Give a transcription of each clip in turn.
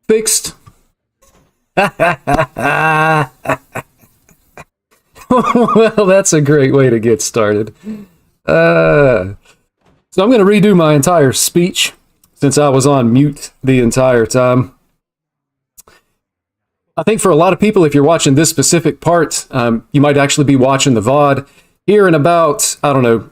Fixed. Well, that's a great way to get started. So I'm going to redo my entire speech since I was on mute the entire time. I think for a lot of people, if you're watching this specific part, you might actually be watching the VOD. Here in about, I don't know,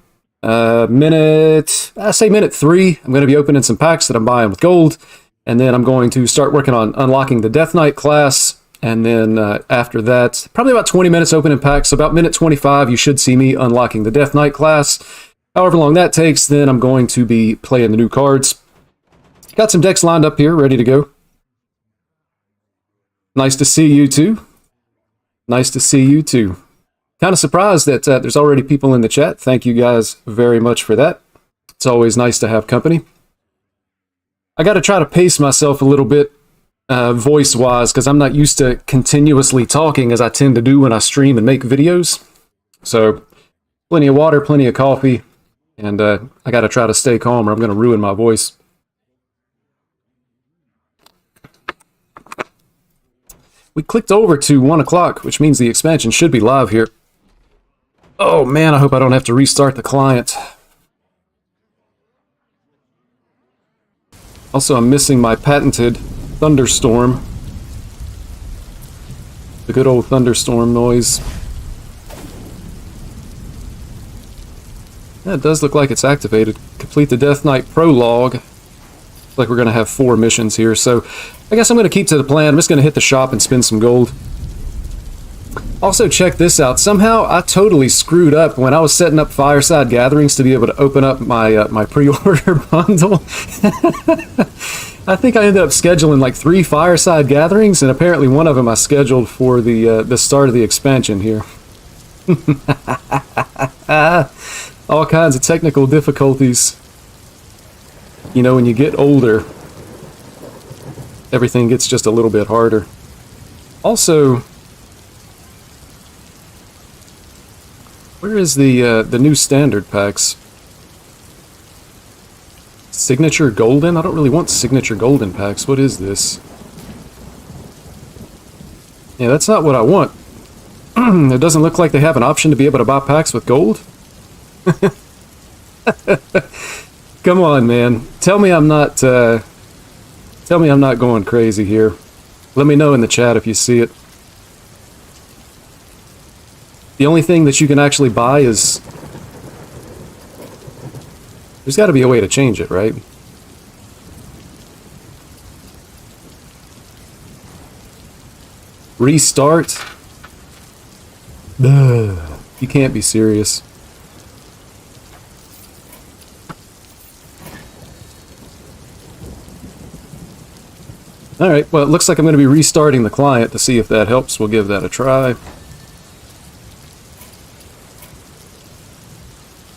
minute 3, I'm going to be opening some packs that I'm buying with gold. And then I'm going to start working on unlocking the Death Knight class. And then after that, probably about 20 minutes opening packs. So about minute 25, you should see me unlocking the Death Knight class. However long that takes, then I'm going to be playing the new cards. Got some decks lined up here, ready to go. Nice to see you too. Nice to see you too. Kind of surprised that there's already people in the chat. Thank you guys very much for that. It's always nice to have company. I got to try to pace myself a little bit voice-wise because I'm not used to continuously talking as I tend to do when I stream and make videos. So, plenty of water, plenty of coffee, and I got to try to stay calm or I'm going to ruin my voice. We clicked over to 1 o'clock, which means the expansion should be live here. Oh man, I hope I don't have to restart the client. Also, I'm missing my patented thunderstorm. The good old thunderstorm noise. Yeah, it does look like it's activated. Complete the Death Knight prologue. Looks like we're going to have 4 missions here, so I guess I'm going to keep to the plan. I'm just going to hit the shop and spend some gold. Also, check this out. Somehow, I totally screwed up when I was setting up Fireside Gatherings to be able to open up my my pre-order bundle. I think I ended up scheduling like 3 Fireside Gatherings, and apparently one of them I scheduled for the start of the expansion here. All kinds of technical difficulties. You know, when you get older, everything gets just a little bit harder. Also, where is the new standard packs? Signature Golden? I don't really want Signature Golden packs. What is this? Yeah, that's not what I want. It doesn't look like they have an option to be able to buy packs with gold. Come on, man. Tell me I'm not going crazy here. Let me know in the chat if you see it. The only thing that you can actually buy is... There's got to be a way to change it, right? Restart? Ugh, you can't be serious. Alright, well, it looks like I'm going to be restarting the client to see if that helps. We'll give that a try.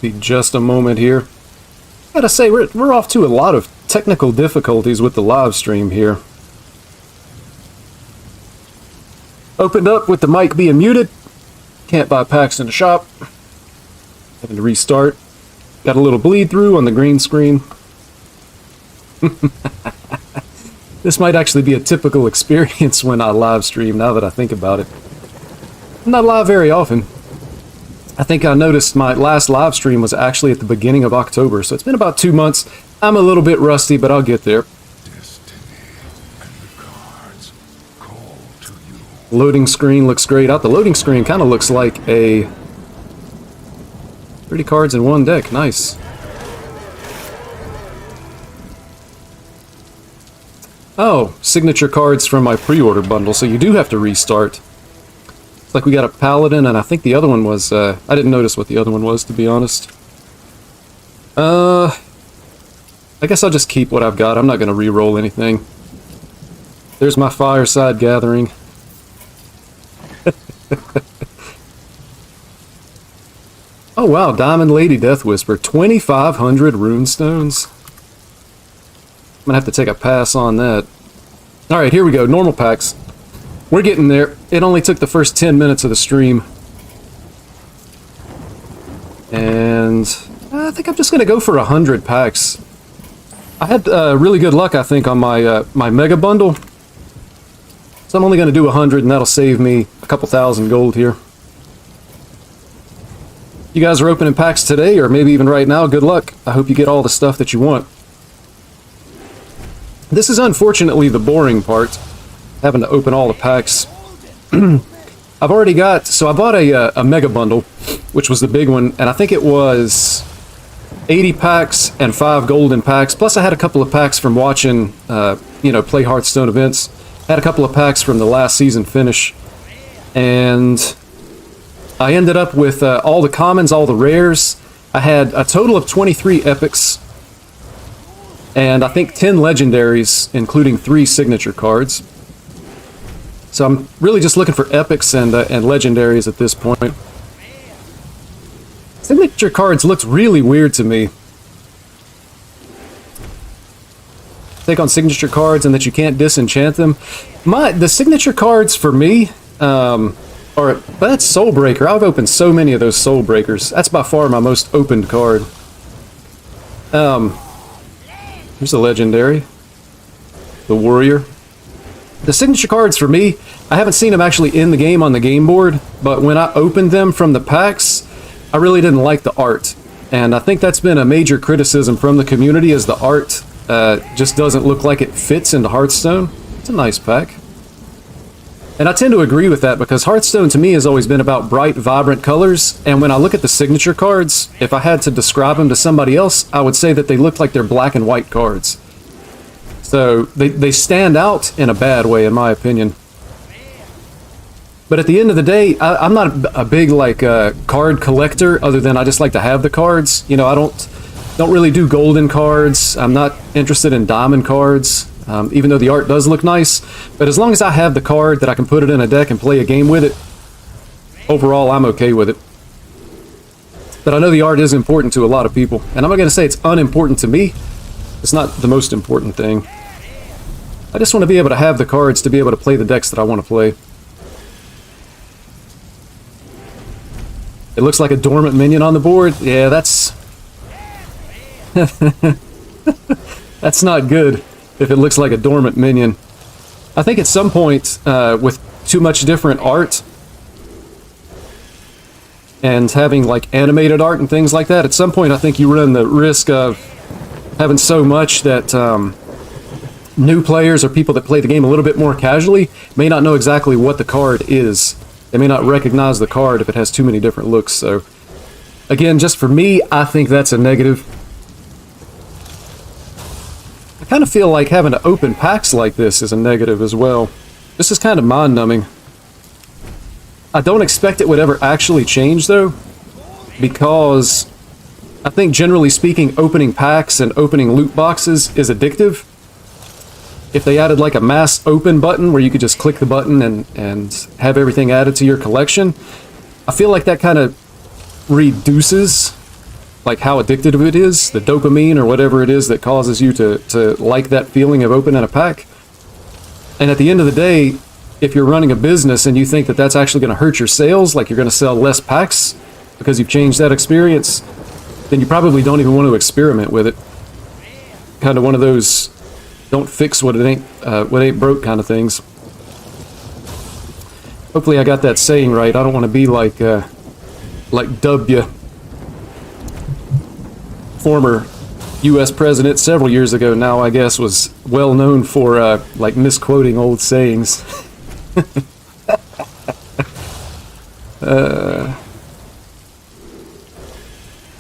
Be just a moment here. Gotta say, we're off to a lot of technical difficulties with the live stream here. Opened up with the mic being muted. Can't buy packs in the shop. Having to restart. Got a little bleed through on the green screen. This might actually be a typical experience when I live stream, now that I think about it. I'm not live very often. I think I noticed my last live stream was actually at the beginning of October, so it's been about 2 months. I'm a little bit rusty, but I'll get there. Destiny and the cards call to you. Loading screen looks great. Out the loading screen kind of looks like a 30 cards in one deck. Nice. Oh, signature cards from my pre-order bundle, so you do have to restart. It's like we got a Paladin, and I think the other one was, I didn't notice what the other one was, to be honest. I guess I'll just keep what I've got. I'm not going to re-roll anything. There's my Fireside Gathering. Oh wow, Diamond Lady Death Whisper. 2,500 runestones. I'm gonna have to take a pass on that. Alright, here we go. Normal packs. We're getting there. It only took the first 10 minutes of the stream. And I think I'm just gonna go for 100 packs. I had really good luck, I think, on my my Mega Bundle. So I'm only going to do 100, and that'll save me a couple thousand gold here. You guys are opening packs today, or maybe even right now. Good luck. I hope you get all the stuff that you want. This is unfortunately the boring part, having to open all the packs. I've already got, so I bought a mega bundle, which was the big one, and I think it was 80 packs and 5 golden packs, plus I had a couple of packs from watching, play Hearthstone events. Had a couple of packs from the last season finish, and I ended up with all the commons, all the rares. I had a total of 23 epics, and I think 10 legendaries, including 3 signature cards. So I'm really just looking for epics and legendaries at this point. Signature cards looked really weird to me. Take on signature cards and that you can't disenchant them. The signature cards for me that's Soul Breaker. I've opened so many of those Soul Breakers. That's by far my most opened card. Here's a legendary. The Warrior. The signature cards for me, I haven't seen them actually in the game on the game board, but when I opened them from the packs, I really didn't like the art. And I think that's been a major criticism from the community, is the art just doesn't look like it fits into Hearthstone. It's a nice pack. And I tend to agree with that, because Hearthstone to me has always been about bright, vibrant colors, and when I look at the signature cards, if I had to describe them to somebody else, I would say that they look like they're black and white cards. So they stand out in a bad way, in my opinion. But at the end of the day, I'm not a big card collector, other than I just like to have the cards. You know, I don't really do golden cards. I'm not interested in diamond cards, even though the art does look nice. But as long as I have the card that I can put it in a deck and play a game with it, overall I'm okay with it. But I know the art is important to a lot of people, and I'm not going to say it's unimportant to me. It's not the most important thing. I just want to be able to have the cards to be able to play the decks that I want to play. It looks like a dormant minion on the board. Yeah, that's... that's not good if it looks like a dormant minion. I think at some point, with too much different art, and having like animated art and things like that, at some point I think you run the risk of having so much that new players or people that play the game a little bit more casually may not know exactly what the card is. They may not recognize the card if it has too many different looks. So again, just for me, I think that's a negative. I kind of feel like having to open packs like this is a negative as well. This is kind of mind-numbing. I don't expect it would ever actually change though, because I think generally speaking, opening packs and opening loot boxes is addictive. If they added like a mass open button where you could just click the button and have everything added to your collection, I feel like that kind of reduces like how addictive it is, the dopamine or whatever it is that causes you to like that feeling of opening a pack. And at the end of the day, if you're running a business and you think that that's actually going to hurt your sales, like you're going to sell less packs because you've changed that experience, then you probably don't even want to experiment with it. Kind of one of those don't fix what ain't broke kind of things. Hopefully I got that saying right. I don't want to be like W, former U.S. president several years ago now, I guess, was well known for like misquoting old sayings.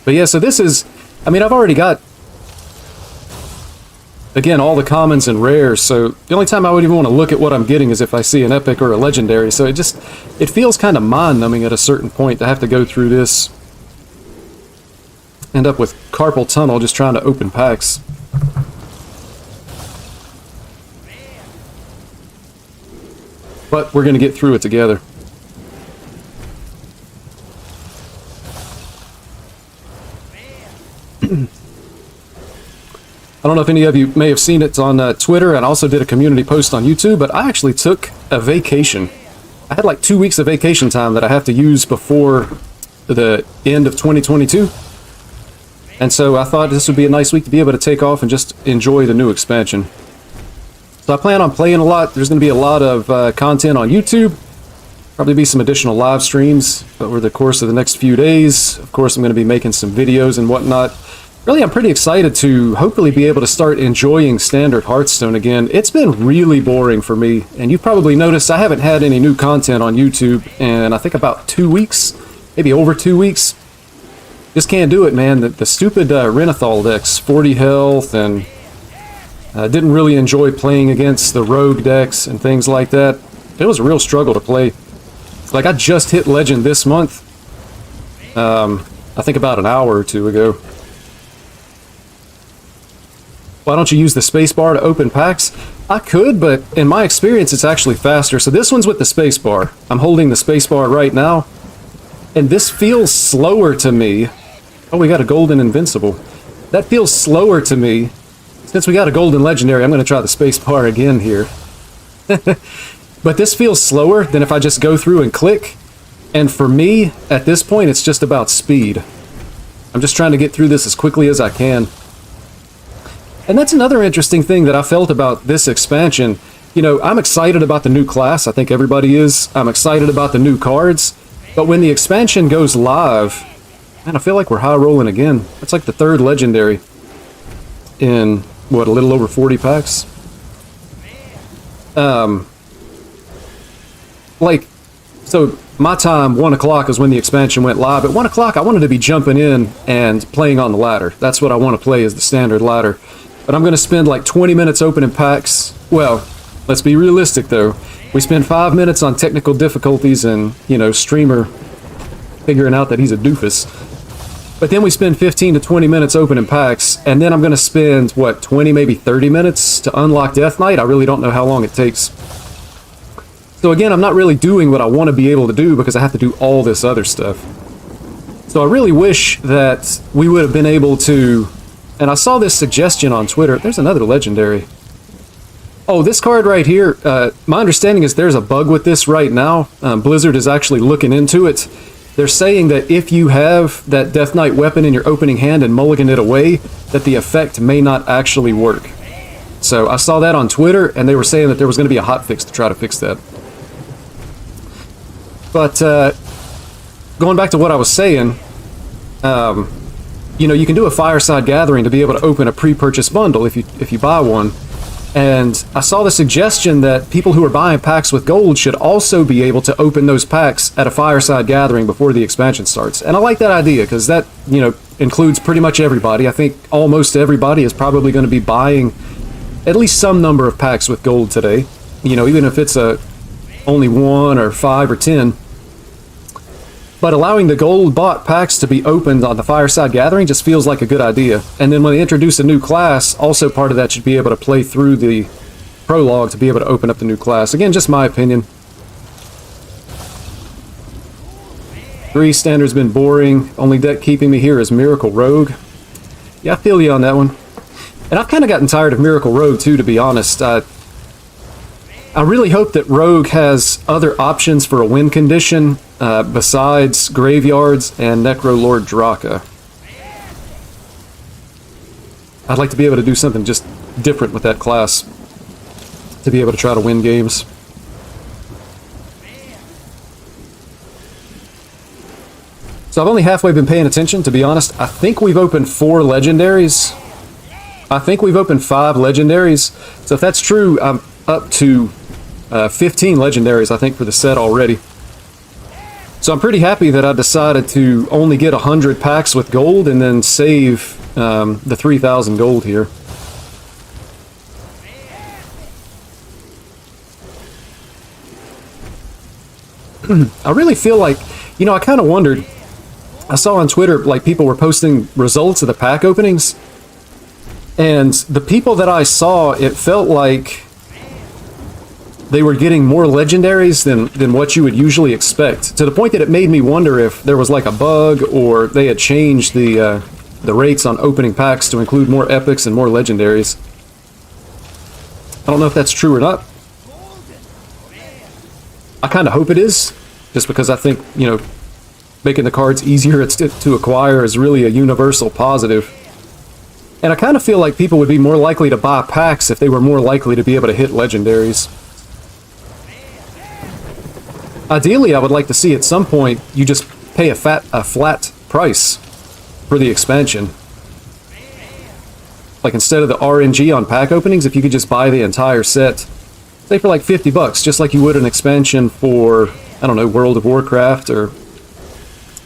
But yeah, so this is, I mean, I've already got, again, all the commons and rares, so the only time I would even want to look at what I'm getting is if I see an epic or a legendary, so it feels kind of mind-numbing at a certain point to have to go through this. End up with carpal tunnel just trying to open packs. But we're going to get through it together. I don't know if any of you may have seen it on Twitter, and I also did a community post on YouTube, but I actually took a vacation. I had like 2 weeks of vacation time that I have to use before the end of 2022. And so I thought this would be a nice week to be able to take off and just enjoy the new expansion. So I plan on playing a lot. There's going to be a lot of content on YouTube. Probably be some additional live streams over the course of the next few days. Of course, I'm going to be making some videos and whatnot. Really, I'm pretty excited to hopefully be able to start enjoying standard Hearthstone again. It's been really boring for me, and you've probably noticed I haven't had any new content on YouTube in, I think, about 2 weeks, maybe over 2 weeks. Just can't do it, man. The stupid Renathal decks, 40 health, and didn't really enjoy playing against the rogue decks and things like that. It was a real struggle to play. Like, I just hit Legend this month, I think about an hour or two ago. Why don't you use the spacebar to open packs? I could, but in my experience, it's actually faster. So this one's with the spacebar. I'm holding the spacebar right now, and this feels slower to me. Oh, we got a golden invincible. That feels slower to me. Since we got a golden legendary, I'm going to try the spacebar again here. But this feels slower than if I just go through and click. And for me, at this point, it's just about speed. I'm just trying to get through this as quickly as I can. And that's another interesting thing that I felt about this expansion. You know, I'm excited about the new class. I think everybody is. I'm excited about the new cards. But when the expansion goes live, man, I feel like we're high rolling again. It's like the third legendary in, what, a little over 40 packs? Like, so my time, 1 o'clock, is when the expansion went live. At 1 o'clock, I wanted to be jumping in and playing on the ladder. That's what I want to play, is the standard ladder. But I'm going to spend like 20 minutes opening packs. Well, let's be realistic, though. We spend 5 minutes on technical difficulties and, you know, streamer figuring out that he's a doofus. But then we spend 15 to 20 minutes opening packs, and then I'm going to spend, what, 20, maybe 30 minutes to unlock Death Knight? I really don't know how long it takes. So again, I'm not really doing what I want to be able to do because I have to do all this other stuff. So I really wish that we would have been able to... And I saw this suggestion on Twitter. There's another legendary. Oh, this card right here, my understanding is there's a bug with this right now. Blizzard is actually looking into it. They're saying that if you have that Death Knight weapon in your opening hand and mulligan it away, that the effect may not actually work. So I saw that on Twitter, and they were saying that there was going to be a hotfix to try to fix that. But going back to what I was saying, you know, you can do a fireside gathering to be able to open a pre-purchase bundle if you buy one. And I saw the suggestion that people who are buying packs with gold should also be able to open those packs at a fireside gathering before the expansion starts. And I like that idea because that, you know, includes pretty much everybody. I think almost everybody is probably going to be buying at least some number of packs with gold today. You know, even if it's only 1 or 5 or 10. But allowing the gold bought packs to be opened on the fireside gathering just feels like a good idea. And then when they introduce a new class, also part of that should be able to play through the prologue to be able to open up the new class. Again, just my opinion. 3 standard's been boring. Only deck keeping me here is Miracle Rogue. Yeah, I feel you on that one. And I've kind of gotten tired of Miracle Rogue too, to be honest. I really hope that Rogue has other options for a win condition besides Graveyards and Necro Lord Draka. I'd like to be able to do something just different with that class to be able to try to win games. So I've only halfway been paying attention, to be honest. I think we've opened 4 legendaries. I think we've opened 5 legendaries. So if that's true, I'm up to 15 legendaries, I think, for the set already. So I'm pretty happy that I decided to only get 100 packs with gold and then save the 3,000 gold here. I really feel like, you know, I kind of wondered, I saw on Twitter, like, people were posting results of the pack openings, and the people that I saw, it felt like they were getting more legendaries than what you would usually expect, to the point that it made me wonder if there was like a bug or they had changed the rates on opening packs to include more epics and more legendaries. I don't know if that's true or not. I kind of hope it is, just because I think, you know, making the cards easier to acquire is really a universal positive. And I kind of feel like people would be more likely to buy packs if they were more likely to be able to hit legendaries. Ideally, I would like to see at some point you just pay a flat price for the expansion. Like instead of the RNG on pack openings, if you could just buy the entire set, say for like $50, just like you would an expansion for, I don't know, World of Warcraft or,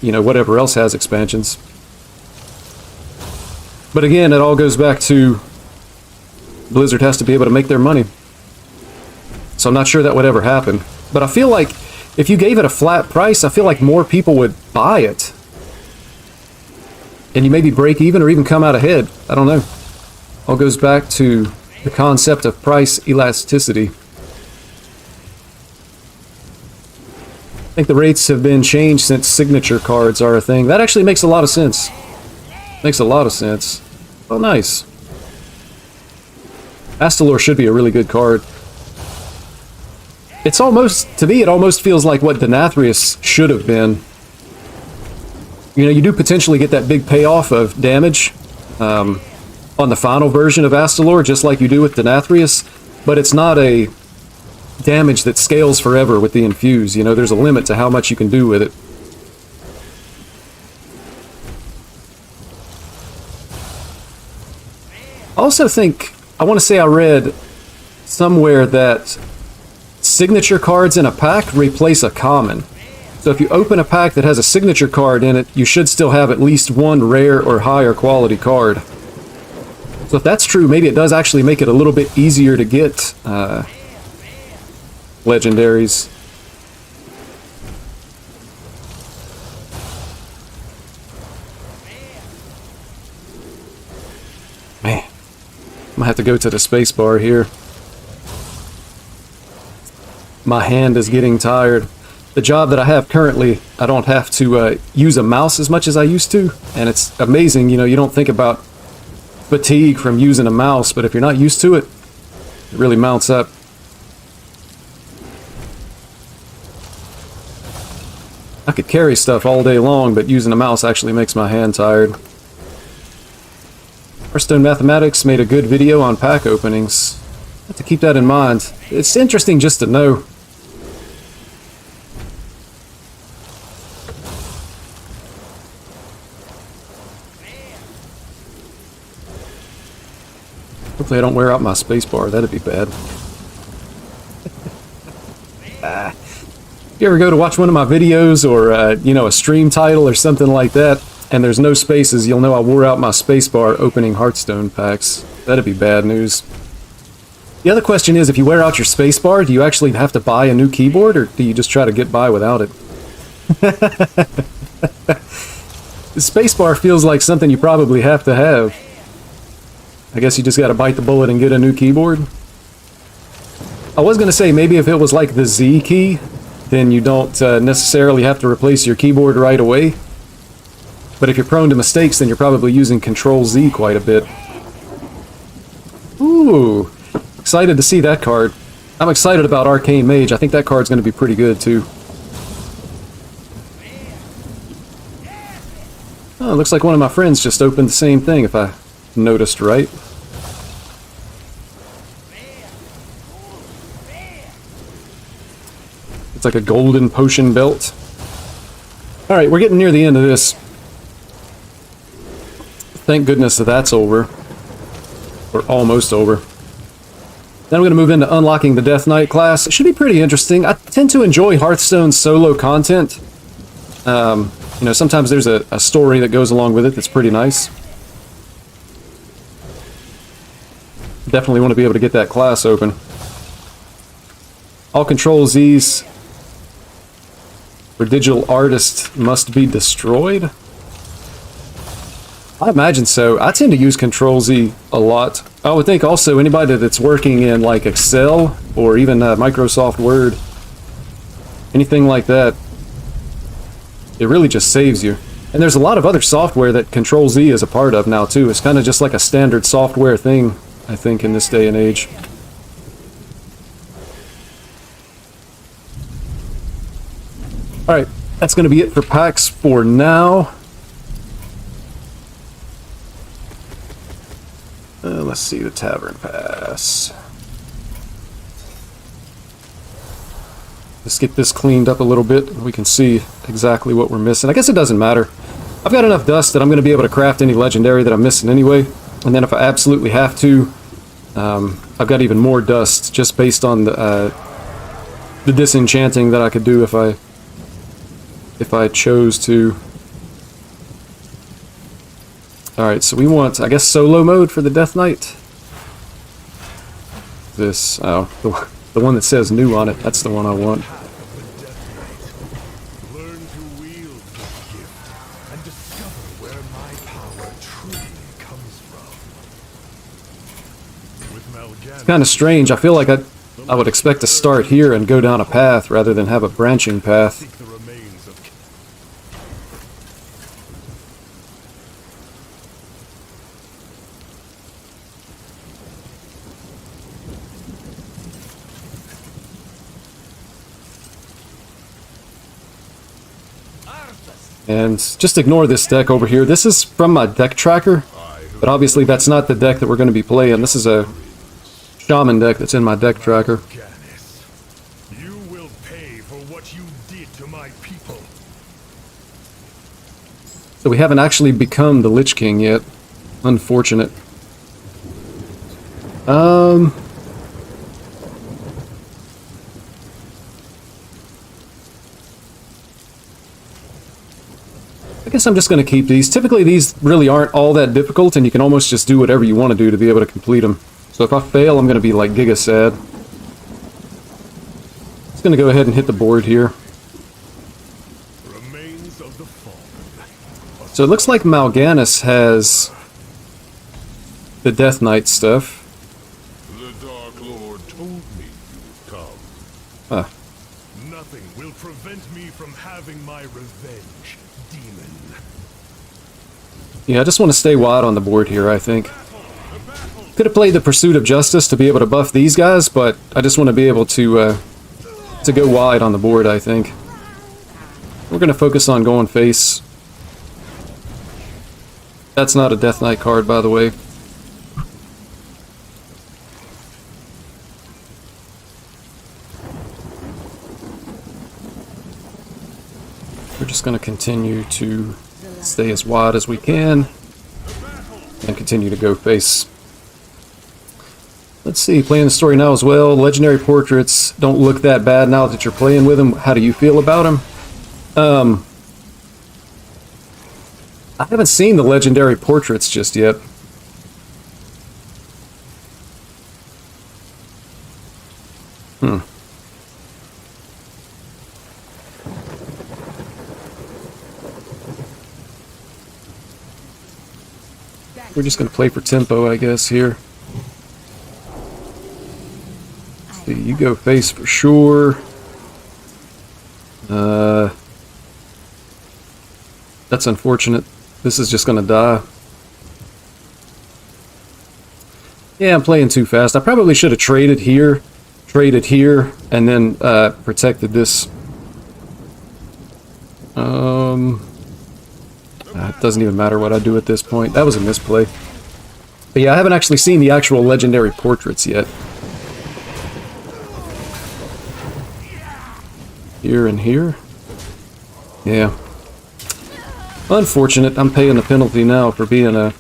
you know, whatever else has expansions. But again, it all goes back to Blizzard has to be able to make their money. So I'm not sure that would ever happen. But I feel like if you gave it a flat price, I feel like more people would buy it. And you maybe break even or even come out ahead. I don't know. All goes back to the concept of price elasticity. I think the rates have been changed since signature cards are a thing. That actually makes a lot of sense. Makes a lot of sense. Oh, nice. Astalor should be a really good card. It's almost, to me, it almost feels like what Denathrius should have been. You know, you do potentially get that big payoff of damage on the final version of Astalor, just like you do with Denathrius, but it's not a damage that scales forever with the infuse. You know, there's a limit to how much you can do with it. I also think, I want to say I read somewhere that signature cards in a pack replace a common. So if you open a pack that has a signature card in it, you should still have at least one rare or higher quality card. So if that's true, maybe it does actually make it a little bit easier to get legendaries. Man, I'm gonna have to go to the space bar here. My hand is getting tired. The job that I have currently, I don't have to use a mouse as much as I used to, and it's amazing, you know, you don't think about fatigue from using a mouse, but if you're not used to it, it really mounts up. I could carry stuff all day long, but using a mouse actually makes my hand tired. Hearthstone Mathematics made a good video on pack openings. I have to keep that in mind. It's interesting just to know. Hopefully I don't wear out my spacebar. That'd be bad. If you ever go to watch one of my videos or, you know, a stream title or something like that, and there's no spaces, you'll know I wore out my spacebar opening Hearthstone packs. That'd be bad news. The other question is, if you wear out your spacebar, do you actually have to buy a new keyboard, or do you just try to get by without it? The spacebar feels like something you probably have to have. I guess you just gotta bite the bullet and get a new keyboard. I was gonna say, maybe if it was like the Z key, then you don't necessarily have to replace your keyboard right away. But if you're prone to mistakes, then you're probably using Control-Z quite a bit. Ooh, excited to see that card. I'm excited about Arcane Mage. I think that card's gonna be pretty good, too. Oh, it looks like one of my friends just opened the same thing, if I noticed right. It's like a golden potion belt. Alright, we're getting near the end of this. Thank goodness that that's over. Or almost over. Then I'm going to move into unlocking the Death Knight class. It should be pretty interesting. I tend to enjoy Hearthstone solo content. You know, sometimes there's a story that goes along with it that's pretty nice. Definitely want to be able to get that class open. All Control-Z's for digital artists must be destroyed? I imagine so. I tend to use Control-Z a lot. I would think also anybody that's working in like Excel or even Microsoft Word, anything like that, it really just saves you. And there's a lot of other software that Control-Z is a part of now too. It's kind of just like a standard software thing, I think, in this day and age. Alright, that's going to be it for packs for now. Let's see, the Tavern Pass. Let's get this cleaned up a little bit. We can see exactly what we're missing. I guess it doesn't matter. I've got enough dust that I'm going to be able to craft any legendary that I'm missing anyway. And then if I absolutely have to, I've got even more dust just based on the disenchanting that I could do if I chose to. Alright, so we want, I guess, solo mode for the Death Knight. This, oh, the one that says new on it, that's the one I want. Learn to wield this gift and discover where my power truly comes from. With Mal'Ganis, It's kind of strange. I feel like I would expect to start here and go down a path rather than have a branching path. seek the remains of And just ignore this deck over here. This is from my deck tracker, but obviously that's not the deck that we're going to be playing. This is a shaman deck that's in my deck tracker. Mal'Ganis. You will pay for what you did to my people. So we haven't actually become the Lich King yet. Unfortunate. I guess I'm just going to keep these. Typically these really aren't all that difficult, and you can almost just do whatever you want to do to be able to complete them. So if I fail, I'm going to be like giga sad. Just going to go ahead and hit the board here. Remains of the fallen. So it looks like Mal'Ganis has the Death Knight stuff. The Dark Lord told me you'd come. Huh. Nothing will prevent me from having my revenge, demon. Yeah, I just want to stay wide on the board here, I think. Could have played the Pursuit of Justice to be able to buff these guys, but I just want to be able to go wide on the board, I think. We're going to focus on going face. That's not a Death Knight card, by the way. We're just going to continue to stay as wide as we can and continue to go face. Let's see, playing the story now as well. Legendary portraits don't look that bad now that you're playing with them. How do you feel about them? I haven't seen the legendary portraits just yet. We're just going to play for tempo, I guess, here. See, you go face for sure. That's unfortunate. This is just going to die. Yeah, I'm playing too fast. I probably should have traded here, and then protected this. It doesn't even matter what I do at this point. That was a misplay. But yeah, I haven't actually seen the actual legendary portraits yet. Here and here. Yeah. Unfortunate. I'm paying the penalty now for being a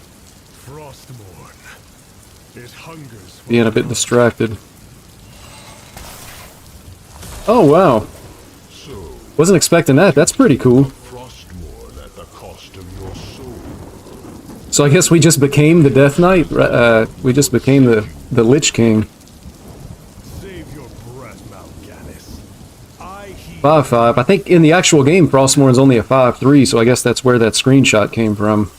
bit distracted. Oh wow. Wasn't expecting that. That's pretty cool. So I guess we just became the Death Knight. We just became the Lich King. Save your breath, Mal'Ganis. 5/5. I think in the actual game, Frostmourn's only a 5/3, so I guess that's where that screenshot came from.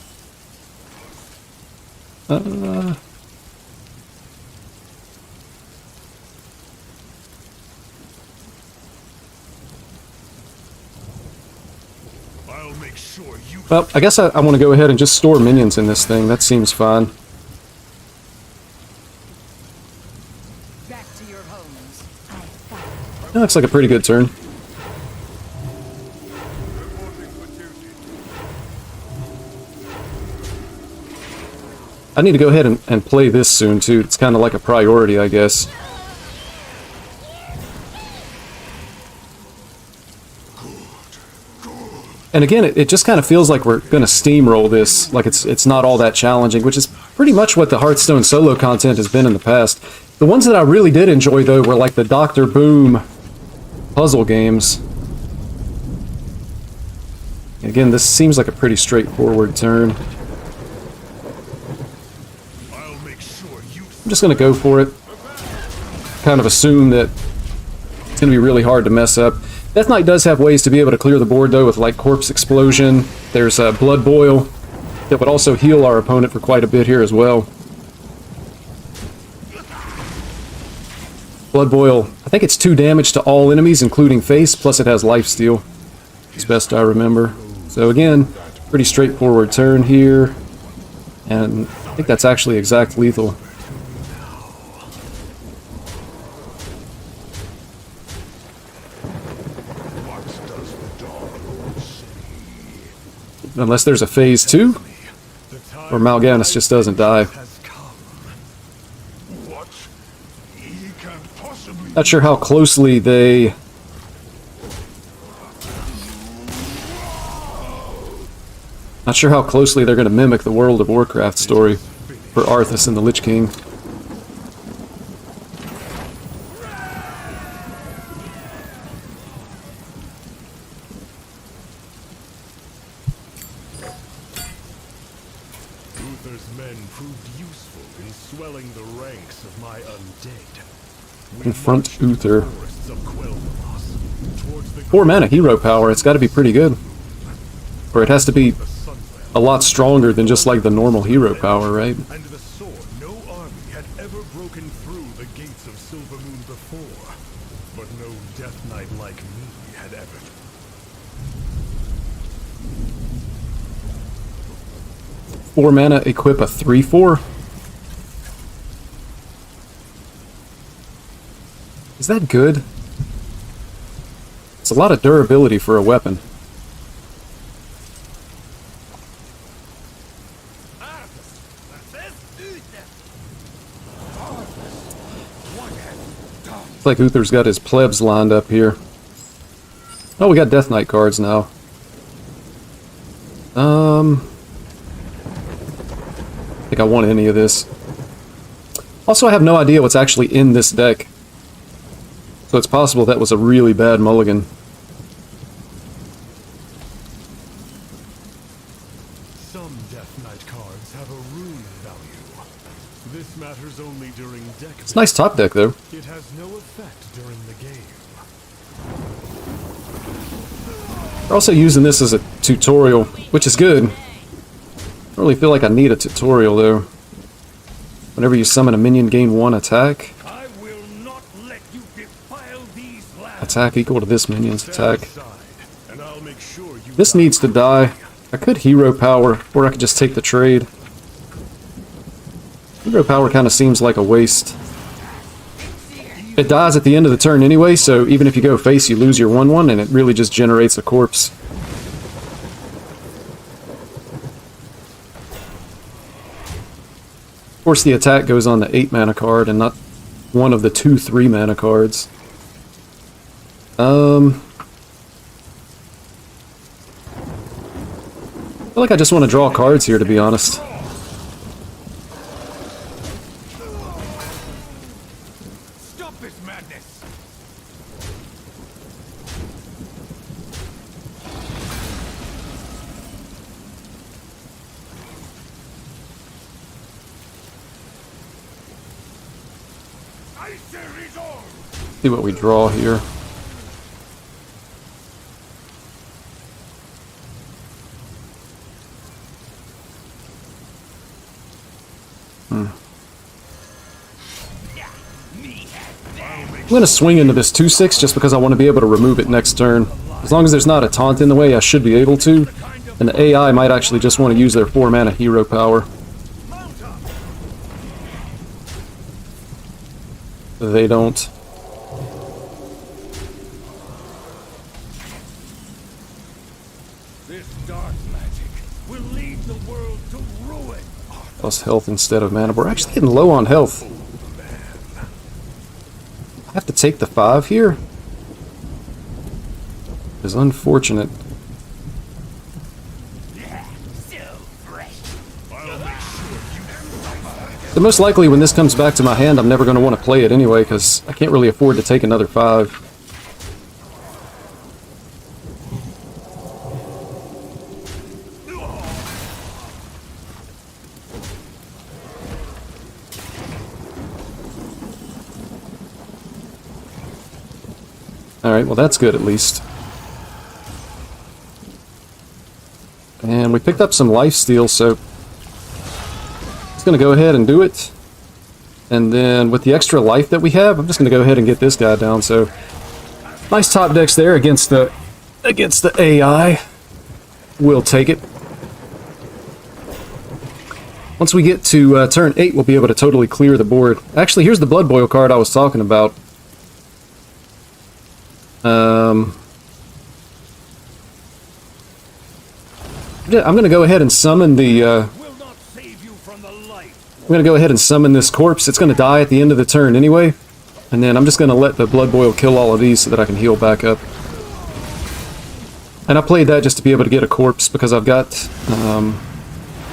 I'll make sure you. Well, I guess I want to go ahead and just store minions in this thing. That seems fine. Back to your homes. That looks like a pretty good turn. I need to go ahead and play this soon, too. It's kind of like a priority, I guess. And again, it just kind of feels like we're going to steamroll this, like it's not all that challenging, which is pretty much what the Hearthstone solo content has been in the past. The ones that I really did enjoy, though, were like the Dr. Boom puzzle games. Again, this seems like a pretty straightforward turn. I'm just going to go for it. Kind of assume that it's going to be really hard to mess up. Death Knight does have ways to be able to clear the board, though, with like Corpse Explosion. There's Blood Boil that would also heal our opponent for quite a bit here as well. Blood Boil, I think it's 2 damage to all enemies, including face, plus it has lifesteal, as best I remember. So again, pretty straightforward turn here, and I think that's actually exact lethal. Unless there's a phase 2, or Mal'Ganis just doesn't die. Not sure how closely they... Not sure how closely they're going to mimic the World of Warcraft story for Arthas and the Lich King. Confront Uther. 4 mana hero power, it's got to be pretty good. Or it has to be a lot stronger than just like the normal hero power, right? And the sword, no army had ever broken through the gates of Silvermoon before, but no Death Knight like me had ever. 4 mana, equip a 3/4. Is that good? It's a lot of durability for a weapon. It's like Uther's got his plebs lined up here. Oh, we got Death Knight cards now. I think I want any of this. Also, I have no idea what's actually in this deck. So it's possible that was a really bad mulligan. Some Death Knight cards have a rune value. This matters only during deck. It's a nice top deck, though. It has no effect during the game. We're also using this as a tutorial, which is good. I don't really feel like I need a tutorial, though. Whenever you summon a minion, gain 1 attack. I will not let you defile these lands. Attack equal to this minion's attack. And I'll make sure you This needs to die. I could hero power, or I could just take the trade. Hero power kind of seems like a waste. It dies at the end of the turn anyway, so even if you go face, you lose your 1/1, and it really just generates a corpse. Of course, the attack goes on the 8 mana card, and not one of the 2 3 mana cards. I feel like I just want to draw cards here, to be honest. stop this madness. See what we draw here. I'm going to swing into this 2/6 just because I want to be able to remove it next turn. As long as there's not a taunt in the way, I should be able to. And the AI might actually just want to use their 4 mana hero power. They don't. This dark magic will lead the world to ruin. plus health instead of mana. We're actually getting low on health. I have to take the 5 here. It's unfortunate. So most likely when this comes back to my hand, I'm never going to want to play it anyway, because I can't really afford to take another 5. Alright, well that's good at least. And we picked up some lifesteal, so just going to go ahead and do it. And then with the extra life that we have, I'm just going to go ahead and get this guy down. So nice top decks there against the AI. We'll take it. Once we get to turn 8, we'll be able to totally clear the board. Actually, here's the Blood Boil card I was talking about. I'm going to go ahead and summon the... I'm going to go ahead and summon this corpse. It's going to die at the end of the turn anyway. And then I'm just going to let the Blood Boil kill all of these so that I can heal back up. And I played that just to be able to get a corpse because I've got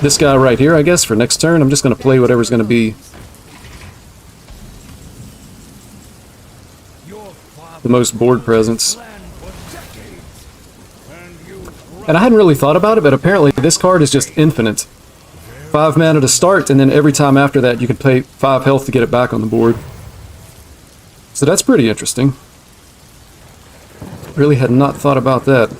this guy right here, I guess, for next turn. I'm just going to play whatever's going to be the most board presence. And I hadn't really thought about it, but apparently this card is just infinite. 5 mana to start, and then every time after that you can pay 5 health to get it back on the board. So that's pretty interesting. Really had not thought about that.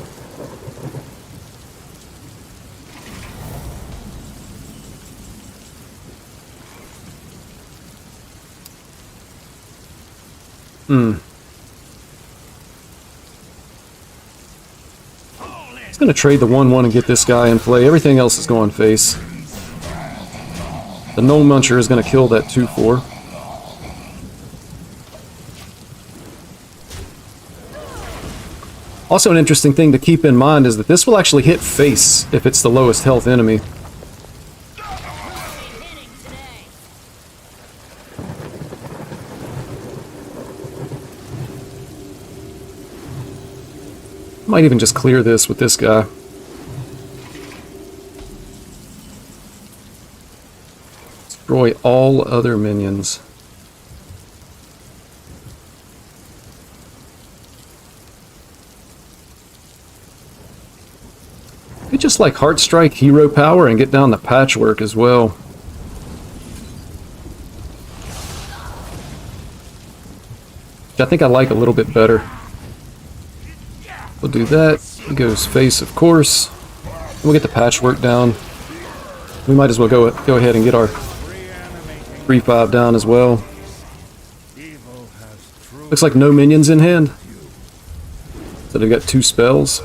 Going to trade the 1/1 and get this guy in play. Everything else is going face. The Gnome Muncher is going to kill that 2/4. Also, an interesting thing to keep in mind is that this will actually hit face if it's the lowest health enemy. Might even just clear this with this guy. Destroy all other minions. Could just like Heartstrike hero power and get down the patchwork as well. Which I think I like a little bit better. We'll do that. He goes face, of course. We'll get the patchwork down. We might as well go ahead and get our 3/5 down as well. Looks like no minions in hand. So they've got 2 spells.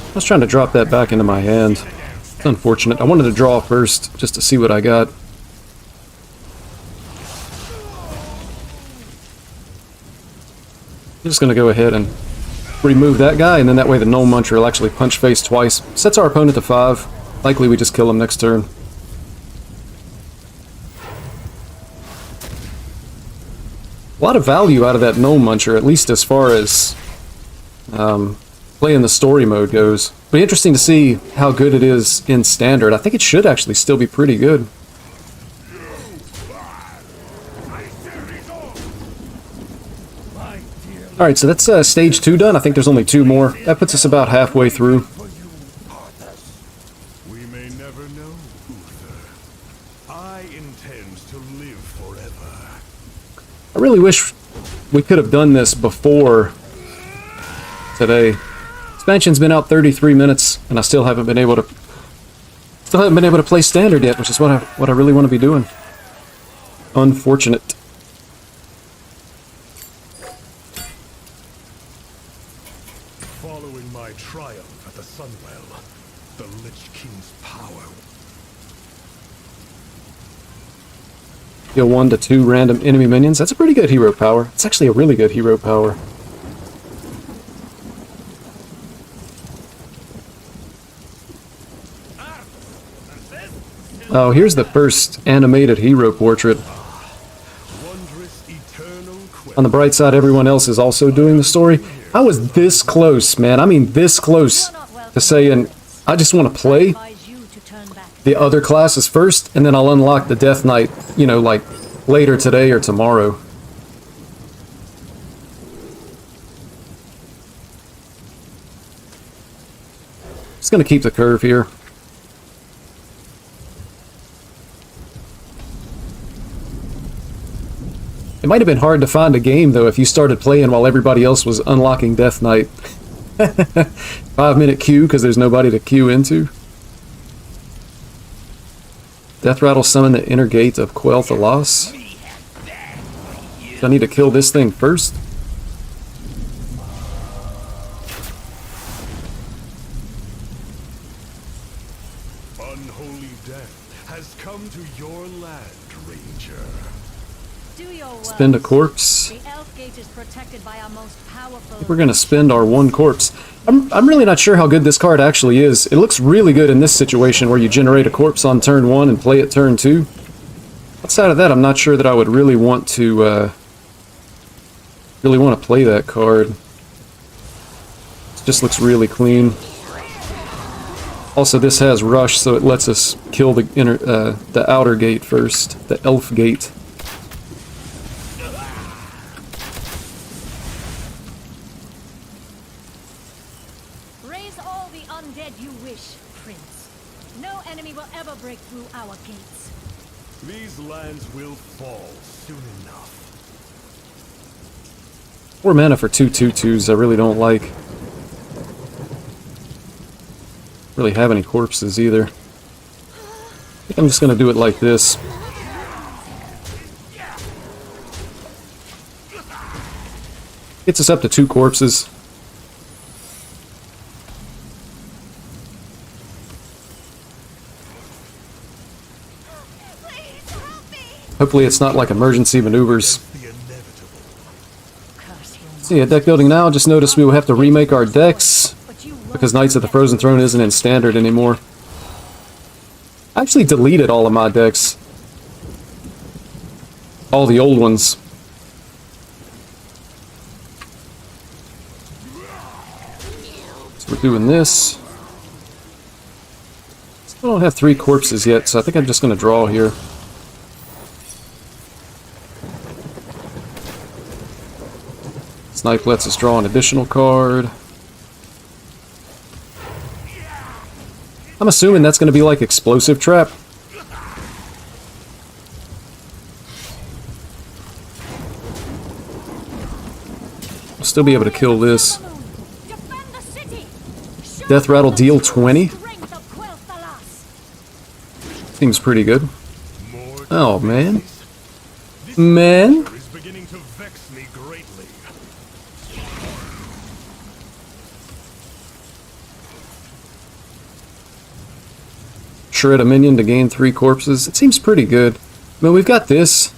I was trying to drop that back into my hand. It's unfortunate. I wanted to draw first, just to see what I got. I'm just going to go ahead and remove that guy, and then that way the Gnome Muncher will actually punch face twice. Sets our opponent to 5. Likely we just kill him next turn. A lot of value out of that Gnome Muncher, at least as far as playing the story mode goes. It'll be interesting to see how good it is in Standard. I think it should actually still be pretty good. Alright, so that's stage 2 done. I think there's only 2 more. That puts us about halfway through. We may never know, Uther. I intend to live forever. I really wish we could have done this before today. Expansion's been out 33 minutes, and I still haven't been able to Still haven't been able to play standard yet, which is what I really want to be doing. Unfortunate. Following my triumph at the Sunwell, the Lich King's power. Heal 1 to 2 random enemy minions. That's a pretty good hero power. It's actually a really good hero power. Oh, here's the first animated hero portrait. Wondrous eternal quest. On the bright side, everyone else is also doing the story. I was this close, man. I mean, this close to saying, I just want to play Advise you to turn back. the other classes first, and then I'll unlock the Death Knight, you know, like later today or tomorrow. Just gonna keep the curve here. It might have been hard to find a game, though, if you started playing while everybody else was unlocking Death Knight. 5-minute queue, because there's nobody to queue into. Death Rattle summon the inner gate of Quel'Tha Loss. Do I need to kill this thing first? Unholy death has come to your land, Ranger. Do your worst. Spend a corpse. The elf gate is protected by our most powerful. We're gonna spend our 1 corpse. I'm really not sure how good this card actually is. It looks really good in this situation where you generate a corpse on turn 1 and play it turn 2. Outside of that, I'm not sure that I would really want to play that card. It just looks really clean. Also, this has rush, so it lets us kill the outer gate first, the elf gate. Raise all the undead you wish, Prince. No enemy will ever break through our gates. These lands will fall soon enough. 4 mana for 2 2/2s I really don't like. Really have any corpses either. I think I'm just gonna do it like this. Gets us up to 2 corpses. Hopefully it's not like emergency maneuvers. The inevitable. Curse you. See, at deck building now, just noticed we will have to remake our decks But you because Knights of the Frozen Throne isn't in standard anymore. I actually deleted all of my decks. All the old ones. So we're doing this. Still don't have 3 corpses yet, so I think I'm just going to draw here. Snipe lets us draw an additional card. I'm assuming that's going to be like Explosive Trap. We'll still be able to kill this. defend the city. Show Death Rattle deal 20. strength of Quel'Tha Loss. Seems pretty good. More Oh, man. This Man. is beginning to vex me greatly. Shred a minion to gain 3 corpses. It seems pretty good. I mean, we've got this.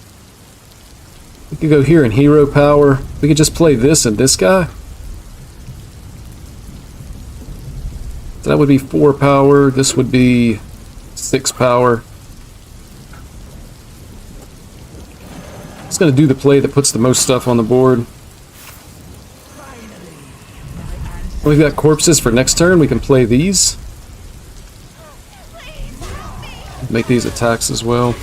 We could go here in hero power. We could just play this and this guy. So that would be 4 power. This would be 6 power. It's going to do the play that puts the most stuff on the board. We've got corpses for next turn. We can play these. Make these attacks as well.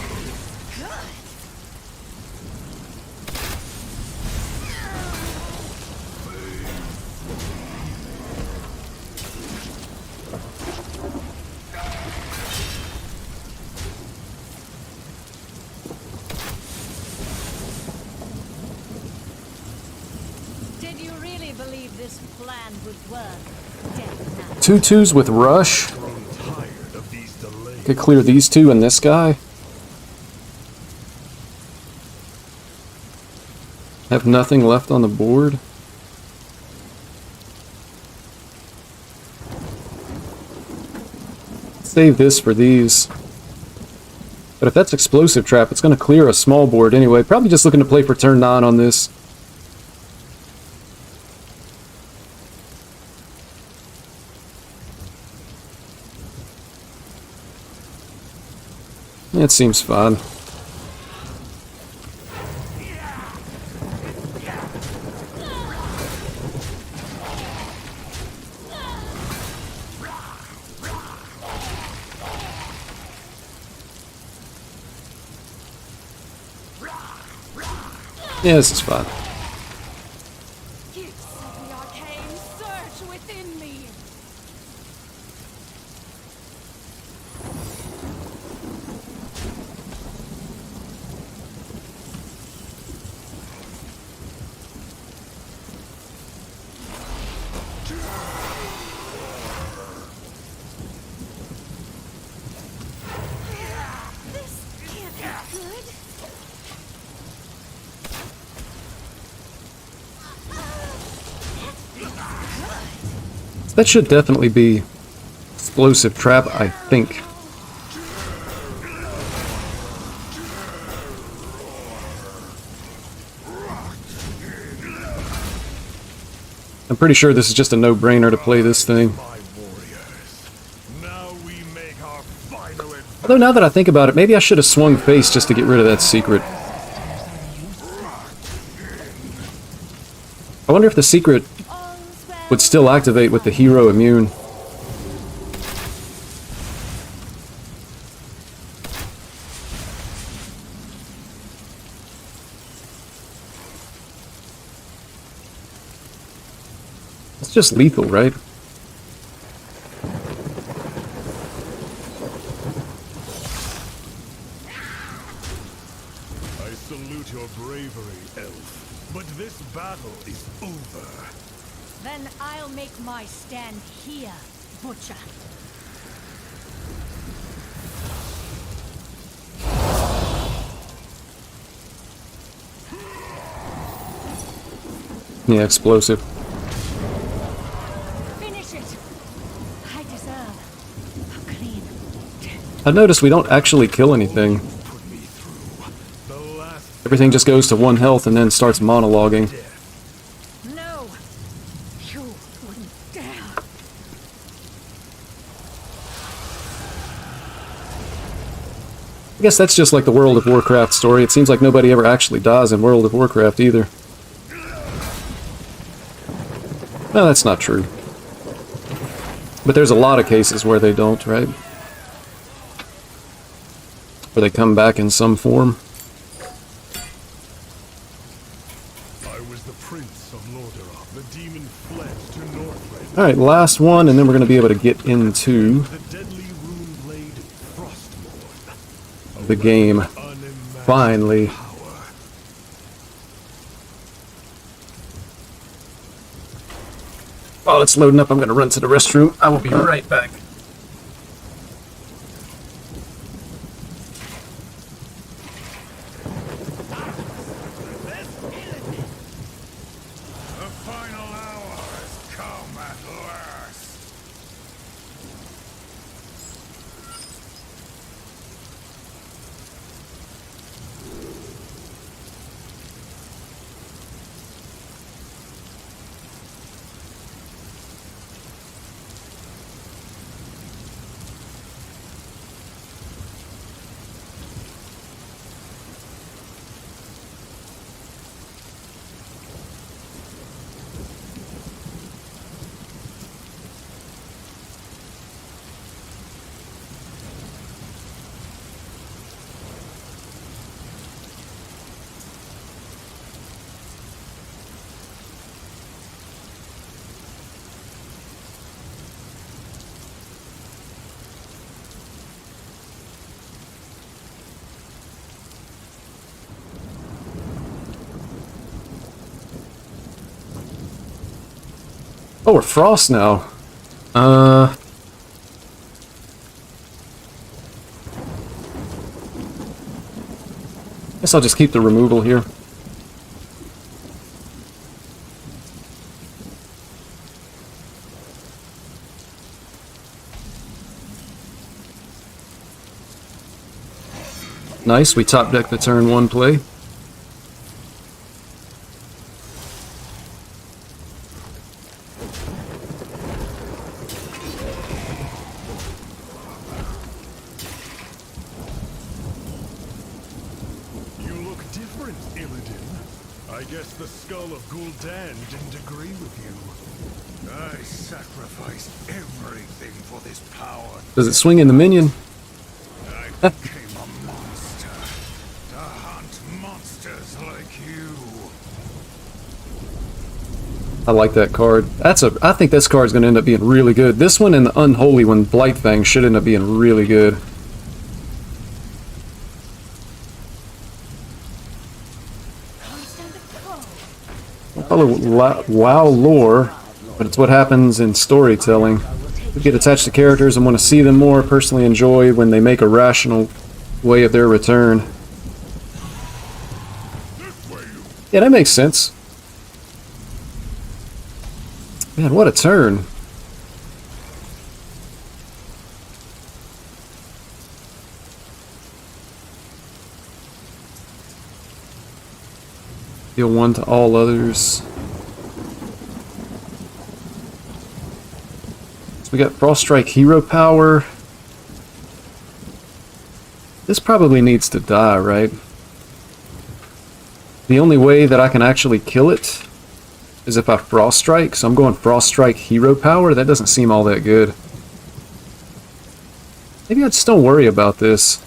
Did you really believe this plan would work? Death Knight. 2/2s with rush. Grown tired of these delays. Could clear these two and this guy. Have nothing left on the board. Save this for these. But if that's explosive trap, it's going to clear a small board anyway. Probably just looking to play for turn 9 on this. It seems fine. Yeah, this is fine. Gifts of the arcane surge within me. This can't be good. That should definitely be explosive trap, I think. I'm pretty sure this is just a no-brainer to play this thing. My warriors. Now we make our final advance. Although now that I think about it, maybe I should have swung face just to get rid of that secret. I wonder if the secret would still activate with the hero immune. It's just lethal, right? I salute your bravery, elf. But this battle is over. Then I'll make my stand here, Butcher. Yeah, explosive. Finish it. I deserve a clean death. I noticed we don't actually kill anything. Put me through the last Everything just goes to 1 health and then starts monologuing. No, you wouldn't dare. I guess that's just like the World of Warcraft story. It seems like nobody ever actually dies in World of Warcraft either. No, that's not true. But there's a lot of cases where they don't, right? Where they come back in some form. I was the prince of Lordaeron. The demon fled to Northrend. Alright, last one, and then we're going to be able to get into The deadly rune blade Frostmourne. the game. Unimaginable Finally. power. While it's loading up, I'm going to run to the restroom. I will be right back. The final hour has come at last. Oh, we're Frost now. Guess I'll just keep the removal here. Nice, we top deck the turn 1 play. You look different, Illidan. I guess the skull of Gul'dan didn't agree with you. I sacrificed everything for this power. Does it swing in the minion? I became a monster to hunt monsters like you. I like that card. I think this card's going to end up being really good. This one and the Unholy one, Blightfang, should end up being really good. I follow WoW lore, but it's what happens in storytelling. We get attached to characters and want to see them more. Personally enjoy when they make a rational way of their return. Yeah, that makes sense. Man, what a turn. Deal 1 to all others. So we got Frost Strike Hero Power. This probably needs to die, right? The only way that I can actually kill it is if I Frost Strike, so I'm going Frost Strike Hero Power. That doesn't seem all that good. Maybe I just don't worry about this.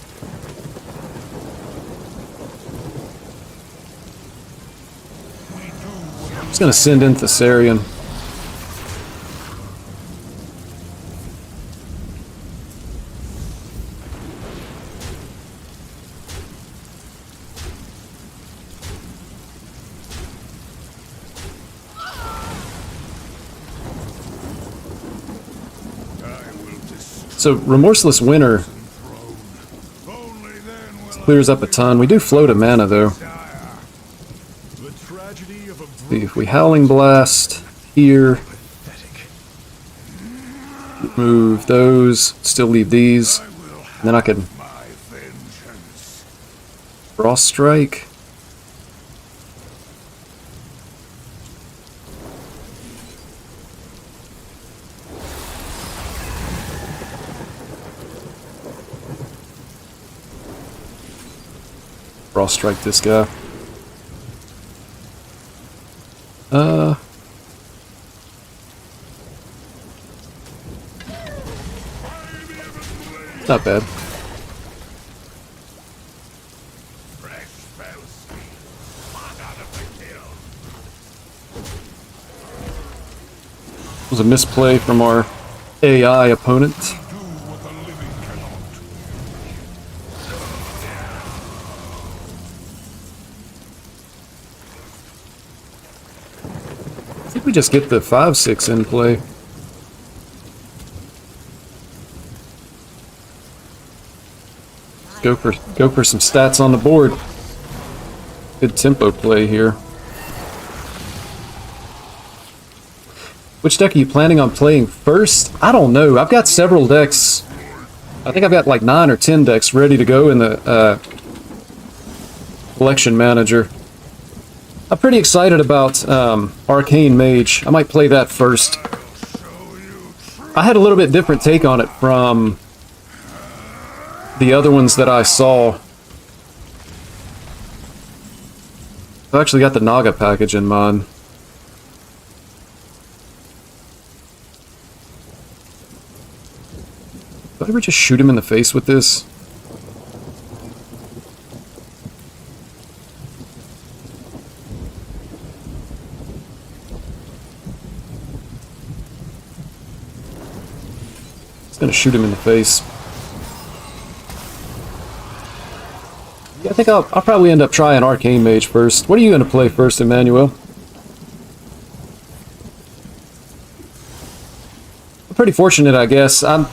I'm just gonna send in Thessarian. So, Remorseless Winter clears up a ton. We do float a mana, though. See, if we Howling Blast here, remove those, still leave these, and then I can Frost Strike. Frost Strike this guy. Not bad. It was a misplay from our AI opponent. I think we just get the 5/6 in play. Go for some stats on the board. Good tempo play here. Which deck are you planning on playing first? I don't know. I've got several decks. I think I've got like 9 or 10 decks ready to go in the collection manager. I'm pretty excited about Arcane Mage. I might play that first. I had a little bit different take on it from the other ones that I saw. I've actually got the Naga package in mind. Did I ever just shoot him in the face with this? It's gonna shoot him in the face. Yeah, I think I'll probably end up trying Arcane Mage first. What are you gonna play first, Emmanuel? I'm pretty fortunate, I guess. I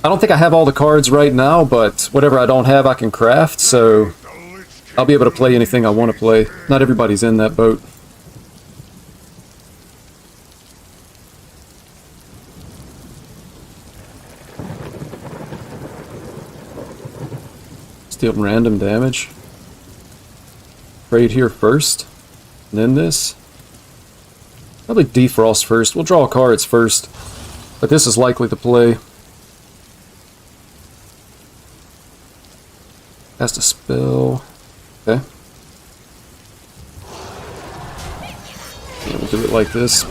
don't think I have all the cards right now, but whatever I don't have, I can craft, so I'll be able to play anything I want to play. Not everybody's in that boat. Deal random damage. Trade here first, then this. Probably defrost first. We'll draw cards first, but this is likely to play. Cast a spell. Okay. Yeah, we'll do it like this.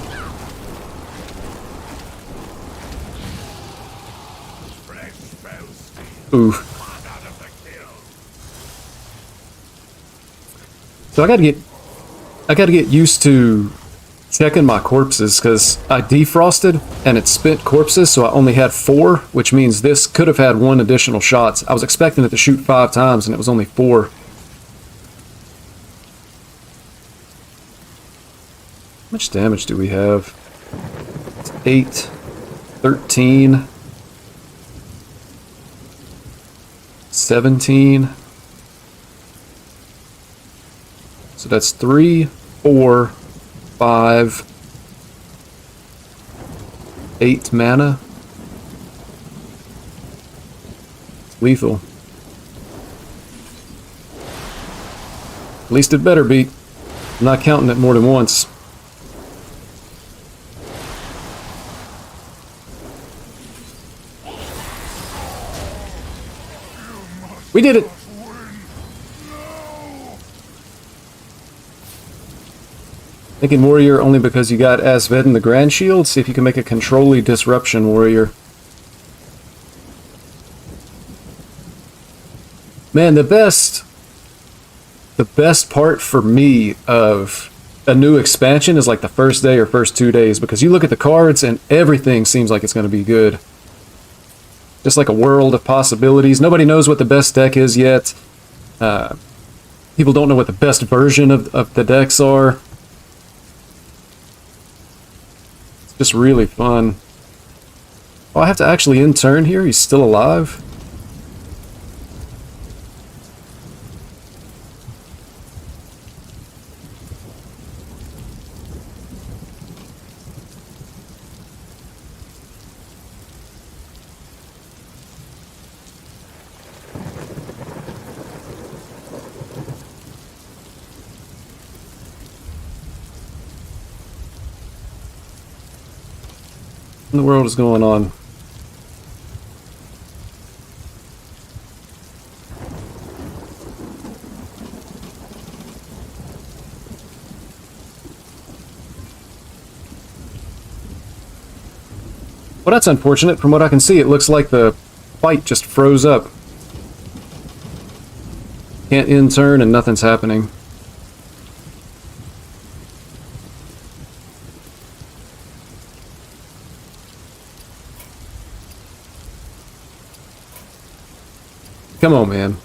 Ooh. So I gotta get used to checking my corpses, because I defrosted and it spent corpses, so I only had 4, which means this could have had 1 additional shots. I was expecting it to shoot 5 times and it was only 4. How much damage do we have? 8, 13, 17. So that's 3, 4, 5, 8 mana. Lethal. At least it better be. I'm not counting it more than once. We did it! Thinking warrior only because you got Asvedin the Grand Shield. See if you can make a controlly disruption warrior. Man, the best part for me of a new expansion is like the first day or first 2 days, because you look at the cards and everything seems like it's going to be good. Just like a world of possibilities. Nobody knows what the best deck is yet. People don't know what the best version of the decks are. Just really fun. Oh, I have to actually end turn here? He's still alive? What in the world is going on? Well, that's unfortunate. From what I can see, it looks like the fight just froze up. Can't end turn and nothing's happening. Come on, man.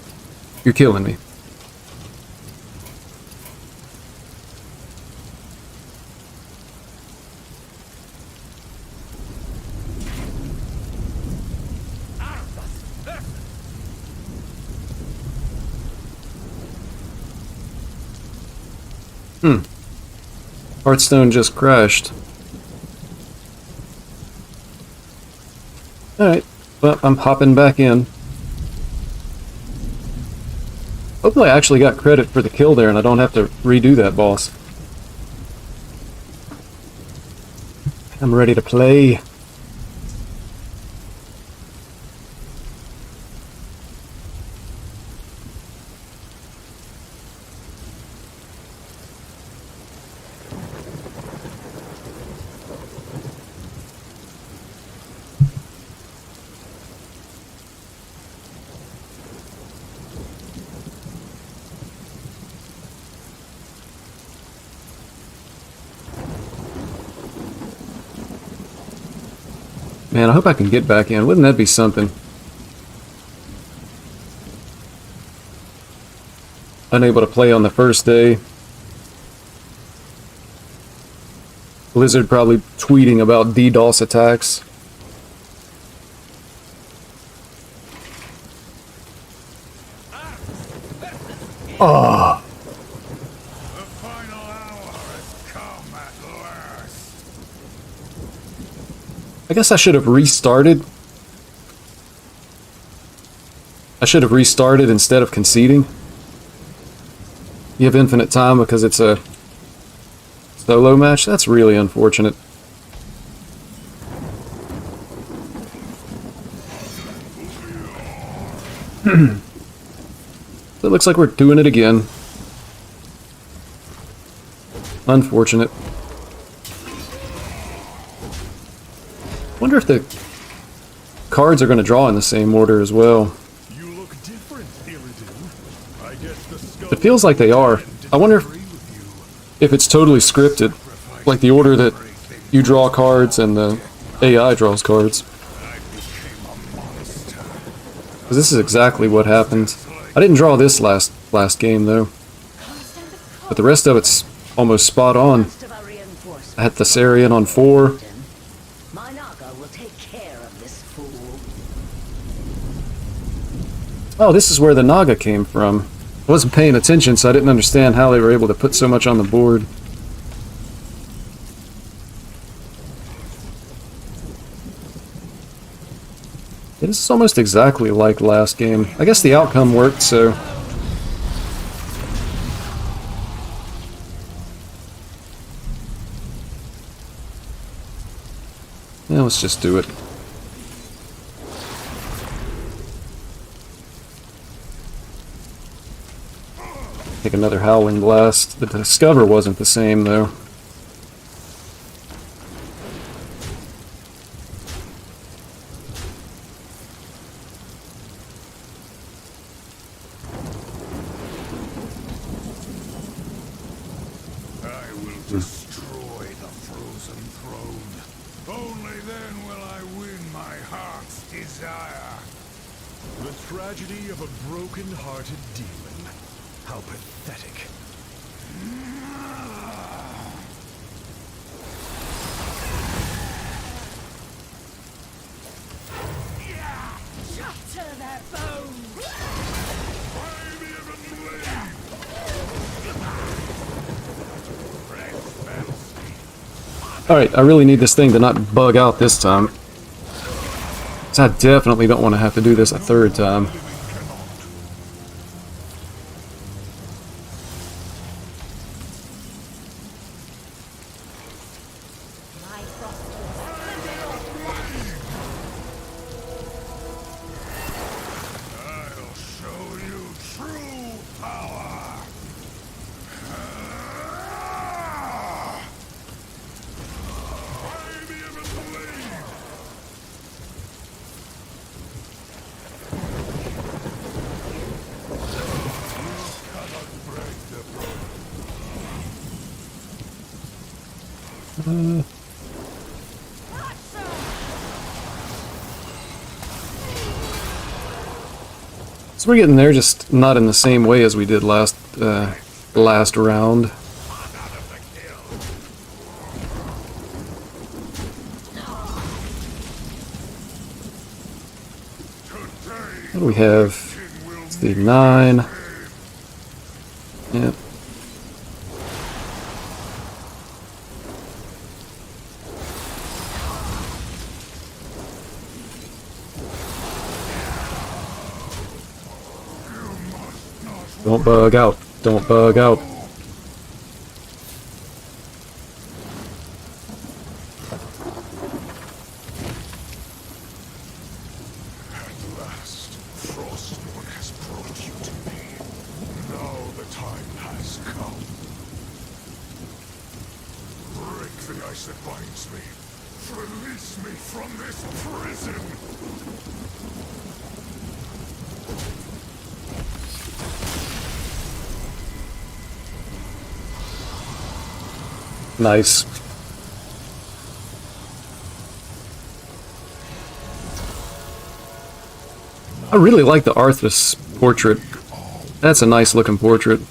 You're killing me. Hearthstone just crashed. Alright, well, I'm hopping back in. Hopefully I actually got credit for the kill there and I don't have to redo that boss. I'm ready to play. Man, I hope I can get back in. Wouldn't that be something? Unable to play on the first day. Blizzard probably tweeting about DDoS attacks. Oh, The final hour has come at last. I guess I should have restarted. I should have restarted instead of conceding. You have infinite time because it's a solo match? That's really unfortunate. It looks like we're doing it again. Unfortunate. Wonder if the cards are going to draw in the same order as well. You look different, Illidan. I guess the skull It feels like they are. I wonder if it's totally scripted, like the order that you draw cards and the AI draws cards. Because this is exactly what happened. I didn't draw this last game though, but the rest of it's almost spot on. I had Thessarian on 4. My Naga will take care of this fool. Oh, this is where the Naga came from. I wasn't paying attention, so I didn't understand how they were able to put so much on the board. Yeah, this is almost exactly like last game. I guess the outcome worked, so... yeah, let's just do it. Take another Howling Blast. The Discover wasn't the same, though. I will destroy the frozen throne. Only then will I win my heart's desire. The tragedy of a broken-hearted demon. How pathetic. Shatter their bones! Alright, I really need this thing to not bug out this time. So I definitely don't want to have to do this a third time. My frost I'll show you true power. So we're getting there, just not in the same way as we did last round. What do we have? It's the 9. Yep. Don't bug out. Don't bug out. At last, Frostmourne has brought you to me. Now the time has come. Break the ice that binds me. Release me from this prison! Nice. I really like the Arthas portrait. That's a nice looking portrait.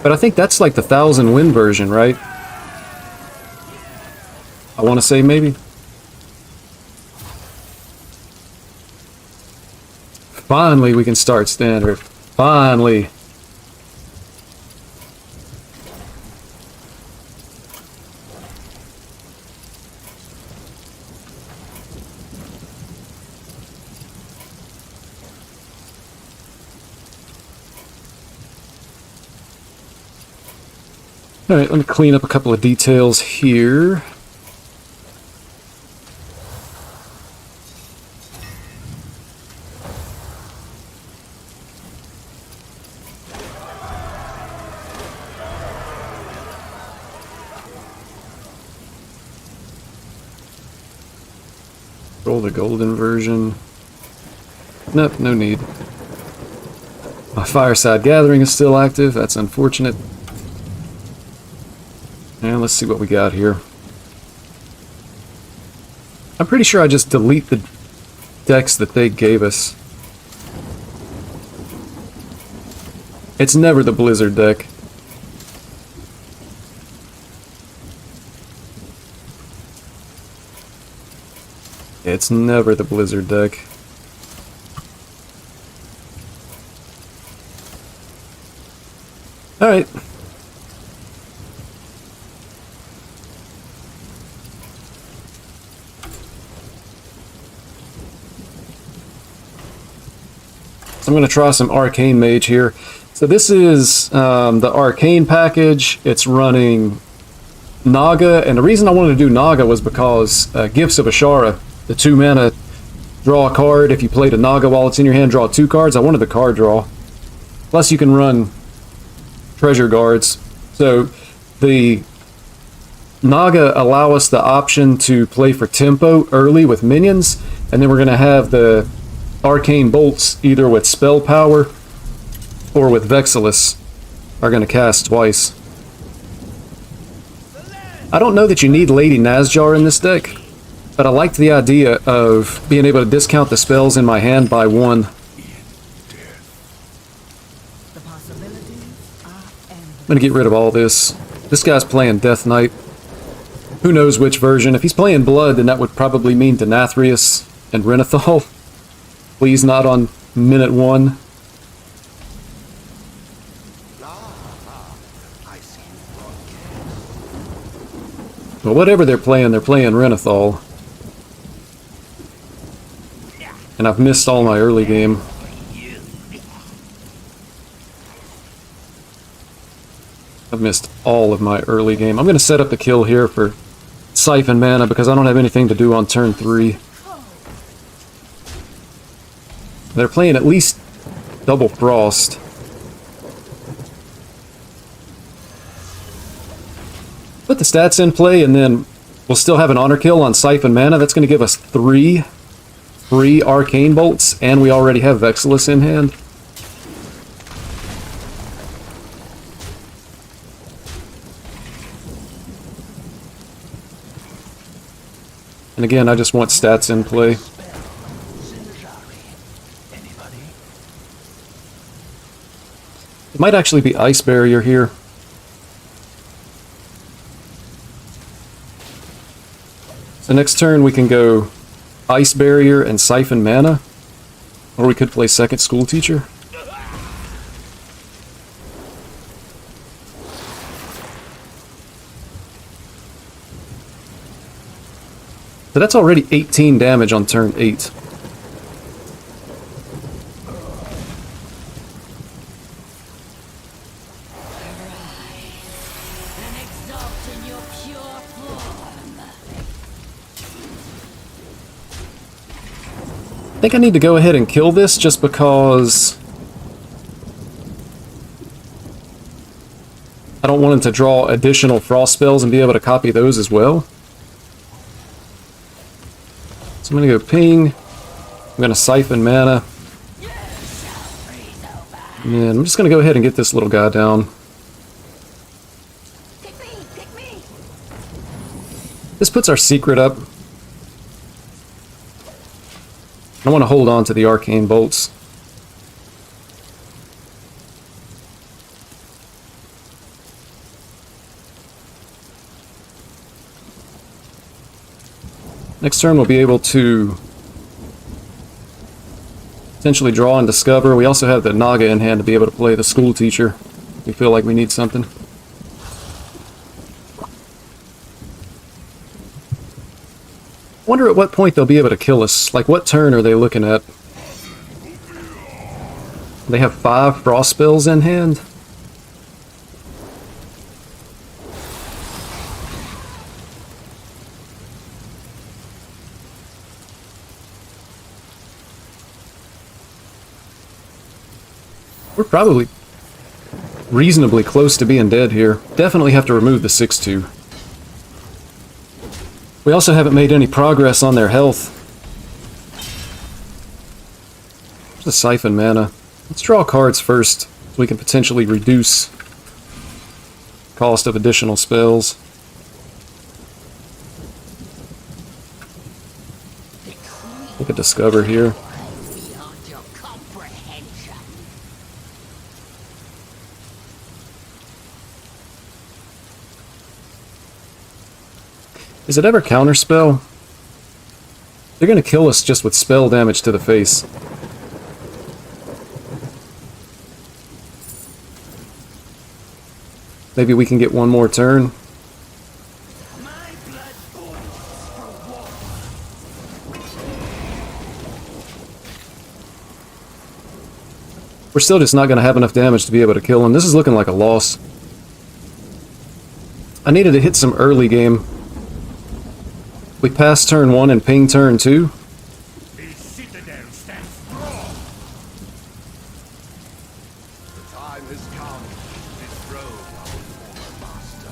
But I think that's like the 1000 win version, right? I want to say maybe. Finally, we can start standard. Finally. Alright, let me clean up a couple of details here. Roll the golden version. Nope, no need. My fireside gathering is still active. That's unfortunate. And let's see what we got here. I'm pretty sure I just delete the decks that they gave us. It's never the Blizzard deck. It's never the Blizzard deck. Alright. I'm going to try some Arcane Mage here. So this is the Arcane package. It's running Naga, and the reason I wanted to do Naga was because Gifts of Ashara, the 2 mana, draw a card. If you played a Naga while it's in your hand, draw 2 cards. I wanted the card draw. Plus you can run Treasure Guards. So the Naga allow us the option to play for tempo early with minions, and then we're going to have the Arcane Bolts either with Spell Power or with Vexillus are going to cast twice. I don't know that you need Lady Nazjar in this deck, but I liked the idea of being able to discount the spells in my hand by 1. The possibilities are endless. I'm going to get rid of all this. This guy's playing Death Knight. Who knows which version? If he's playing Blood, then that would probably mean Denathrius and Renathal. Please not on minute 1. Well, whatever they're playing Renathal. And I've missed all my early game. I've missed all of my early game. I'm going to set up the kill here for Siphon Mana because I don't have anything to do on turn 3. They're playing at least Double Frost. Put the stats in play, and then we'll still have an Honor Kill on Siphon Mana. That's going to give us 3 free Arcane Bolts, and we already have Vexillus in hand. And again, I just want stats in play. It might actually be Ice Barrier here. So next turn we can go Ice Barrier and Siphon Mana. Or we could play Second School Teacher. So that's already 18 damage on turn 8. I think I need to go ahead and kill this just because I don't want him to draw additional frost spells and be able to copy those as well. So I'm going to go ping. I'm going to Siphon Mana. And I'm just going to go ahead and get this little guy down. This puts our secret up. I want to hold on to the Arcane Bolts. Next turn we'll be able to Potentially draw and discover. We also have the Naga in hand to be able to play the school teacher. We feel like we need something. Wonder at what point they'll be able to kill us. Like, what turn are they looking at? They have 5 frost spells in hand. We're probably reasonably close to being dead here. Definitely have to remove the 6-2. We also haven't made any progress on their health. There's the Siphon mana. Let's draw cards first, so we can potentially reduce cost of additional spells. Look at Discover here. Beyond your comprehension. Is it ever counterspell? They're gonna kill us just with spell damage to the face. Maybe we can get one more turn. My blood boils for war. We're still just not gonna have enough damage to be able to kill him. This is looking like a loss. I needed to hit some early game. We passed turn 1 and ping turn 2. The citadel stands strong. The time has come to dethrone our former master.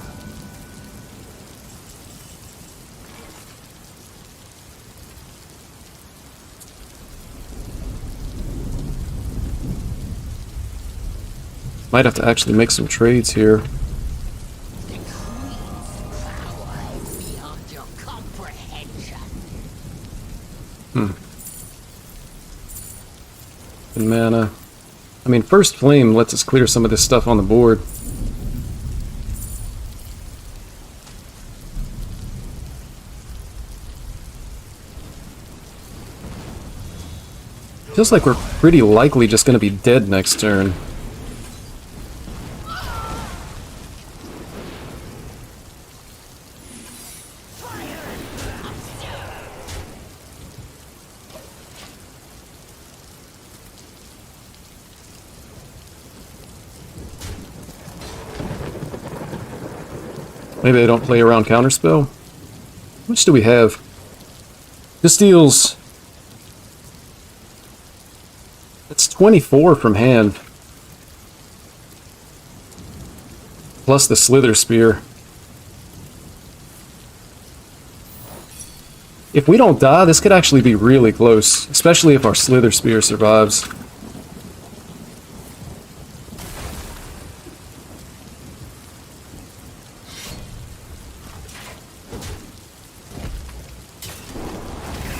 Might have to actually make some trades here. Beyond your comprehension. And mana. I mean, First Flame lets us clear some of this stuff on the board. Feels like we're pretty likely just going to be dead next turn. Maybe they don't play around counterspell? How much do we have? This deals... That's 24 from hand. Plus the Slither Spear. If we don't die, this could actually be really close. Especially if our Slither Spear survives.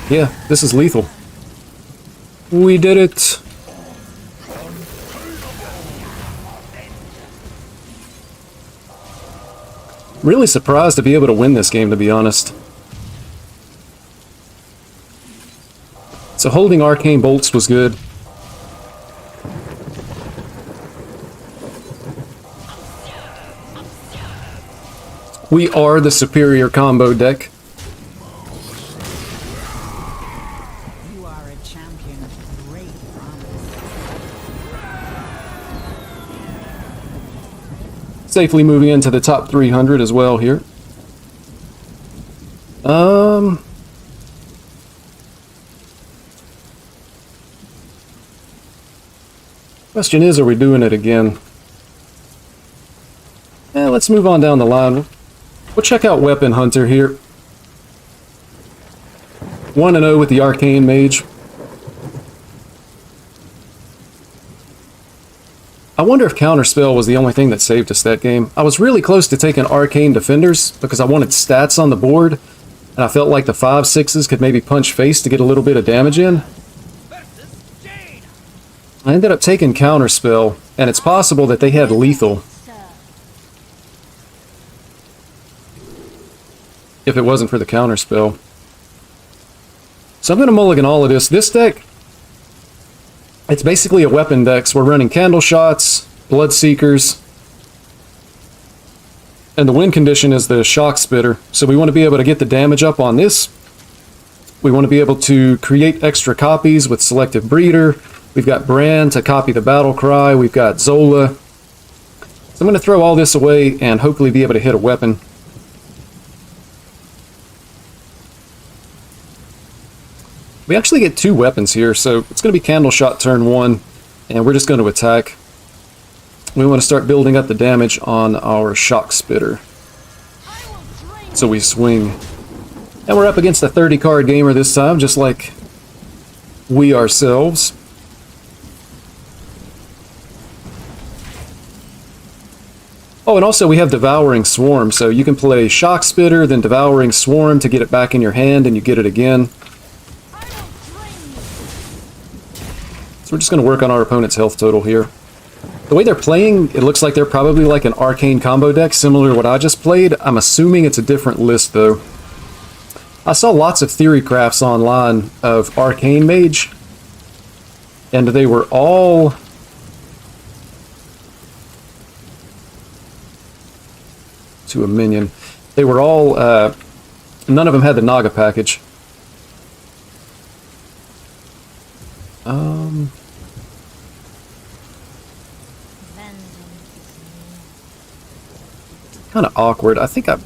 Yeah, this is lethal. We did it! Really surprised to be able to win this game, to be honest. So holding Arcane Bolts was good. We are the superior combo deck. You are a champion of great promise. Safely moving into the top 300 as well here. Question is, are we doing it again? Let's move on down the line. We'll check out Weapon Hunter here. 1-0 with the Arcane Mage. I wonder if Counterspell was the only thing that saved us that game. I was really close to taking Arcane Defenders because I wanted stats on the board, and I felt like the 5/6s could maybe punch face to get a little bit of damage in. I ended up taking Counterspell, and it's possible that they had lethal if it wasn't for the Counterspell. So I'm going to mulligan all of this. This deck, It's basically a weapon deck. So we're running Candle Shots, Blood Seekers, and the win condition is the Shock Spitter. So we want to be able to get the damage up on this. We want to be able to create extra copies with Selective Breeder. We've got Brand to copy the Battle Cry. We've got Zola. So I'm going to throw all this away and hopefully be able to hit a weapon. We actually get 2 weapons here, so it's going to be Candle Shot turn 1, and we're just going to attack. We want to start building up the damage on our Shock Spitter. So we swing. And we're up against a 30-card gamer this time, just like we ourselves. Oh, and also we have Devouring Swarm, so you can play Shock Spitter, then Devouring Swarm to get it back in your hand, and you get it again. So we're just going to work on our opponent's health total here. The way they're playing, it looks like they're probably like an Arcane combo deck, similar to what I just played. I'm assuming it's a different list, though. I saw lots of theory crafts online of Arcane Mage, and they were all... to a minion. They were all... none of them had the Naga package. Kind of awkward. I think I'm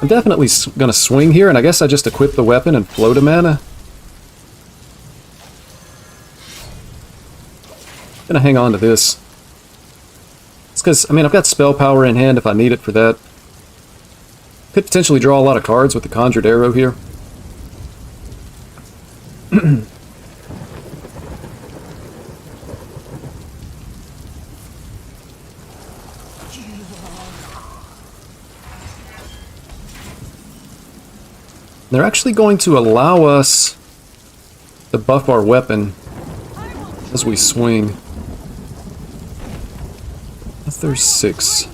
definitely going to swing here, and I guess I just equip the weapon and float a mana. Going to hang on to this. It's because, I mean, I've got spell power in hand if I need it for that. Could potentially draw a lot of cards with the Conjured Arrow here. They're actually going to allow us to buff our weapon as we swing. If there's 6.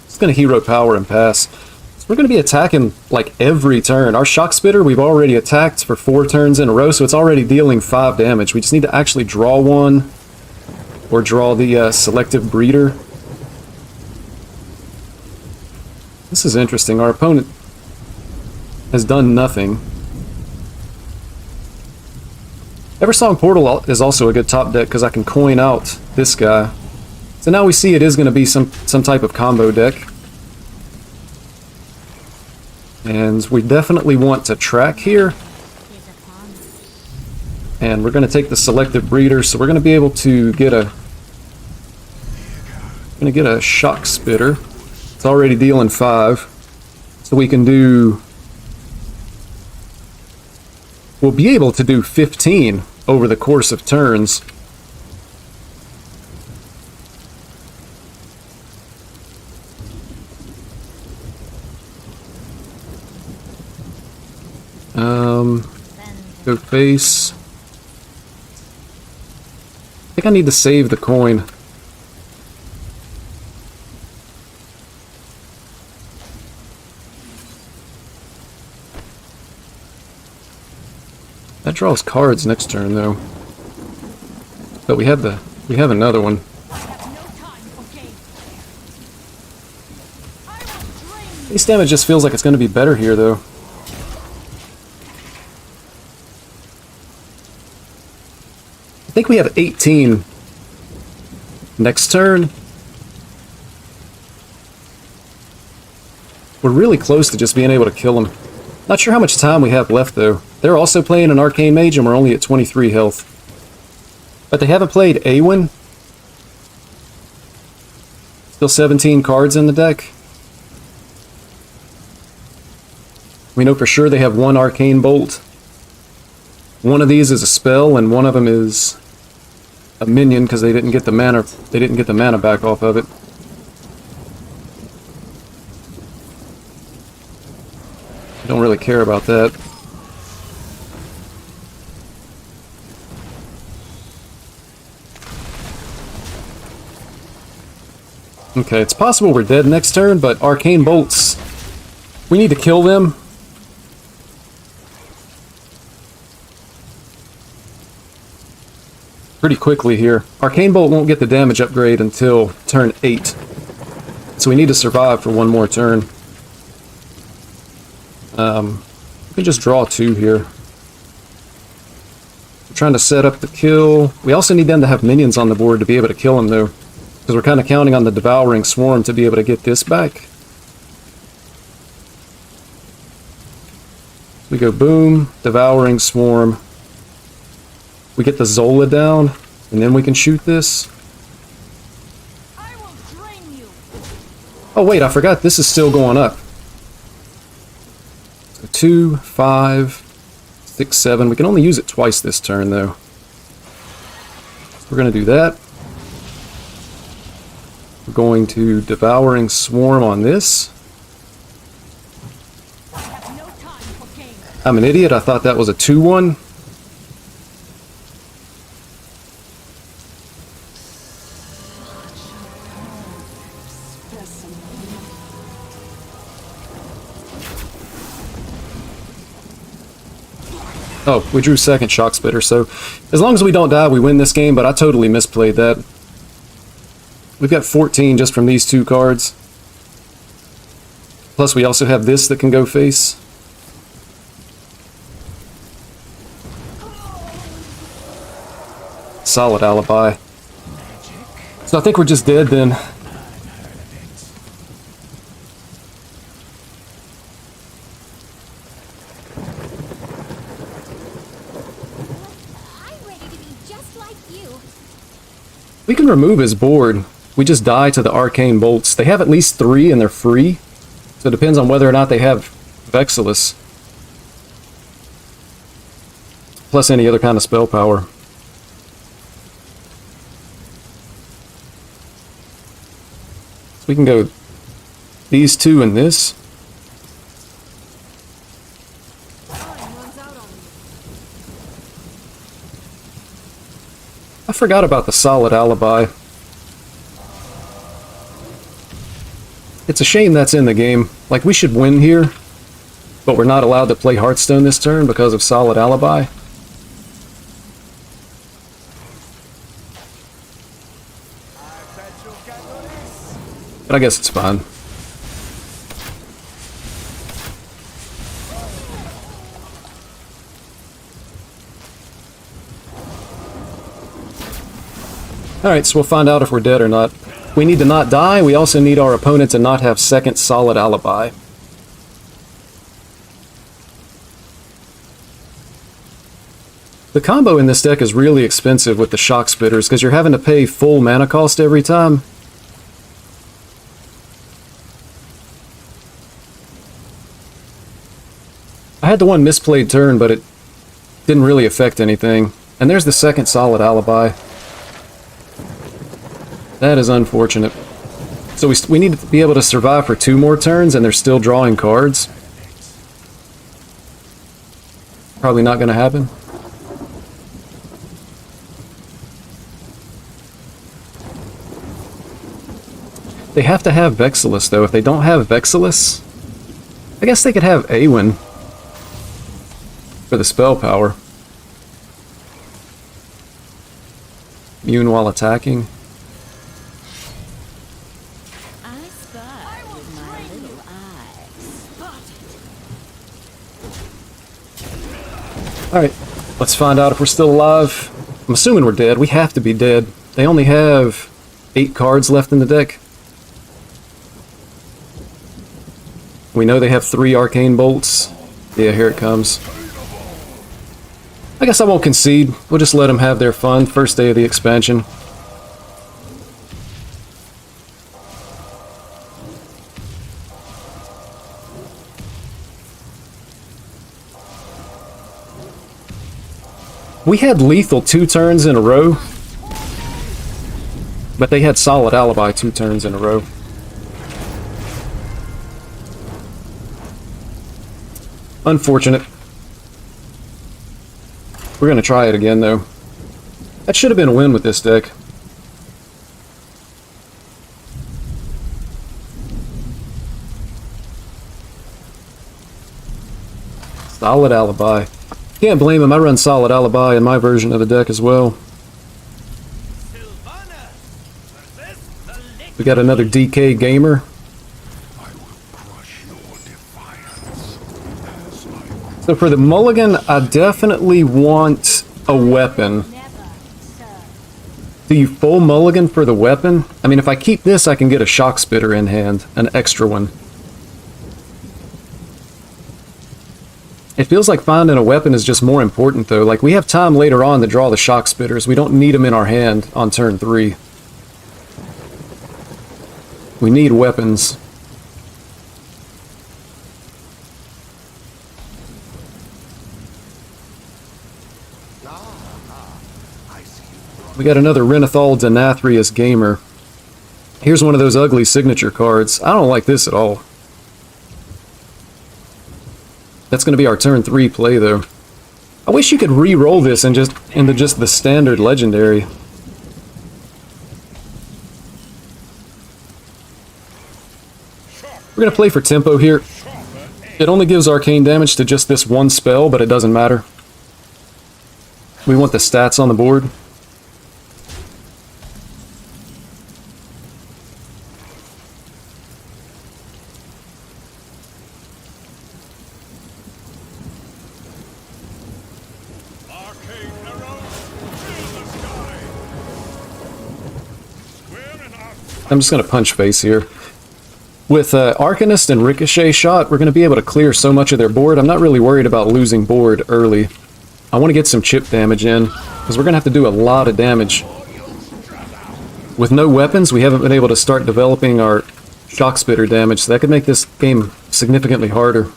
It's going to hero power and pass. So we're going to be attacking like every turn. Our Shock Spitter we've already attacked for 4 turns in a row, so it's already dealing 5 damage. We just need to actually draw one. Or draw the Selective Breeder. This is interesting. Our opponent has done nothing. Eversong Portal is also a good top deck because I can coin out this guy. So now we see it is going to be some type of combo deck. And we definitely want to track here. And we're going to take the Selective Breeder, so we're going to be able to get a Shock Spitter. It's already dealing 5. So we can do... We'll be able to do 15 over the course of turns. Go face. I think I need to save the coin. That draws cards next turn, though. But we have another one. Base damage just feels like it's going to be better here, though. I think we have 18 next turn. We're really close to just being able to kill him. Not sure how much time we have left, though. They're also playing an Arcane Mage, and we're only at 23 health. But they haven't played Awen. Still 17 cards in the deck. We know for sure they have 1 Arcane Bolt. One of these is a spell, and one of them is a minion because they didn't get the mana. They didn't get the mana back off of it. Don't really care about that. Okay, it's possible we're dead next turn, but Arcane Bolts We need to kill them. Pretty quickly here. Arcane Bolt won't get the damage upgrade until turn 8. So we need to survive for one more turn. We can just draw 2 here. We're trying to set up the kill. We also need them to have minions on the board to be able to kill them, though. Because we're kind of counting on the Devouring Swarm to be able to get this back. We go boom, Devouring Swarm. We get the Zola down, and then we can shoot this. I will drain you. Oh wait, I forgot this is still going up. So 2, 5, 6, 7. We can only use it twice this turn, though. We're going to do that. We're going to Devouring Swarm on this. I have no time for games. I'm an idiot. I thought that was a 2-1. Oh, we drew second Shock Spitter, so as long as we don't die, we win this game, but I totally misplayed that. We've got 14 just from these 2 cards. Plus we also have this that can go face. Solid alibi. So I think we're just dead then. I'm ready to be just like you. We can remove his board. We just die to the Arcane Bolts. They have at least 3 and they're free. So it depends on whether or not they have Vexillus. Plus any other kind of spell power. So we can go these 2 and this. Time runs out on me. I forgot about the solid alibi. It's a shame that's in the game. Like, we should win here, but we're not allowed to play Hearthstone this turn because of solid alibi. But I guess it's fine. Alright, so we'll find out if we're dead or not. We need to not die. We also need our opponent to not have second solid alibi. The combo in this deck is really expensive with the Shock Spitters because you're having to pay full mana cost every time. I had the one misplayed turn, but it didn't really affect anything. And there's the second solid alibi. That is unfortunate. So we need to be able to survive for 2 more turns, and they're still drawing cards. Probably not going to happen. They have to have Vexillus, though. If they don't have Vexillus, I guess they could have Awen for the spell power. Immune while attacking. I spy with my little eyes. Alright, let's find out if we're still alive. I'm assuming we're dead. We have to be dead. They only have 8 cards left in the deck. We know they have 3 Arcane Bolts. Yeah, here it comes. I guess I won't concede. We'll just let them have their fun. First day of the expansion. We had lethal 2 turns in a row, but they had solid alibi 2 turns in a row. Unfortunate. We're going to try it again, though. That should have been a win with this deck. Solid Alibi. Can't blame him, I run Solid Alibi in my version of the deck as well. We got another DK gamer. I will crush your defiance as I So for the mulligan, I definitely want a weapon. Never, sir. Do you full mulligan for the weapon? I mean, if I keep this, I can get a shock spitter in hand, an extra one. It feels like finding a weapon is just more important, though. Like, we have time later on to draw the shock spitters. We don't need them in our hand on turn 3. We need weapons. We got another Renathal Denathrius gamer. Here's one of those ugly signature cards. I don't like this at all. That's going to be our turn 3 play, though. I wish you could re-roll this and into just the standard legendary. We're going to play for tempo here. It only gives arcane damage to just this one spell, but it doesn't matter. We want the stats on the board. arcane arrows fill the sky. Square and arc. I'm just going to punch face here. With Arcanist and Ricochet Shot, we're going to be able to clear so much of their board. I'm not really worried about losing board early. I want to get some chip damage in, because we're going to have to do a lot of damage. With no weapons, we haven't been able to start developing our shock spitter damage, so that could make this game significantly harder.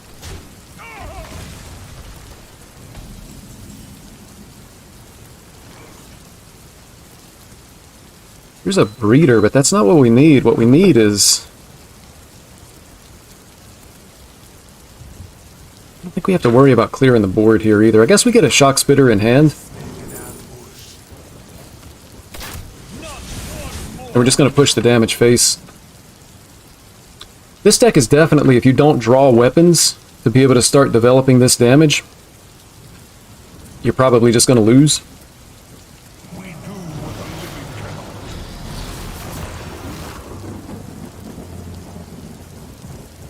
Here's a breeder, but that's not what we need. What we need is... I don't think we have to worry about clearing the board here either. I guess we get a shock spitter in hand. And we're just going to push the damage face. This deck is definitely, if you don't draw weapons to be able to start developing this damage, you're probably just going to lose.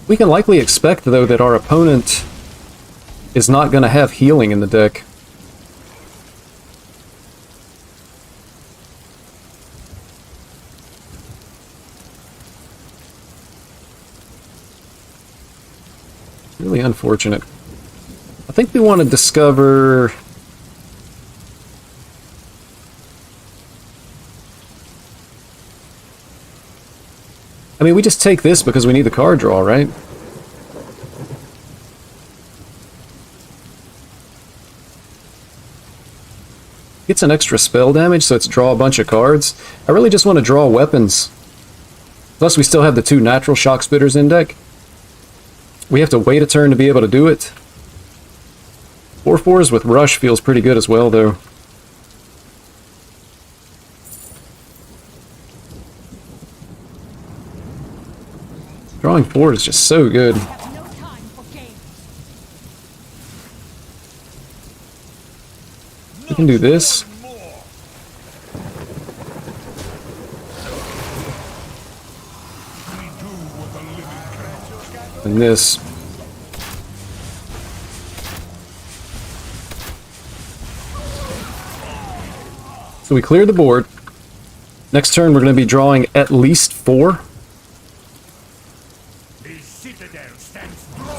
We can likely expect, though, that our opponent is not going to have healing in the deck. It's really unfortunate. I think we want to discover... I mean, we just take this because we need the card draw, right? Gets an extra spell damage, so it's draw a bunch of cards. I really just want to draw weapons. Plus, we still have the 2 natural shock spitters in deck. We have to wait a turn to be able to do it. 4/4s with Rush feels pretty good as well, though. Drawing 4 is just so good. Have no time for games. We can do this. And this. So we cleared the board. Next turn we're going to be drawing at least 4. The citadel stands strong.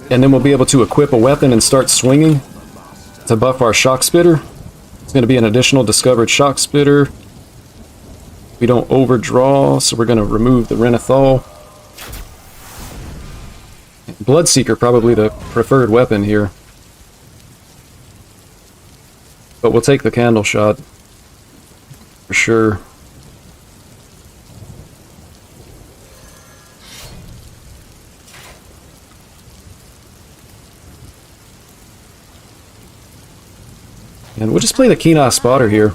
And then we'll be able to equip a weapon and start swinging to buff our shock spitter. It's going to be an additional discovered shock spitter. We don't overdraw, so we're going to remove the Renathal. Bloodseeker probably the preferred weapon here. But we'll take the candle shot. For sure. And we'll just play the Keenah Spotter here.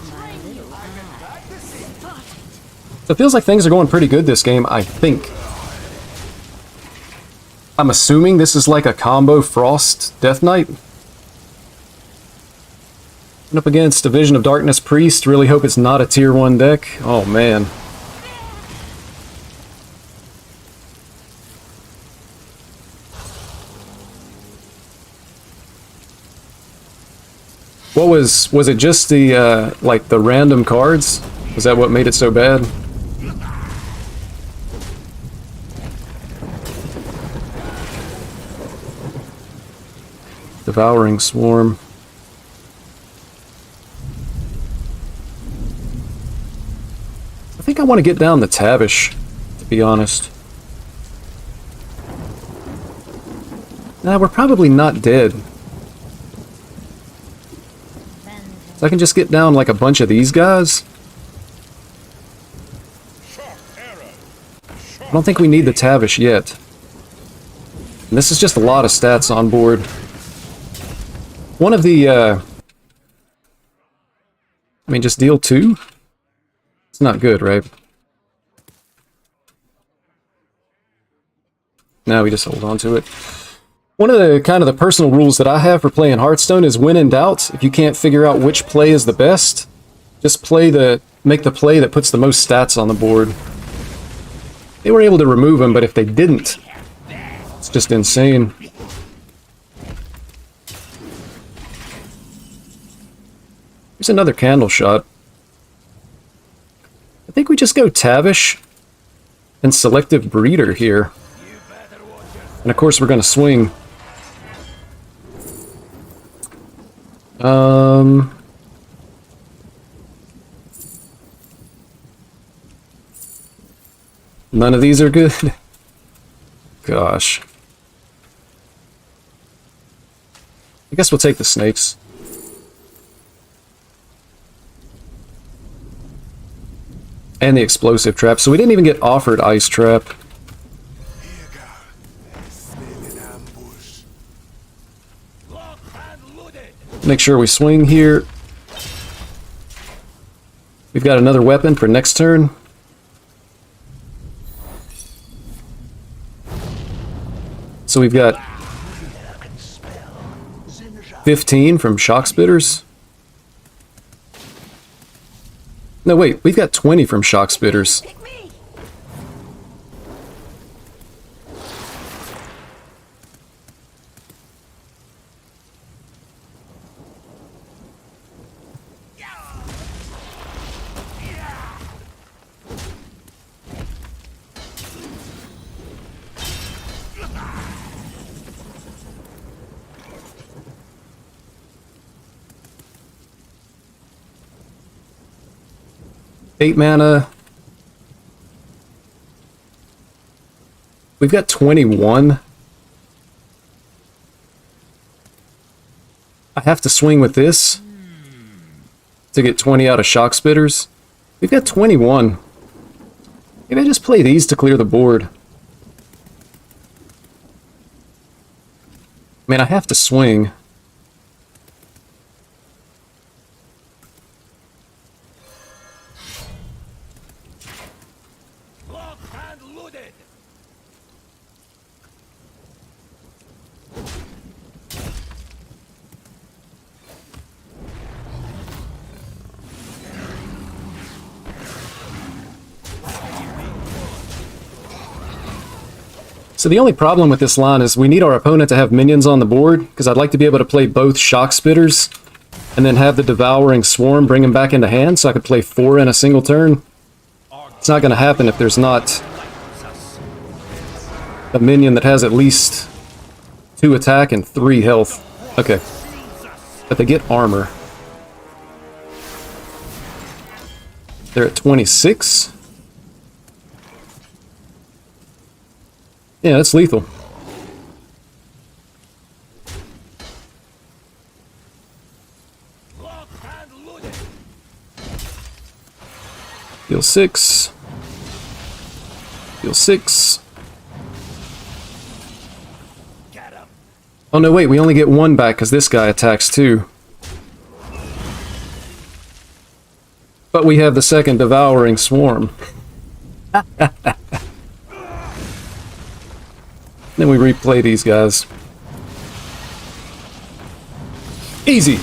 So it feels like things are going pretty good this game, I think. I'm assuming this is like a combo Frost Death Knight. And up against Division of Darkness Priest. Really hope it's not a tier 1 deck. Oh man. What was it just the, like, the random cards? Was that what made it so bad? Devouring Swarm. I think I want to get down the Tavish, to be honest. Nah, we're probably not dead. So I can just get down like a bunch of these guys. I don't think we need the Tavish yet. And this is just a lot of stats on board. One of the, I mean, just deal 2? It's not good, right? Now we just hold on to it. One of the kind of the personal rules that I have for playing Hearthstone is when in doubt, if you can't figure out which play is the best, just make the play that puts the most stats on the board. They were able to remove him, but if they didn't, it's just insane. Here's another candle shot. I think we just go Tavish and Selective Breeder here. And of course we're going to swing. None of these are good. Gosh. I guess we'll take the snakes. And the explosive trap. So we didn't even get offered ice trap. Make sure we swing here. We've got another weapon for next turn. So we've got 15 from Shock Spitters. No, wait, we've got 20 from Shock Spitters. Eight mana. We've got 21. I have to swing with this to get 20 out of Shock Spitters. We've got 21. Maybe I just play these to clear the board. I mean, I have to swing. So the only problem with this line is we need our opponent to have minions on the board, because I'd like to be able to play both Shock Spitters and then have the Devouring Swarm bring him back into hand so I could play 4 in a single turn. It's not going to happen if there's not a minion that has at least 2 attack and 3 health. Okay. But they get armor. They're at 26. Yeah, that's lethal. Deal 6. Deal 6. Oh no, wait, we only get 1 back because this guy attacks too. But we have the second Devouring Swarm. Then we replay these guys. Easy!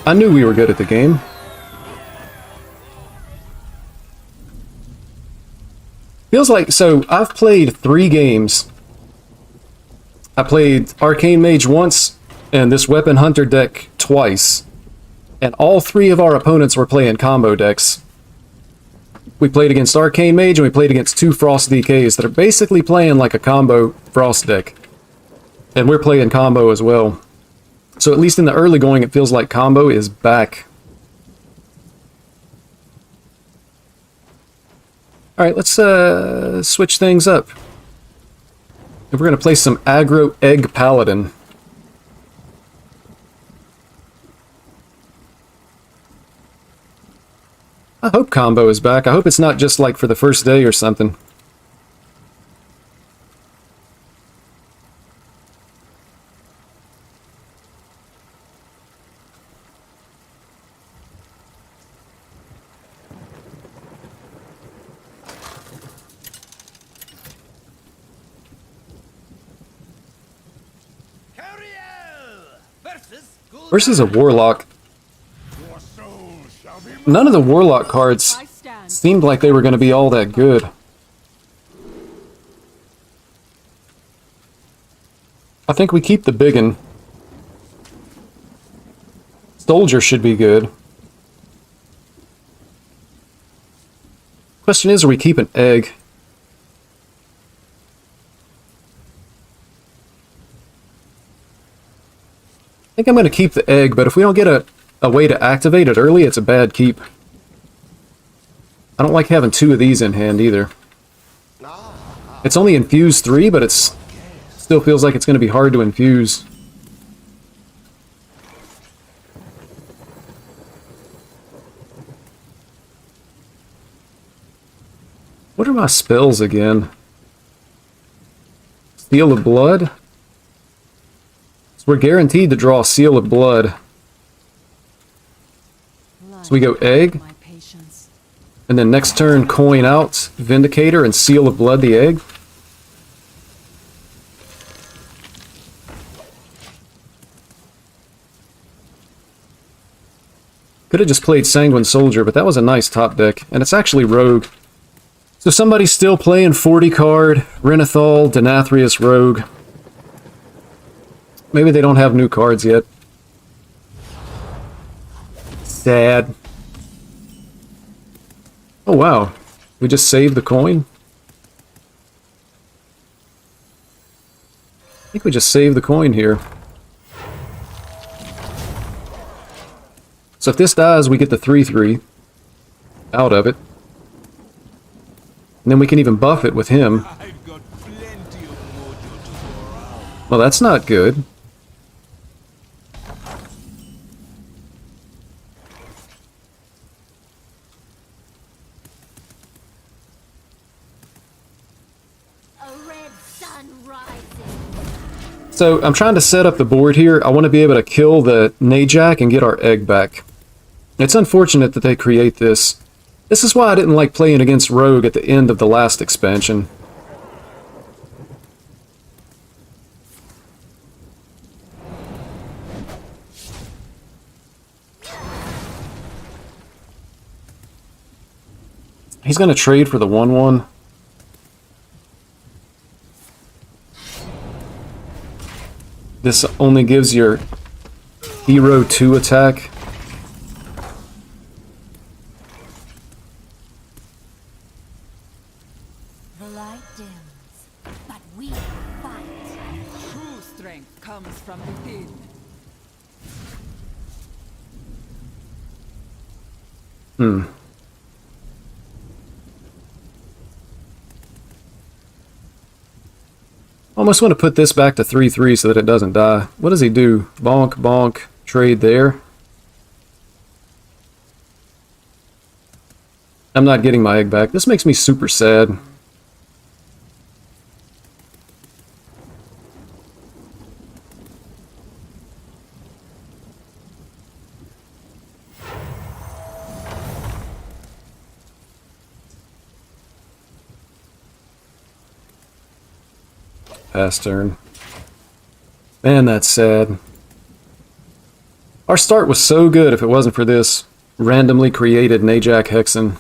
I knew we were good at the game. Feels like, so I've played 3 games. I played Arcane Mage once, and this Weapon Hunter deck twice. And all 3 of our opponents were playing combo decks. We played against Arcane Mage, and we played against 2 Frost DKs that are basically playing like a combo Frost deck. And we're playing combo as well. So at least in the early going, it feels like combo is back. Alright, let's switch things up. We're going to play some aggro Egg Paladin. I hope combo is back. I hope it's not just like for the first day or something. Versus a Warlock. None of the Warlock cards seemed like they were going to be all that good. I think we keep the biggin. Soldier should be good. Question is, are we keeping Egg? I think I'm going to keep the Egg, but if we don't get a way to activate it early, it's a bad keep. I don't like having 2 of these in hand either. It's only infused 3, but it's still feels like it's going to be hard to infuse. What are my spells again? Seal of Blood? We're guaranteed to draw Seal of Blood. So we go Egg, and then next turn coin out Vindicator and Seal of Blood the Egg. Could have just played Sanguine Soldier, but that was a nice top deck, and it's actually Rogue. So somebody's still playing 40 card, Renathal, Denathrius Rogue. Maybe they don't have new cards yet. Sad. Oh wow. We just saved the coin? I think we just saved the coin here. So if this dies, we get the 3/3 out of it. And then we can even buff it with him. Well, that's not good. So I'm trying to set up the board here. I want to be able to kill the Najak and get our Egg back. It's unfortunate that they create this. This is why I didn't like playing against Rogue at the end of the last expansion. He's going to trade for the 1/1. This only gives your hero 2 attack. The light dims, but we fight. True strength comes from within. Almost want to put this back to 3/3 so that it doesn't die. What does he do? Bonk, bonk, trade there. I'm not getting my Egg back. This makes me super sad. Pass turn. Man, that's sad. Our start was so good if it wasn't for this randomly created Najak Hexen.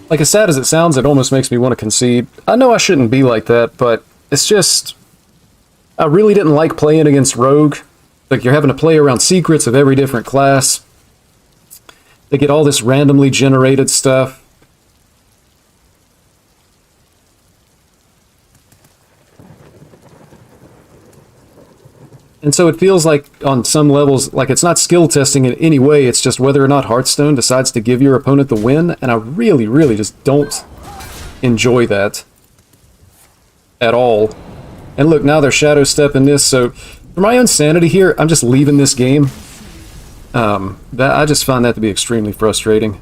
Like, as sad as it sounds, it almost makes me want to concede. I know I shouldn't be like that, but it's just... I really didn't like playing against Rogue. Like, you're having to play around secrets of every different class. They get all this randomly generated stuff. And so it feels like, on some levels, like it's not skill testing in any way, it's just whether or not Hearthstone decides to give your opponent the win, and I really, really just don't enjoy that at all. And look, now they're shadow stepping this, so for my own sanity here, I'm just leaving this game. I just find that to be extremely frustrating.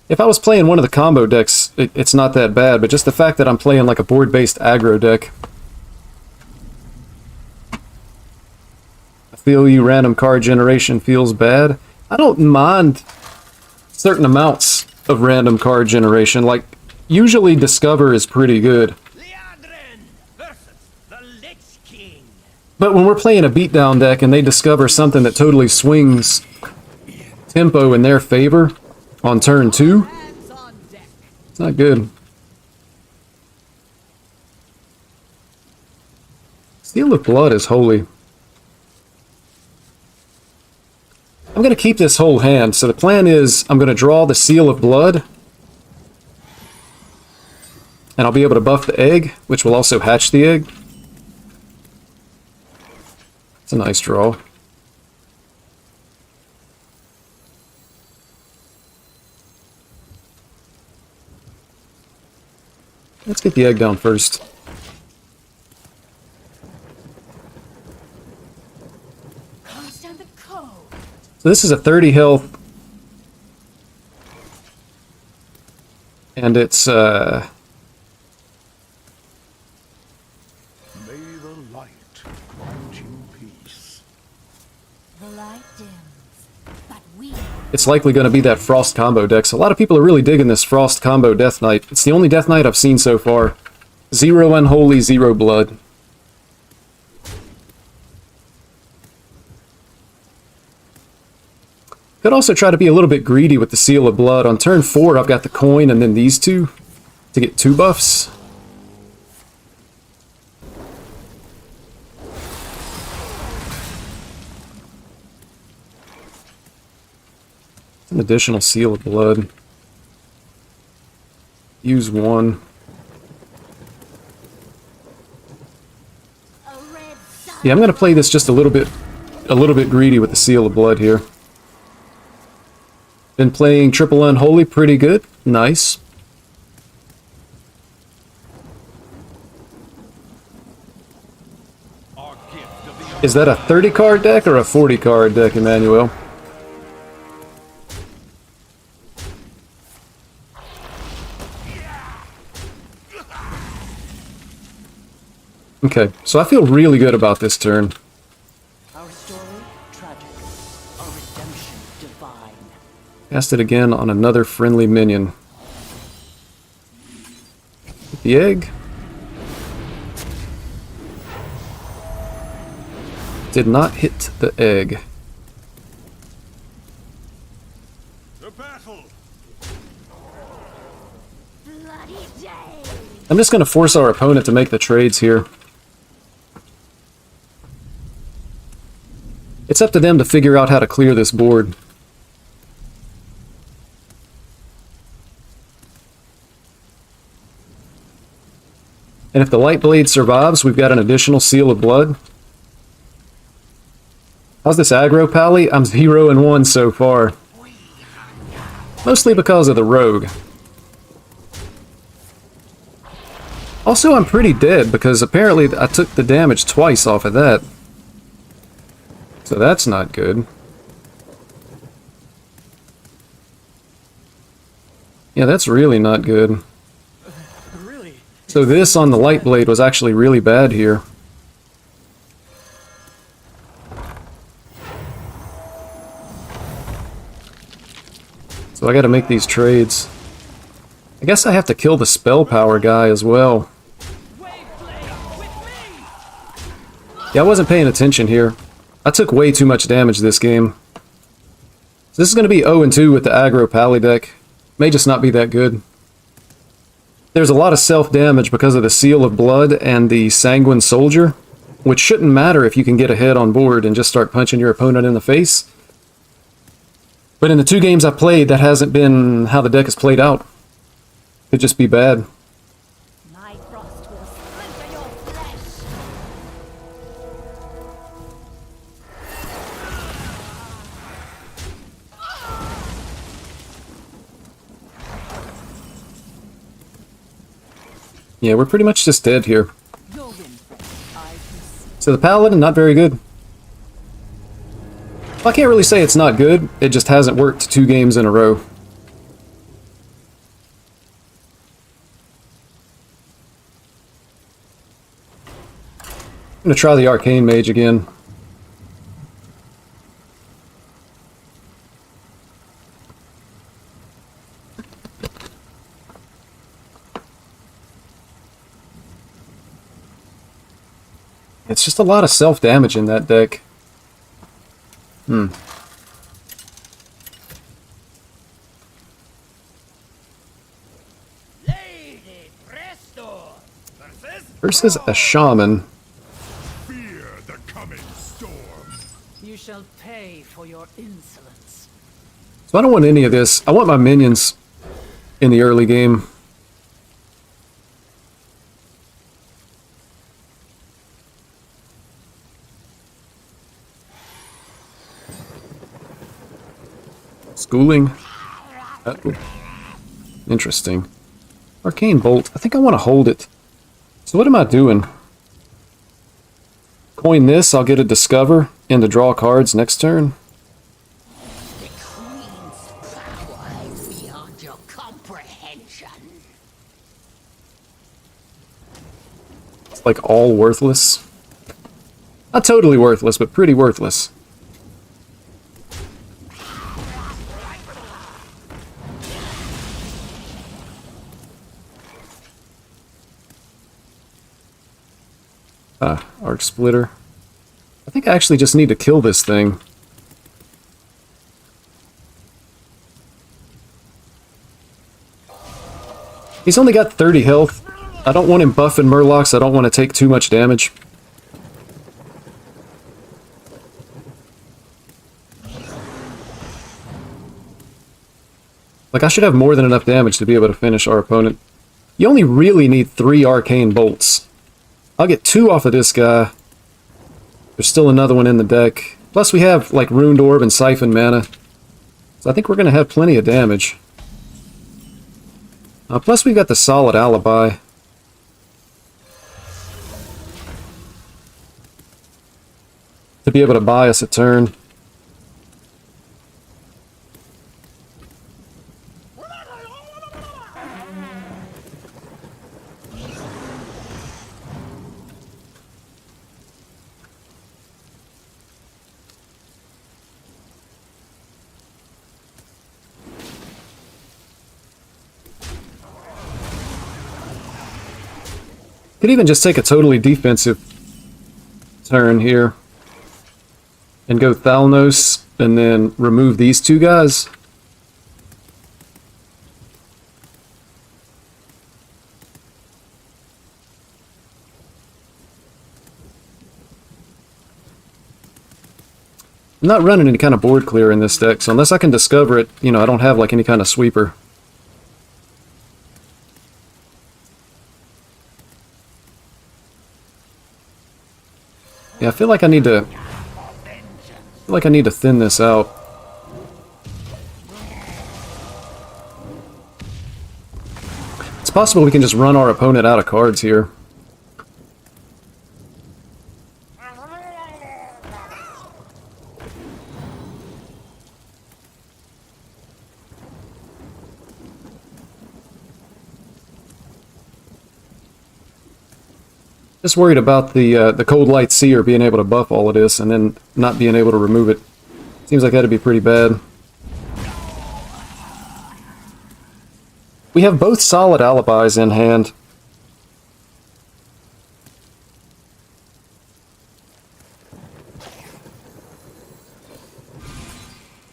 If I was playing one of the combo decks, it's not that bad, but just the fact that I'm playing like a board-based aggro deck. I feel you, random card generation feels bad. I don't mind certain amounts of random card generation. Like, usually Discover is pretty good. But when we're playing a beatdown deck and they discover something that totally swings tempo in their favor on turn 2, it's not good. Seal of Blood is holy. I'm going to keep this whole hand, so the plan is I'm going to draw the Seal of Blood, and I'll be able to buff the egg, which will also hatch the egg. It's a nice draw. Let's get the egg down first. So this is a 30 health. And it's, May the light grant you peace. The light dims, but we... It's likely going to be that Frost combo deck. So a lot of people are really digging this Frost combo Death Knight. It's the only Death Knight I've seen so far. 0 Unholy, 0 Blood. Could also try to be a little bit greedy with the Seal of Blood. On turn 4, I've got the coin and then these two to get 2 buffs. An additional Seal of Blood. Use 1. Yeah, I'm going to play this just a little bit greedy with the Seal of Blood here. Been playing Triple Unholy pretty good. Nice. Is that a 30 card deck or a 40 card deck, Emmanuel? Okay, so I feel really good about this turn. Our story, tragic. Our redemption, divine. Cast it again on another friendly minion. Get the egg. Did not hit the egg. The battle. Bloody day! I'm just going to force our opponent to make the trades here. It's up to them to figure out how to clear this board. And if the Light Blade survives, we've got an additional Seal of Blood. How's this aggro, Pally? I'm 0-1 so far. Mostly because of the Rogue. Also, I'm pretty dead because apparently I took the damage twice off of that. So that's not good. Yeah, that's really not good. So this on the light blade was actually really bad here. So I gotta make these trades. I guess I have to kill the spell power guy as well. Yeah, I wasn't paying attention here. I took way too much damage this game. So this is going to be 0-2 with the aggro pally deck. May just not be that good. There's a lot of self-damage because of the Seal of Blood and the Sanguine Soldier, which shouldn't matter if you can get ahead on board and just start punching your opponent in the face. But in the 2 games I played, that hasn't been how the deck is played out. Could just be bad. My frost will splinter your flesh. Yeah, we're pretty much just dead here. Your win. I can see. So the Paladin, not very good. Well, I can't really say it's not good, it just hasn't worked 2 games in a row. I'm gonna try the Arcane Mage again. It's just a lot of self-damage in that deck. Lady Presto Versus a Shaman. fear the coming storm. You shall pay for your insolence. So I don't want any of this. I want my minions in the early game. Schooling. Interesting. Arcane Bolt. I think I want to hold it. So what am I doing? Coin this, I'll get a Discover and to draw cards next turn. The Queen's power is beyond your comprehension. It's like all worthless. Not totally worthless, but pretty worthless. Arc Splitter. I think I actually just need to kill this thing. He's only got 30 health. I don't want him buffing Murlocs. I don't want to take too much damage. Like, I should have more than enough damage to be able to finish our opponent. You only really need 3 Arcane Bolts. I'll get 2 off of this guy. There's still another one in the deck. Plus we have, like, Runed Orb and Siphon Mana. So I think we're going to have plenty of damage. Plus we've got the solid Alibi. To be able to buy us a turn. Could even just take a totally defensive turn here. And go Thalnos, and then remove these 2 guys. I'm not running any kind of board clear in this deck, so unless I can discover it, you know, I don't have like any kind of sweeper. Yeah, I feel like I need to thin this out. It's possible we can just run our opponent out of cards here. Just worried about the Cold Light Seer being able to buff all of this and then not being able to remove it. Seems like that'd be pretty bad. We have both solid alibis in hand.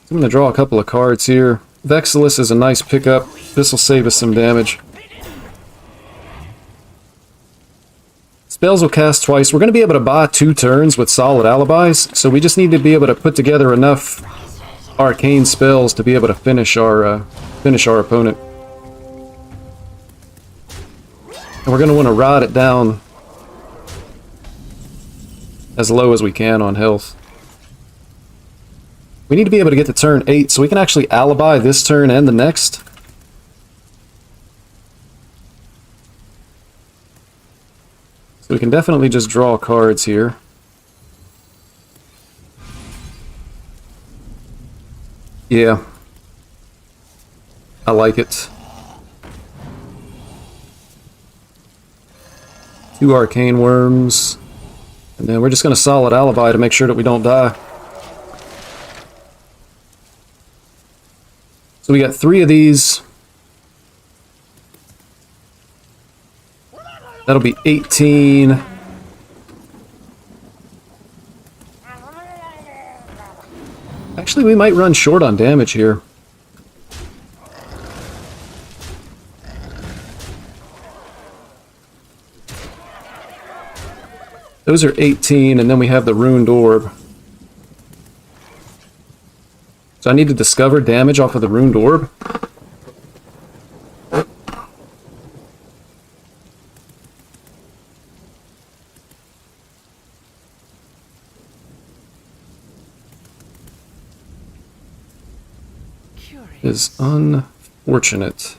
I'm going to draw a couple of cards here. Vexilus is a nice pickup. This will save us some damage. Spells will cast twice. We're going to be able to buy 2 turns with solid alibis, so we just need to be able to put together enough arcane spells to be able to finish our opponent. And we're going to want to ride it down as low as we can on health. We need to be able to get to turn 8 so we can actually alibi this turn and the next. So we can definitely just draw cards here. Yeah. I like it. 2 arcane worms. And then we're just going to solid alibi to make sure that we don't die. So we got 3 of these. That'll be 18. Actually, we might run short on damage here. Those are 18, and then we have the Runed Orb. So I need to discover damage off of the Runed Orb. Is unfortunate.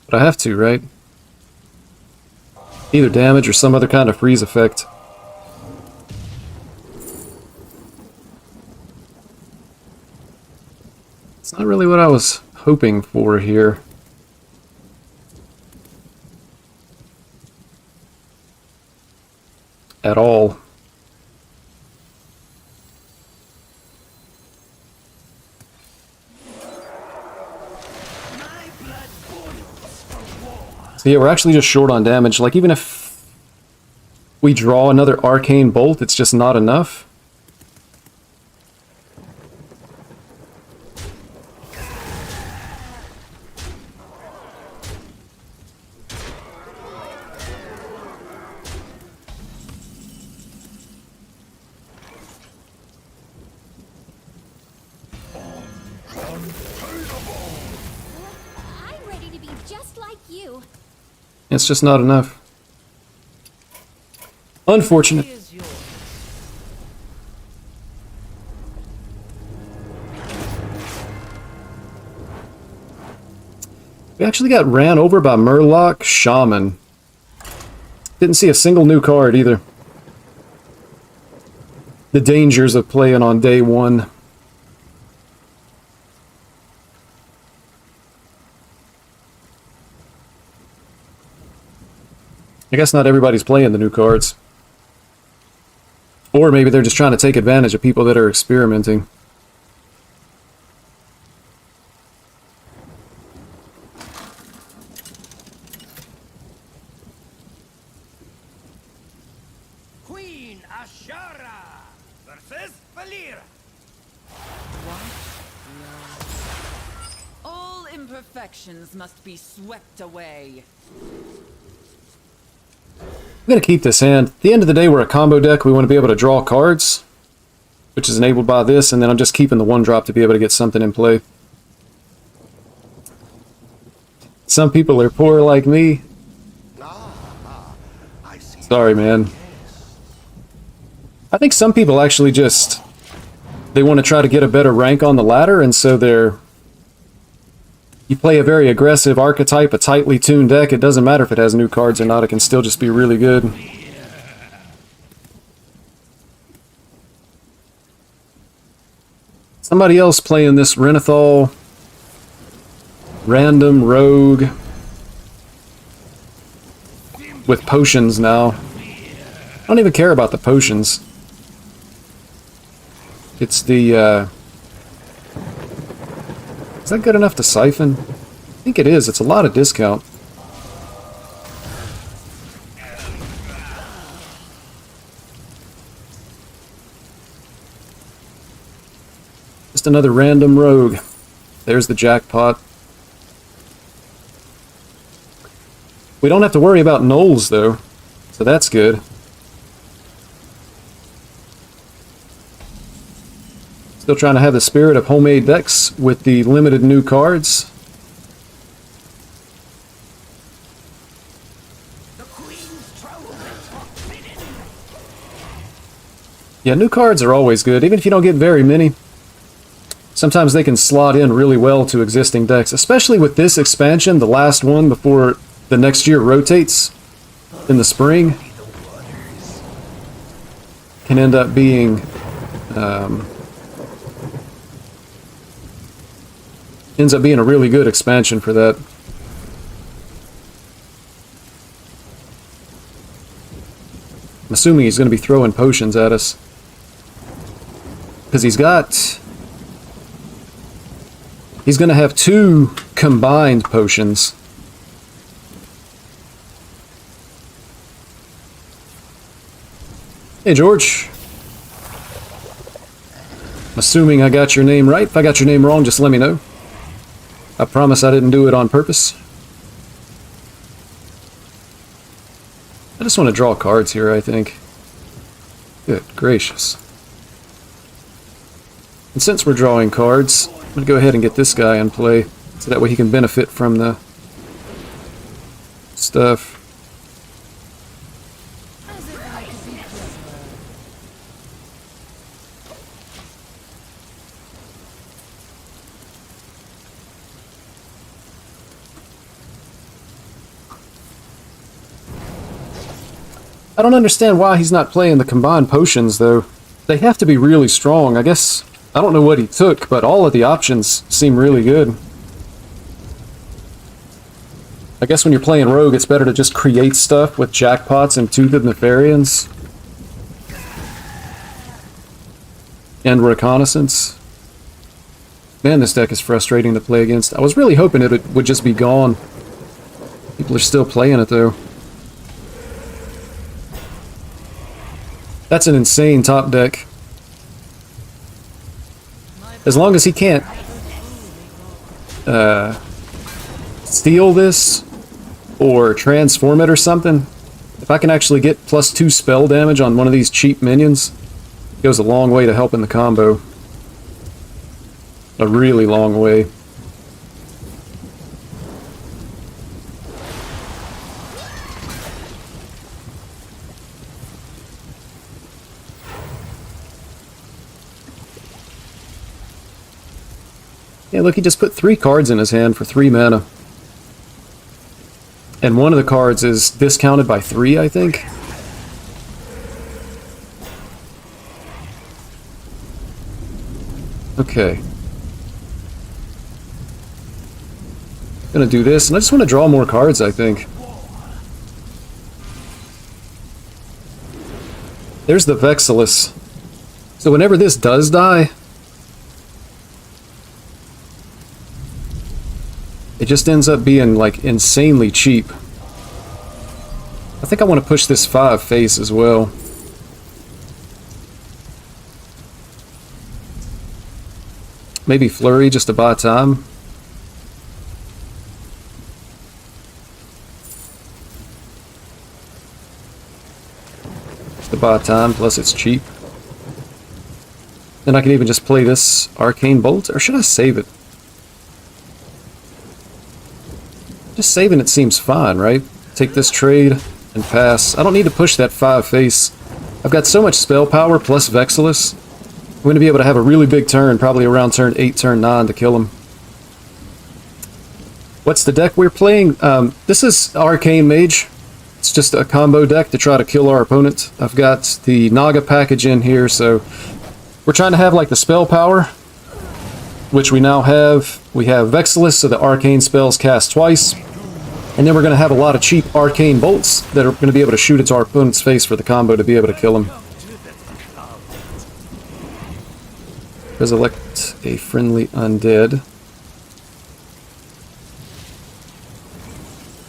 But I have to, right? Either damage or some other kind of freeze effect. It's not really what I was hoping for here. At all. So yeah, we're actually just short on damage. Like, even if we draw another Arcane Bolt, it's just not enough. I'm ready to be just like you. It's just not enough. Unfortunate. We actually got ran over by Murloc Shaman. Didn't see a single new card either. The dangers of playing on day 1. I guess not everybody's playing the new cards. Or maybe they're just trying to take advantage of people that are experimenting. Queen Ashara versus Valir. All imperfections must be swept away. I'm going to keep this hand. At the end of the day, we're a combo deck. We want to be able to draw cards, which is enabled by this, and then I'm just keeping the 1-drop to be able to get something in play. Some people are poor like me. Sorry, man. I think some people actually just... they want to try to get a better rank on the ladder, and so they're you play a very aggressive archetype, a tightly tuned deck, it doesn't matter if it has new cards or not, it can still just be really good. Somebody else playing this Renathal random rogue with potions now. I don't even care about the potions. It's the, is that good enough to siphon? I think it is. It's a lot of discount. Just another random rogue. There's the jackpot. We don't have to worry about Knolls, though, so that's good. Still trying to have the spirit of homemade decks with the limited new cards. Yeah, new cards are always good, even if you don't get very many. Sometimes they can slot in really well to existing decks, especially with this expansion, the last one before the next year rotates in the spring. Can end up being ends up being a really good expansion for that. I'm assuming he's going to be throwing potions at us. Because he's going to have 2 combined potions. Hey, George. I'm assuming I got your name right. If I got your name wrong, just let me know. I promise I didn't do it on purpose. I just want to draw cards here, I think. Good gracious. And since we're drawing cards, I'm going to go ahead and get this guy in play, so that way he can benefit from the stuff. I don't understand why he's not playing the combined potions, though. They have to be really strong. I guess, I don't know what he took, but all of the options seem really good. I guess when you're playing Rogue, it's better to just create stuff with Jackpots and Toothed Nefarians. And Reconnaissance. Man, this deck is frustrating to play against. I was really hoping it would just be gone. People are still playing it, though. That's an insane top deck. As long as he can't steal this or transform it or something, if I can actually get +2 spell damage on one of these cheap minions, it goes a long way to helping the combo. A really long way. Yeah, look, he just put 3 cards in his hand for 3 mana. And one of the cards is discounted by 3, I think. Okay. Gonna do this, and I just want to draw more cards, I think. There's the Vexillus. So whenever this does die, it just ends up being, like, insanely cheap. I think I want to push this 5 face as well. Maybe Flurry just to buy time. Just to buy time, plus it's cheap. Then I can even just play this Arcane Bolt, or should I save it? Just saving it seems fine, right? Take this trade and pass. I don't need to push that 5 face. I've got so much spell power plus Vexillus. I'm going to be able to have a really big turn, probably around turn 8, turn 9 to kill him. What's the deck we're playing? This is Arcane Mage. It's just a combo deck to try to kill our opponent. I've got the Naga package in here, so we're trying to have like the spell power, which we now have. We have Vexilus, so the arcane spells cast twice. And then we're going to have a lot of cheap arcane bolts that are going to be able to shoot into our opponent's face for the combo to be able to kill him. Resurrect a friendly undead.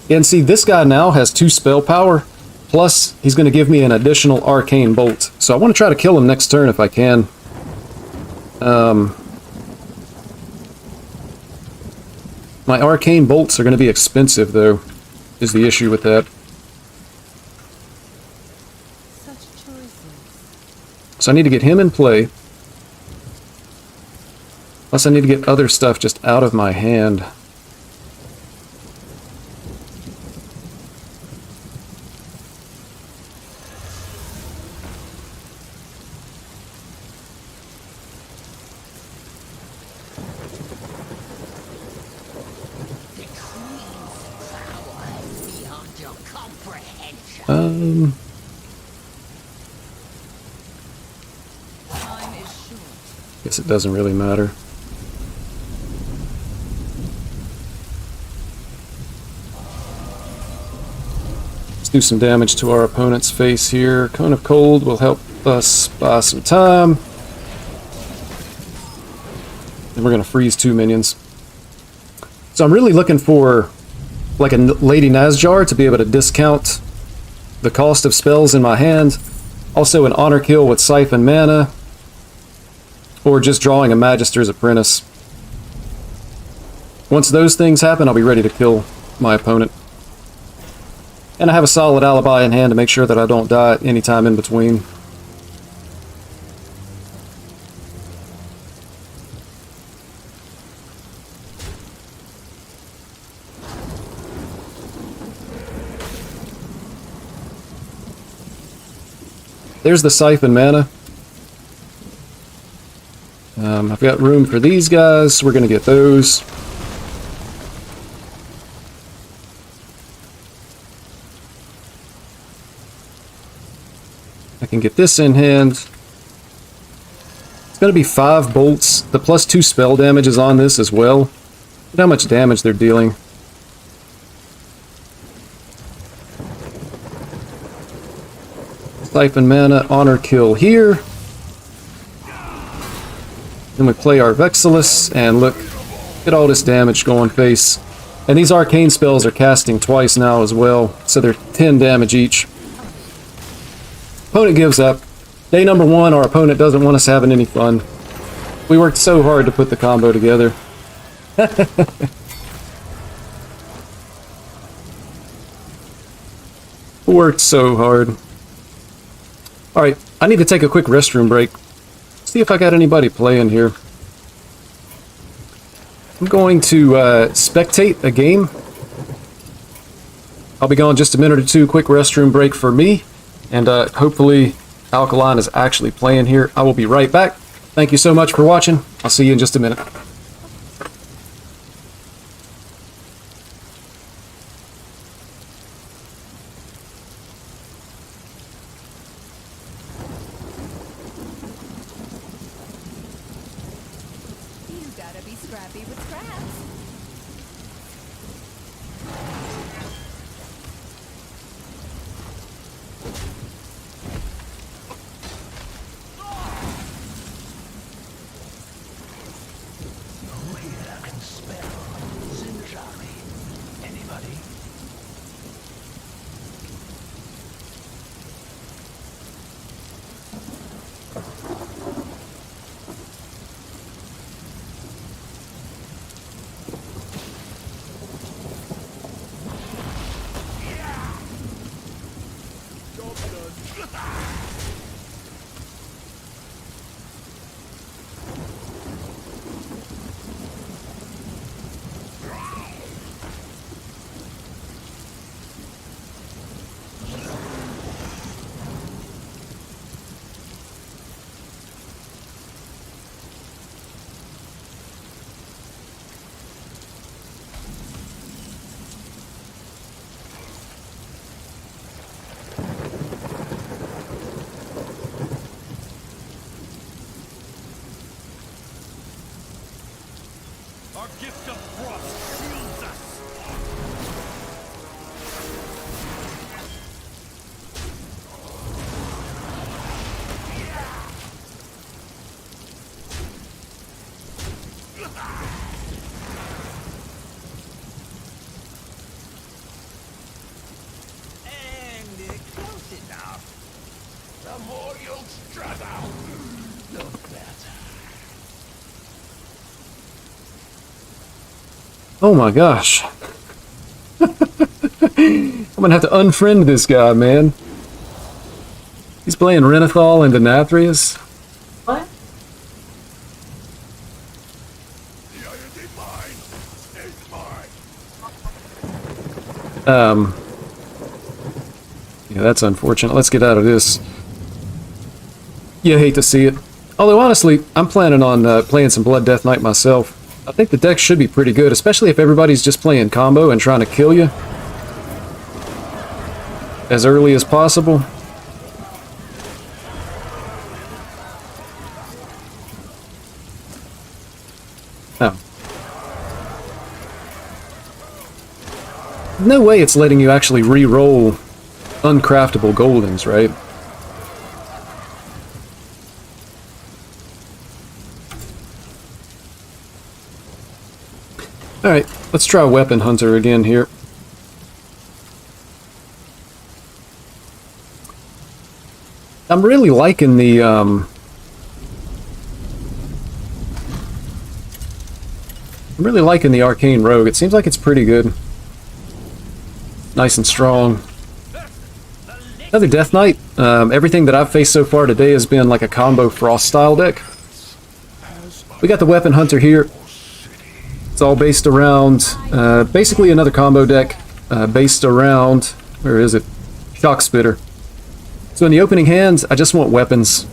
And see, this guy now has 2 spell power, plus he's going to give me an additional arcane bolt. So I want to try to kill him next turn if I can. My arcane bolts are going to be expensive, though, is the issue with that. Such choices. So I need to get him in play. Plus I need to get other stuff just out of my hand. Guess it doesn't really matter. Let's do some damage to our opponent's face here. Cone of Cold will help us buy some time. And we're going to freeze 2 minions. So I'm really looking for like a Lady Nazjar to be able to discount the cost of spells in my hand. Also an honor kill with Siphon Mana. Or just drawing a Magister's Apprentice. Once those things happen, I'll be ready to kill my opponent. And I have a solid alibi in hand to make sure that I don't die at any time in between. There's the Siphon Mana. I've got room for these guys, so we're going to get those. I can get this in hand. It's going to be 5 bolts. The plus 2 spell damage is on this as well. Look how much damage they're dealing. Siphon Mana, Honor Kill here. Then we play our Vexilus, and look at all this damage going face. And these arcane spells are casting twice now as well, so they're 10 damage each. Opponent gives up. Day number 1, our opponent doesn't want us having any fun. We worked so hard to put the combo together. Worked so hard. Alright, I need to take a quick restroom break. See if I got anybody playing here. I'm going to spectate a game. I'll be gone just a minute or two. Quick restroom break for me. And hopefully Alkaline is actually playing here. I will be right back. Thank you so much for watching. I'll see you in just a minute. You gotta be scrappy with scraps. Who here can spell Zinjari? Anybody? Oh my gosh. I'm gonna have to unfriend this guy, man. He's playing Renathal and Denathrius. What? Yeah, that's unfortunate. Let's get out of this. You hate to see it. Although, honestly, I'm planning on playing some Blood Death Knight myself. I think the deck should be pretty good, especially if everybody's just playing combo and trying to kill you as early as possible. Oh. No way it's letting you actually re-roll uncraftable Goldens, right? Alright, let's try Weapon Hunter again here. I'm really liking the, I'm really liking the Arcane Rogue. It seems like it's pretty good. Nice and strong. Another Death Knight. Everything that I've faced so far today has been like a combo Frost style deck. We got the Weapon Hunter here. It's all based around, basically another combo deck based around, where is it? Shock Spitter. So in the opening hand, I just want weapons.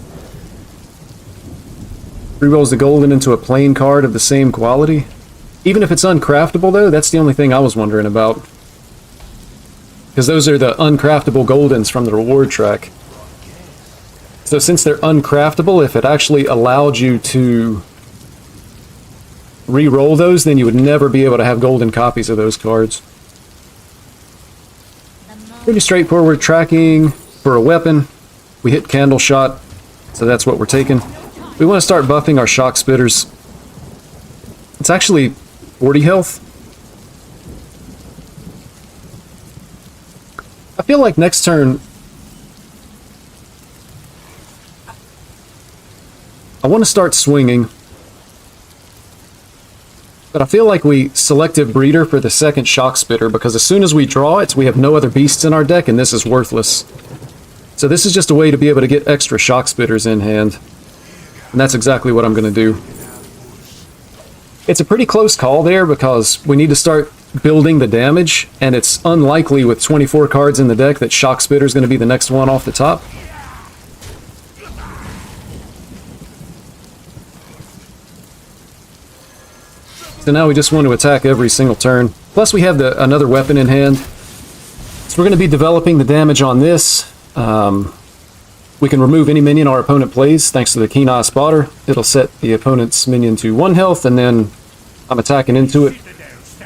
Rerolls the Golden into a plain card of the same quality. Even if it's uncraftable though, that's the only thing I was wondering about. Because those are the uncraftable Goldens from the reward track. So since they're uncraftable, if it actually allowed you to re-roll those, then you would never be able to have golden copies of those cards. Pretty straightforward tracking for a weapon. We hit Candle Shot, so that's what we're taking. We want to start buffing our Shock Spitters. It's actually 40 health. I feel like next turn I want to start swinging. But I feel like we Selective Breeder for the second Shock Spitter, because as soon as we draw it, we have no other beasts in our deck, and this is worthless. So this is just a way to be able to get extra Shock Spitters in hand. And that's exactly what I'm going to do. It's a pretty close call there, because we need to start building the damage, and it's unlikely with 24 cards in the deck that Shock Spitter is going to be the next one off the top. So now we just want to attack every single turn. Plus we have another weapon in hand. So we're going to be developing the damage on this. We can remove any minion our opponent plays thanks to the Keen Eye Spotter. It'll set the opponent's minion to 1 health, and then I'm attacking into it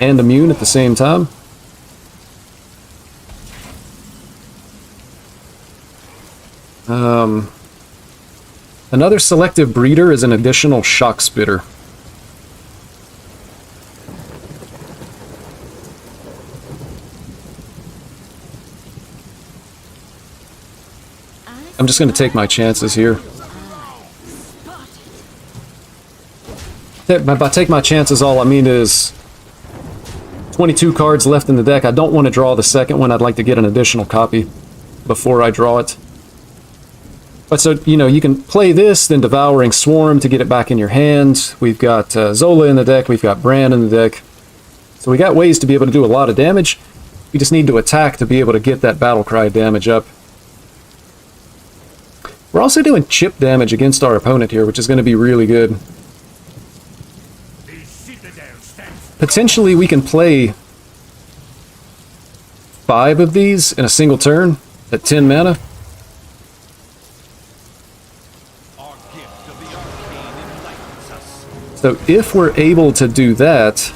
and immune at the same time. Another Selective Breeder is an additional Shock Spitter. I'm just going to take my chances here. By take my chances, all I mean is 22 cards left in the deck. I don't want to draw the second one. I'd like to get an additional copy before I draw it. But so, you know, you can play this, then Devouring Swarm to get it back in your hand. We've got Zola in the deck. We've got Bran in the deck. So we got ways to be able to do a lot of damage. We just need to attack to be able to get that Battlecry damage up. We're also doing chip damage against our opponent here, which is going to be really good. Potentially we can play 5 of these in a single turn at 10 mana. So if we're able to do that,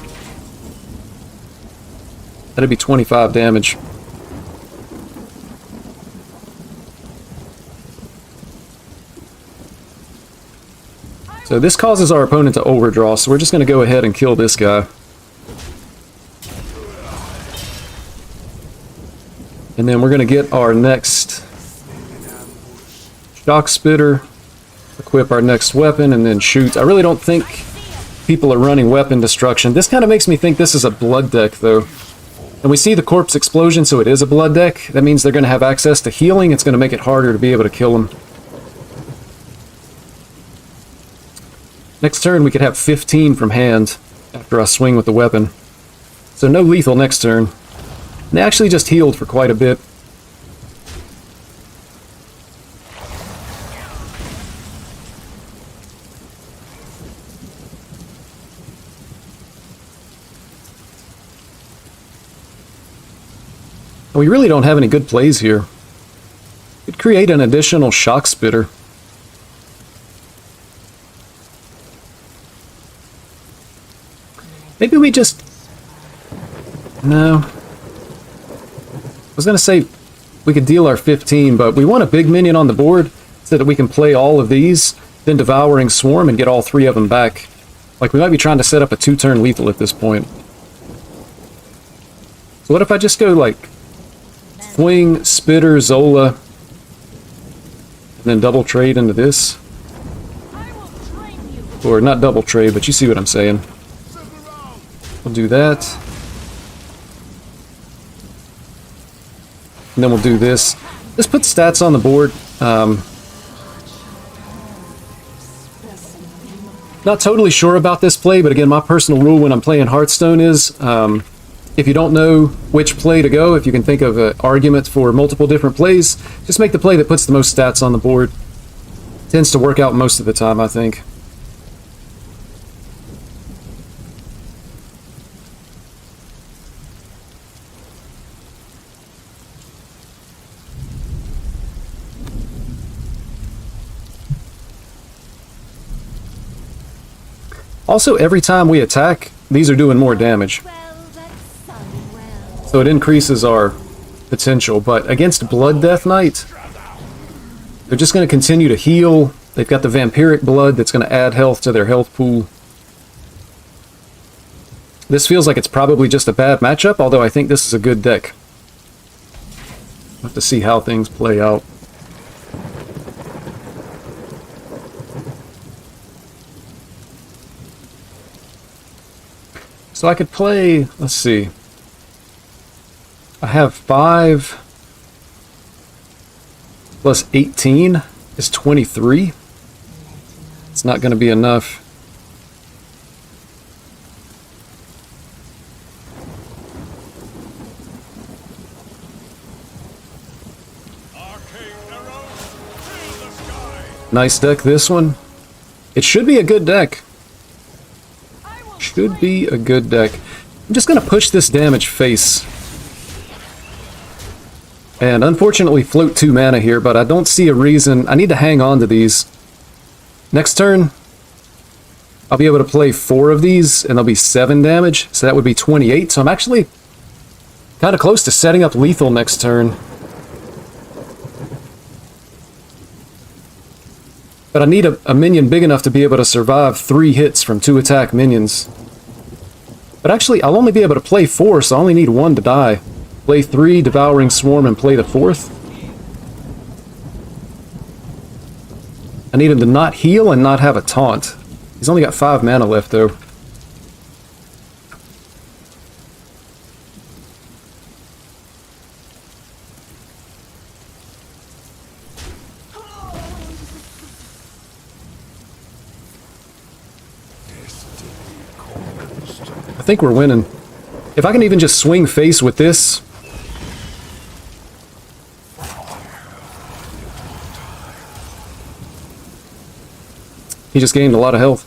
that'd be 25 damage. So this causes our opponent to overdraw, so we're just going to go ahead and kill this guy. And then we're going to get our next Shock Spitter, equip our next weapon, and then shoot. I really don't think people are running weapon destruction. This kind of makes me think this is a blood deck, though. And we see the corpse explosion, so it is a blood deck. That means they're going to have access to healing. It's going to make it harder to be able to kill them. Next turn, we could have 15 from hand after I swing with the weapon. So no lethal next turn. And they actually just healed for quite a bit. We really don't have any good plays here. Could create an additional shock spitter. Maybe we just... No. I was going to say we could deal our 15, but we want a big minion on the board so that we can play all of these, then Devouring Swarm and get all 3 of them back. Like, we might be trying to set up a 2-turn lethal at this point. So what if I just go, like, Swing, Spitter, Zola, and then double trade into this? Or not double trade, but you see what I'm saying. We'll do that. And then we'll do this. This puts stats on the board. Not totally sure about this play, but again, my personal rule when I'm playing Hearthstone is, if you don't know which play to go, if you can think of an argument for multiple different plays, just make the play that puts the most stats on the board. Tends to work out most of the time, I think. Also, every time we attack, these are doing more damage. So it increases our potential, but against Blood Death Knight, they're just going to continue to heal. They've got the Vampiric Blood that's going to add health to their health pool. This feels like it's probably just a bad matchup, although I think this is a good deck. We'll have to see how things play out. So I could play, let's see. I have 5 plus 18 is 23. It's not going to be enough. Nice deck, this one. It should be a good deck. Should be a good deck. I'm just going to push this damage face. And unfortunately float 2 mana here, but I don't see a reason. I need to hang on to these. Next turn, I'll be able to play 4 of these, and they'll be 7 damage, so that would be 28. So I'm actually kind of close to setting up lethal next turn. But I need a minion big enough to be able to survive 3 hits from 2 attack minions. But actually, I'll only be able to play 4, so I only need 1 to die. Play 3, Devouring Swarm, and play the 4th. I need him to not heal and not have a taunt. He's only got 5 mana left, though. I think we're winning. If I can even just swing face with this. He just gained a lot of health.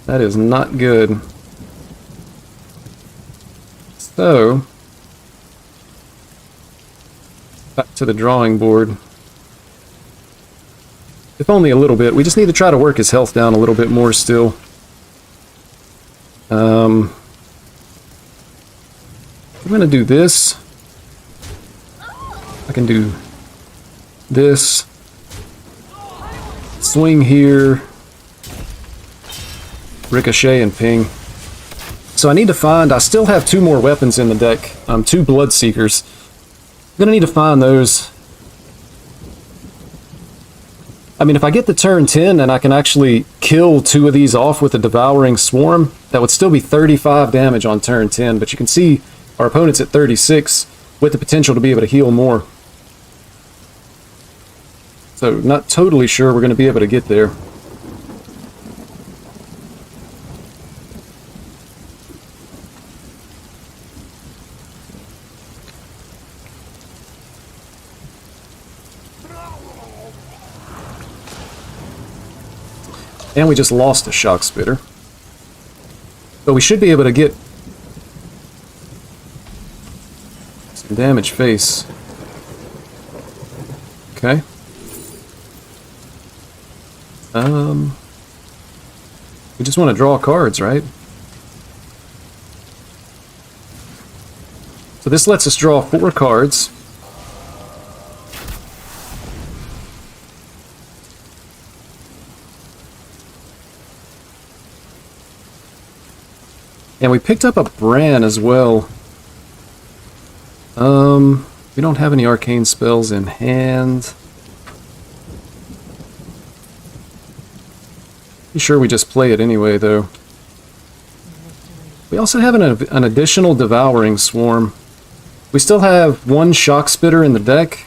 That is not good. So, back to the drawing board. If only a little bit. We just need to try to work his health down a little bit more still. I'm going to do this. I can do this. Swing here. Ricochet and ping. So I need to find... I still have 2 more weapons in the deck. 2 Bloodseekers. I'm going to need to find those. I mean, if I get the turn 10 and I can actually kill 2 of these off with a Devouring Swarm, that would still be 35 damage on turn 10, but you can see our opponent's at 36 with the potential to be able to heal more. So, not totally sure we're going to be able to get there. And we just lost a Shock Spitter. But we should be able to get some damage face. Okay. We just want to draw cards, right? So this lets us draw 4 cards. And we picked up a Bran as well. We don't have any arcane spells in hand. Pretty sure we just play it anyway, though. We also have an additional Devouring Swarm. We still have 1 Shock Spitter in the deck.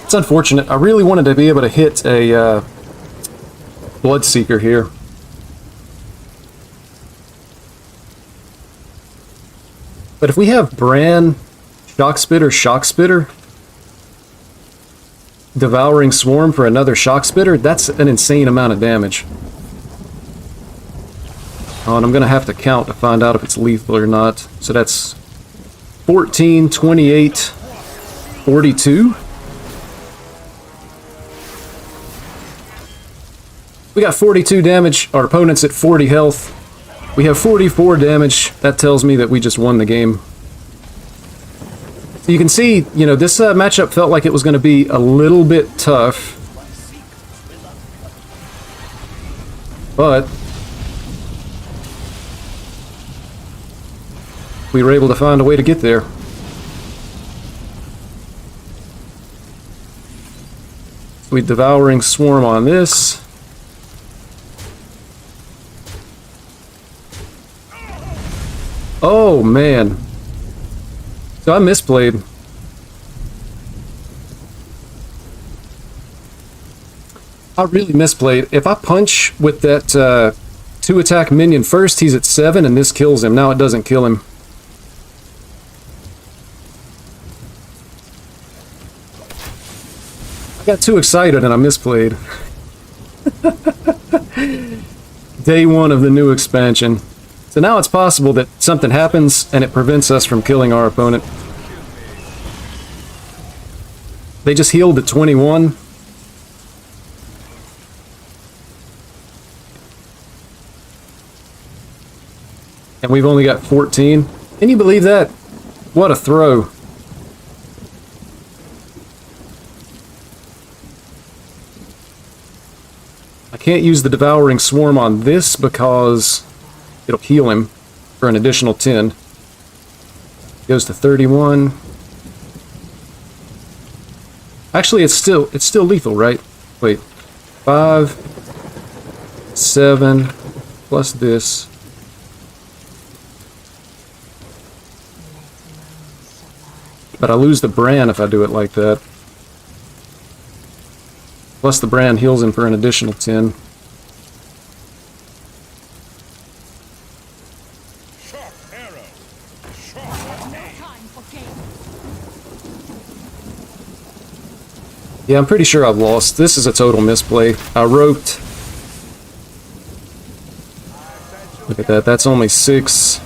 It's unfortunate. I really wanted to be able to hit a Bloodseeker here. But if we have Bran, Shock Spitter, Devouring Swarm for another Shock Spitter, that's an insane amount of damage. Oh, and I'm going to have to count to find out if it's lethal or not. So that's 14, 28, 42. We got 42 damage. Our opponent's at 40 health. We have 44 damage. That tells me that we just won the game. So you can see, you know, this matchup felt like it was going to be a little bit tough. But we were able to find a way to get there. We Devouring Swarm on this. Oh, man. So I misplayed. I really misplayed. If I punch with that 2 attack minion first, he's at 7 and this kills him. Now it doesn't kill him. I got too excited and I misplayed. Day 1 of the new expansion. So now it's possible that something happens and it prevents us from killing our opponent. They just healed at 21. And we've only got 14. Can you believe that? What a throw. I can't use the Devouring Swarm on this because it'll heal him for an additional 10. Goes to 31. Actually, it's still lethal, right? Wait. 5, 7, plus this. But I lose the Bran if I do it like that. Plus the Bran heals him for an additional 10. Yeah, I'm pretty sure I've lost. This is a total misplay. I roped. Look at that. That's only 6.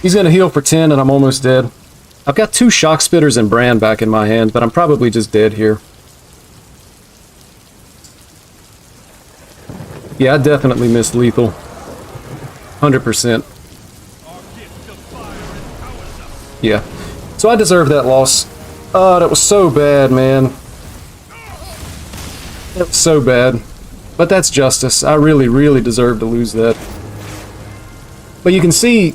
He's going to heal for 10 and I'm almost dead. I've got 2 Shock Spitters and Bran back in my hand, but I'm probably just dead here. Yeah, I definitely missed lethal. 100%. Yeah. So I deserve that loss. Oh, that was so bad, man. It was so bad. But that's justice. I really, really deserve to lose that. But you can see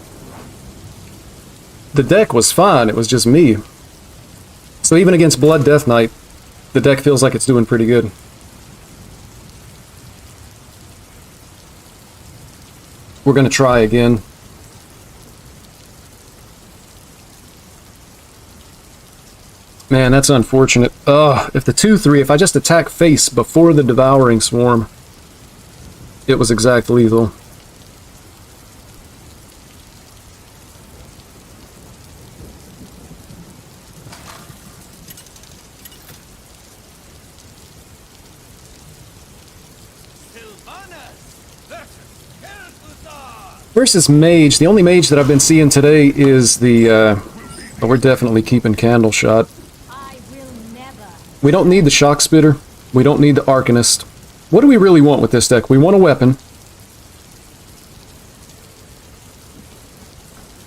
the deck was fine. It was just me. So even against Blood Death Knight, the deck feels like it's doing pretty good. We're going to try again. Man, that's unfortunate. Ugh, if the 2-3, if I just attack face before the Devouring Swarm, it was exact lethal. Versus Mage, the only Mage that I've been seeing today is the, oh, we're definitely keeping Candle Shot. I will never. We don't need the Shock Spitter. We don't need the Arcanist. What do we really want with this deck? We want a weapon.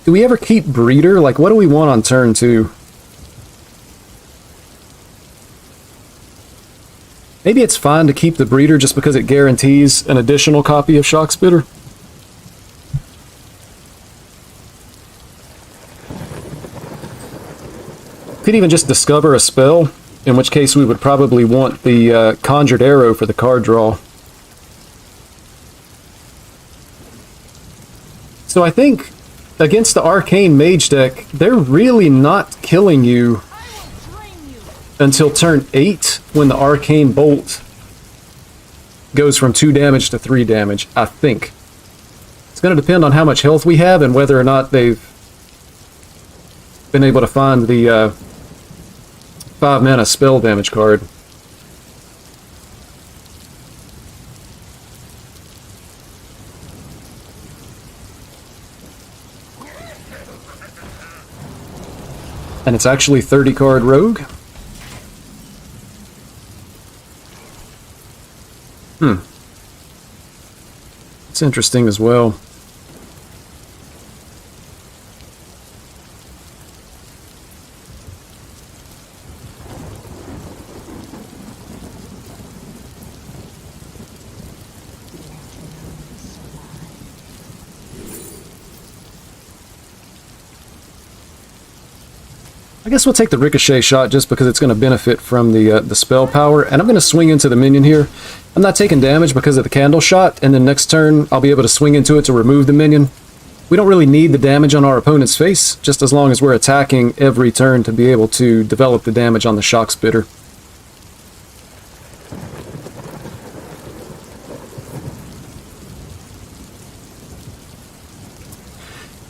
Do we ever keep Breeder? Like, what do we want on turn 2? Maybe it's fine to keep the Breeder just because it guarantees an additional copy of Shock Spitter. Could even just discover a spell, in which case we would probably want the Conjured Arrow for the card draw. So I think against the Arcane Mage deck, they're really not killing you until turn 8, when the Arcane Bolt goes from 2 damage to 3 damage, I think. It's going to depend on how much health we have and whether or not they've been able to find the 5 mana spell damage card. And it's actually 30 card rogue. It's interesting as well. I guess we'll take the Ricochet shot just because it's going to benefit from the spell power, and I'm going to swing into the minion here. I'm not taking damage because of the Candle Shot, and then next turn I'll be able to swing into it to remove the minion. We don't really need the damage on our opponent's face, just as long as we're attacking every turn to be able to develop the damage on the Shock Spitter.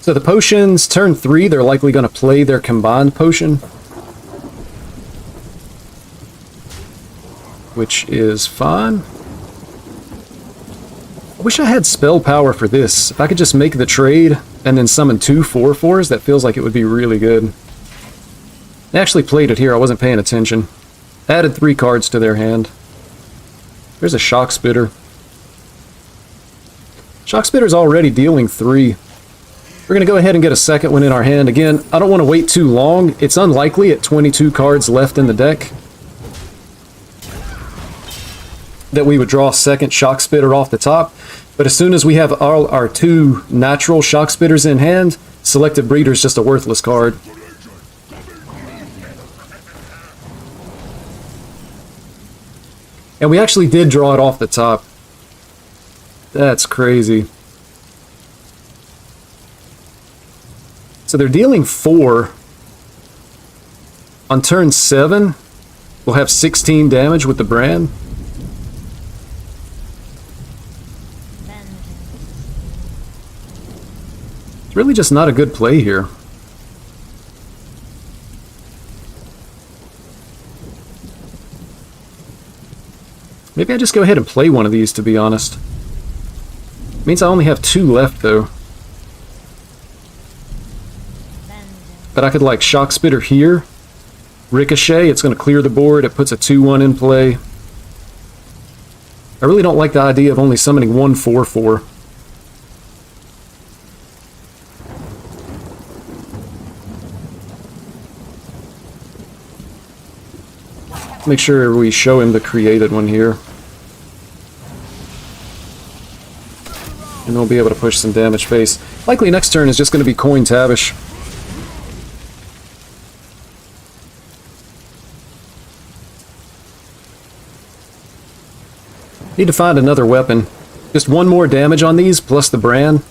So the potions, turn 3, they're likely going to play their combined potion, which is fine. I wish I had spell power for this. If I could just make the trade and then summon 2 4/4s, that feels like it would be really good. They actually played it here, I wasn't paying attention. Added 3 cards to their hand. There's a Shock Spitter. Shock Spitter's already dealing 3. We're going to go ahead and get a second one in our hand. Again, I don't want to wait too long. It's unlikely at 22 cards left in the deck that we would draw a second Shock Spitter off the top. But as soon as we have all our 2 natural Shock Spitters in hand, Selective Breeder is just a worthless card. And we actually did draw it off the top. That's crazy. So they're dealing 4. On turn 7, we'll have 16 damage with the brand. It's really just not a good play here. Maybe I just go ahead and play one of these, to be honest. Means I only have 2 left, though. But I could, like, Shock Spitter here. Ricochet, it's going to clear the board. It puts a 2/1 in play. I really don't like the idea of only summoning 1 4/4. Make sure we show him the created one here. And we'll be able to push some damage face. Likely next turn is just going to be Coin Tavish. Need to find another weapon. Just one more damage on these, plus the brand.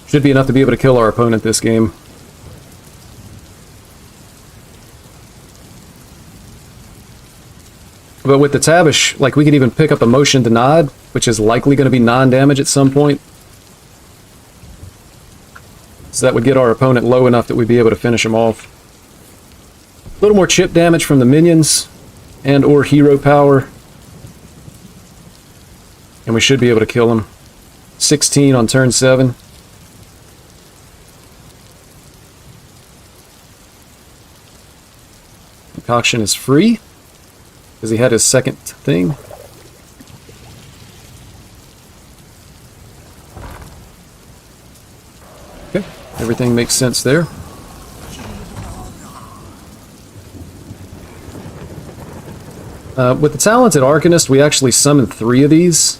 Should be enough to be able to kill our opponent this game. But with the Tavish, like, we could even pick up a Motion Denied, which is likely going to be non-damage at some point. So that would get our opponent low enough that we'd be able to finish him off. A little more chip damage from the minions and or hero power. And we should be able to kill him. 16 on turn 7. Concoction is free, because he had his second thing. Okay, everything makes sense there. With the Talented Arcanist, we actually summoned 3 of these.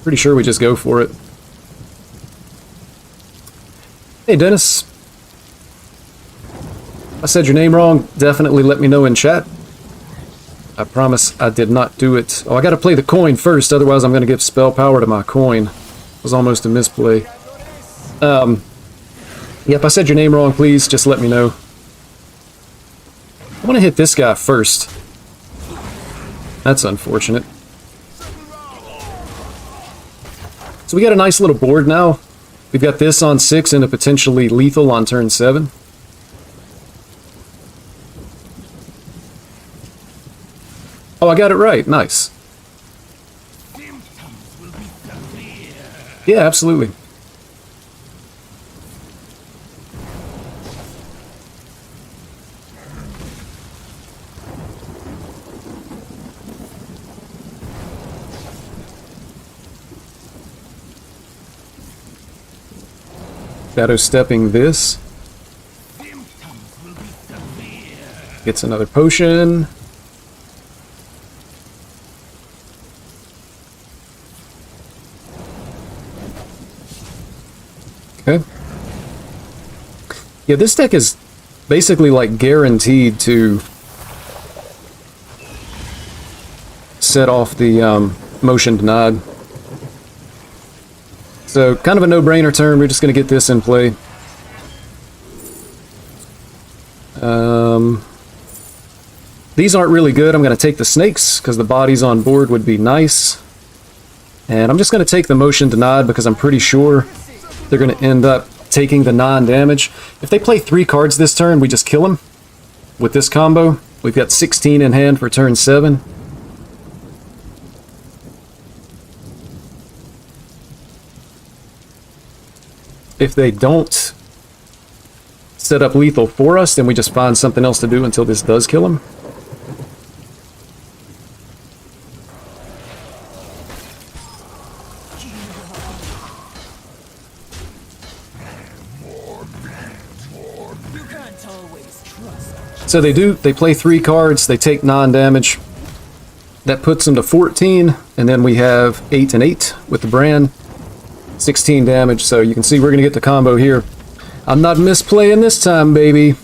Pretty sure we just go for it. Hey, Dennis. I said your name wrong. Definitely let me know in chat. I promise I did not do it. Oh, I gotta play the coin first, otherwise I'm gonna give spell power to my coin. It was almost a misplay. Yep, I said your name wrong, please. Just let me know. I want to hit this guy first. That's unfortunate. So we got a nice little board now. We've got this on 6 and a potentially lethal on turn 7. Oh, I got it right. Nice. Yeah, absolutely. Shadow stepping this. Gets another potion. Okay. Yeah, this deck is basically like guaranteed to set off the Motion Denied. So, kind of a no-brainer turn. We're just going to get this in play. These aren't really good. I'm going to take the snakes, because the bodies on board would be nice. And I'm just going to take the Motion Denied, because I'm pretty sure they're going to end up taking the non-damage. If they play 3 cards this turn, we just kill them. With this combo, we've got 16 in hand for turn 7. If they don't set up lethal for us, then we just find something else to do until this does kill him. So they play 3 cards, they take non-damage. That puts them to 14, and then we have 8 and 8 with the brand. 16 damage, so you can see we're going to get the combo here. I'm not misplaying this time, baby.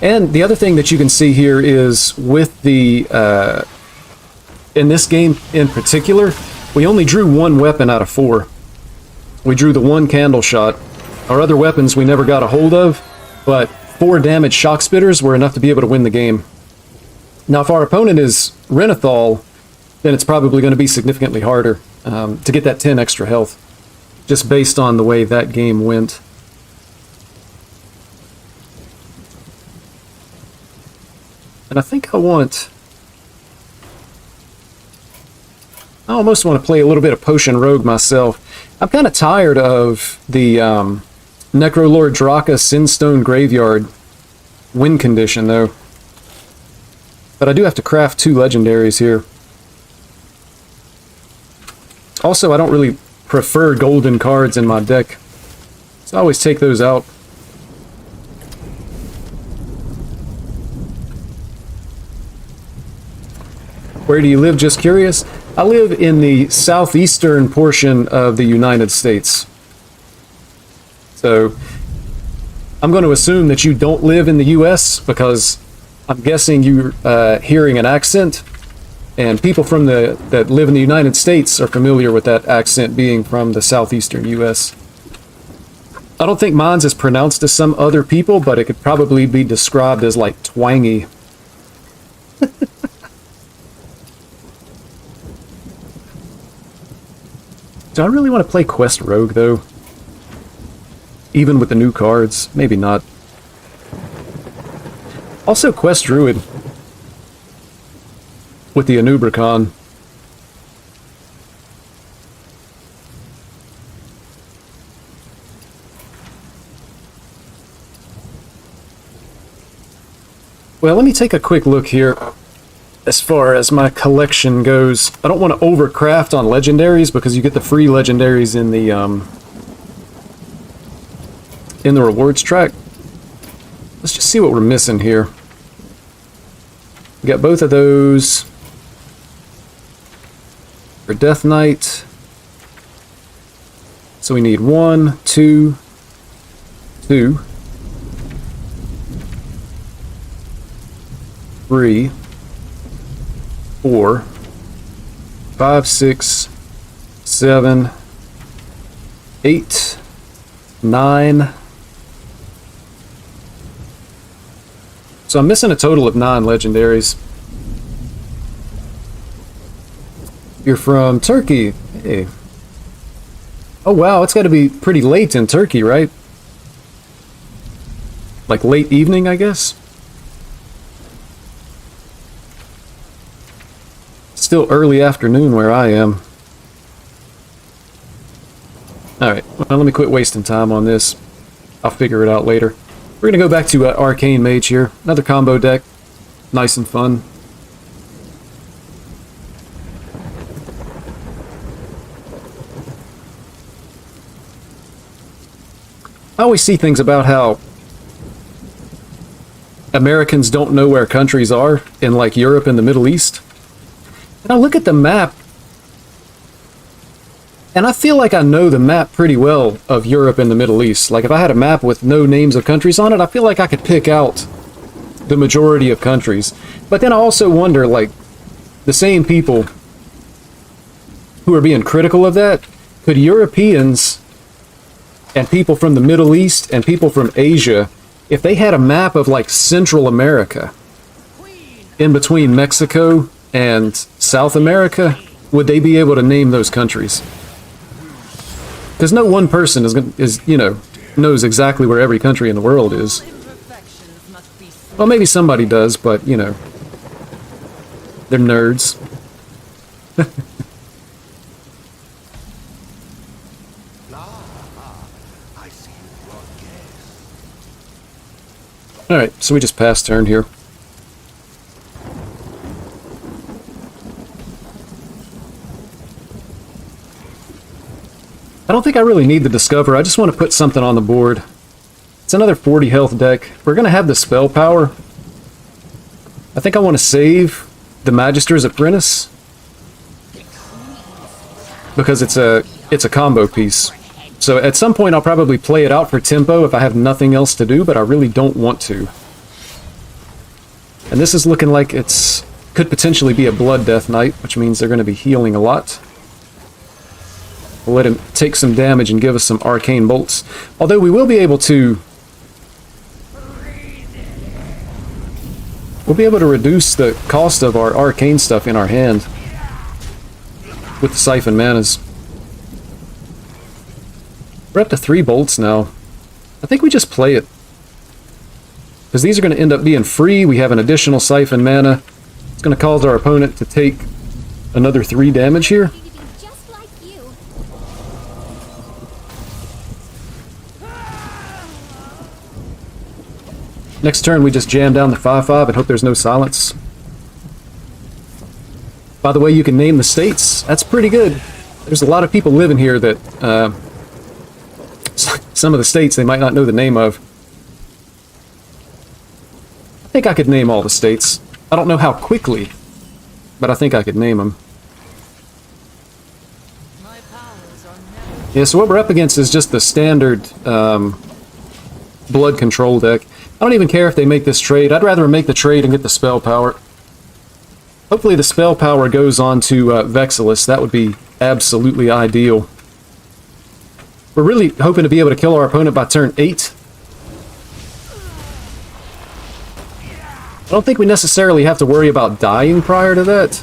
And the other thing that you can see here is with the... in this game in particular, we only drew 1 weapon out of 4. We drew the 1 candle shot. Our other weapons we never got a hold of, but 4 damage shock spitters were enough to be able to win the game. Now, if our opponent is Renathal, then it's probably going to be significantly harder to get that 10 extra health, just based on the way that game went. And I think I almost want to play a little bit of Potion Rogue myself. I'm kind of tired of the Necrolord Draka Sinstone Graveyard win condition, though. But I do have to craft 2 legendaries here. Also, I don't really prefer golden cards in my deck, so I always take those out. Where do you live? Just curious. I live in the southeastern portion of the United States. So I'm going to assume that you don't live in the U.S. because I'm guessing you're hearing an accent, and people from that live in the United States are familiar with that accent being from the southeastern U.S. I don't think mine's as pronounced as some other people, but it could probably be described as like twangy. Do I really want to play Quest Rogue, though? Even with the new cards? Maybe not. Also, Quest Druid. With the Anubricon. Well, let me take a quick look here. As far as my collection goes, I don't want to overcraft on legendaries because you get the free legendaries in the rewards track. Let's just see what we're missing here. We got both of those for Death Knight. So we need 1, 2, 2, 3, 4, 5, 6, 7, 8, 9. So I'm missing a total of 9 legendaries. You're from Turkey. Hey. Oh wow, it's got to be pretty late in Turkey, right? Like late evening, I guess? Still early afternoon where I am. Alright, well, let me quit wasting time on this. I'll figure it out later. We're going to go back to Arcane Mage here. Another combo deck. Nice and fun. I always see things about how Americans don't know where countries are in like Europe and the Middle East. And I look at the map, and I feel like I know the map pretty well of Europe and the Middle East. Like if I had a map with no names of countries on it, I feel like I could pick out the majority of countries. But then I also wonder, like, the same people who are being critical of that, could Europeans and people from the Middle East and people from Asia, if they had a map of like Central America in between Mexico and South America, would they be able to name those countries? Because no one person knows exactly where every country in the world is. Well, maybe somebody does, but they're nerds. Alright, so we just passed turn here. I don't think I really need the Discover. I just want to put something on the board. It's another 40 health deck. We're going to have the spell power. I think I want to save the Magister's Apprentice because it's a combo piece. So at some point I'll probably play it out for tempo if I have nothing else to do, but I really don't want to. And this is looking like it's could potentially be a Blood Death Knight, which means they're going to be healing a lot. We'll let him take some damage and give us some arcane bolts. Although we will be able to... We'll be able to reduce the cost of our arcane stuff in our hand with the Siphon Manas. We're up to 3 bolts now. I think we just play it. Because these are going to end up being free. We have an additional Siphon Mana. It's going to cause our opponent to take another 3 damage here. Next turn, we just jam down the 5/5 and hope there's no silence. By the way, you can name the states. That's pretty good. There's a lot of people living here that some of the states they might not know the name of. I think I could name all the states. I don't know how quickly but I think I could name them. My powers are never Yeah, so what we're up against is just the standard blood control deck. I don't even care if they make this trade. I'd rather make the trade and get the spell power. Hopefully the spell power goes on to Vexilus. That would be absolutely ideal. We're really hoping to be able to kill our opponent by turn 8. I don't think we necessarily have to worry about dying prior to that.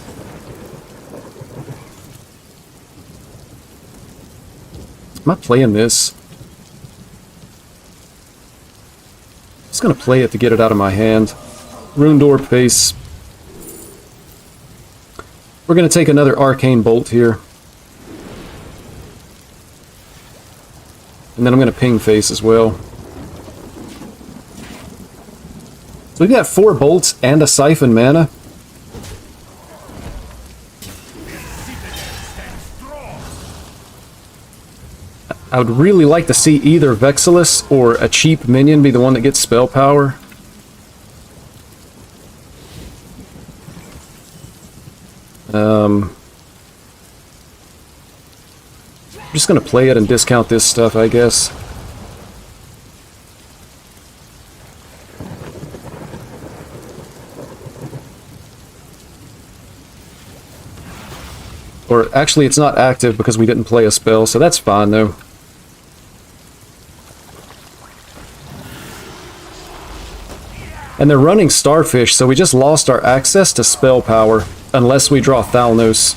Am I playing this? I'm just going to play it to get it out of my hand. Rune Door Pace. We're going to take another Arcane Bolt here. And then I'm going to Ping Face as well. So we've got 4 bolts and a Siphon mana. I would really like to see either Vexilus or a cheap minion be the one that gets spell power. I'm just going to play it and discount this stuff, I guess. Or actually, it's not active because we didn't play a spell, so that's fine, though. And they're running Starfish, so we just lost our access to spell power, unless we draw Thalnos.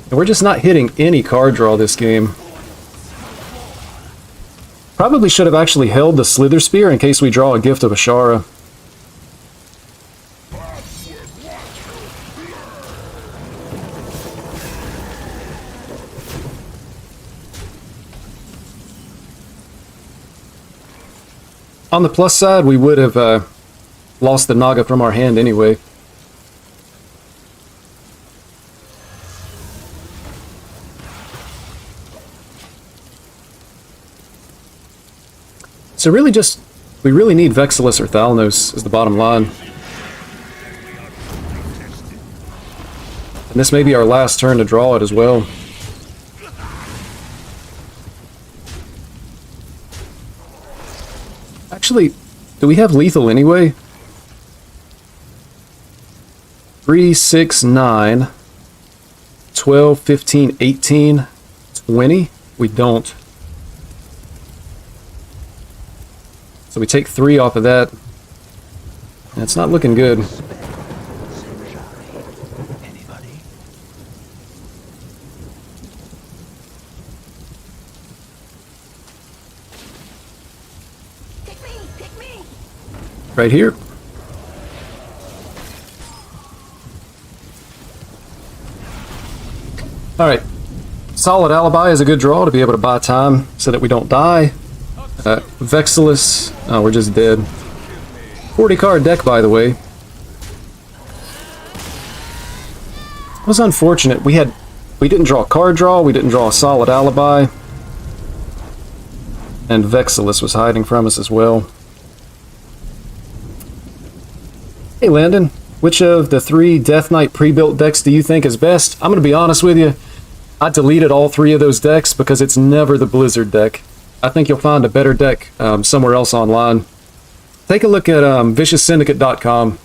And we're just not hitting any card draw this game. Probably should have actually held the Slither Spear in case we draw a Gift of Ashara. On the plus side, we would have lost the Naga from our hand anyway. So really just, we really need Vexilus or Thalnos is the bottom line. And this may be our last turn to draw it as well. Actually, do we have lethal anyway? 3, 6, 9, 12, 15, 18, 20? We don't. So we take 3 off of that. And it's not looking good. Right here. Alright. Solid Alibi is a good draw to be able to buy time so that we don't die. Vexilus. Oh, we're just dead. 40 card deck, by the way. It was unfortunate. We didn't draw a card draw, we didn't draw a Solid Alibi. And Vexilus was hiding from us as well. Hey Landon, which of the 3 Death Knight pre-built decks do you think is best? I'm going to be honest with you. I deleted all 3 of those decks because it's never the Blizzard deck. I think you'll find a better deck somewhere else online. Take a look at vicioussyndicate.com.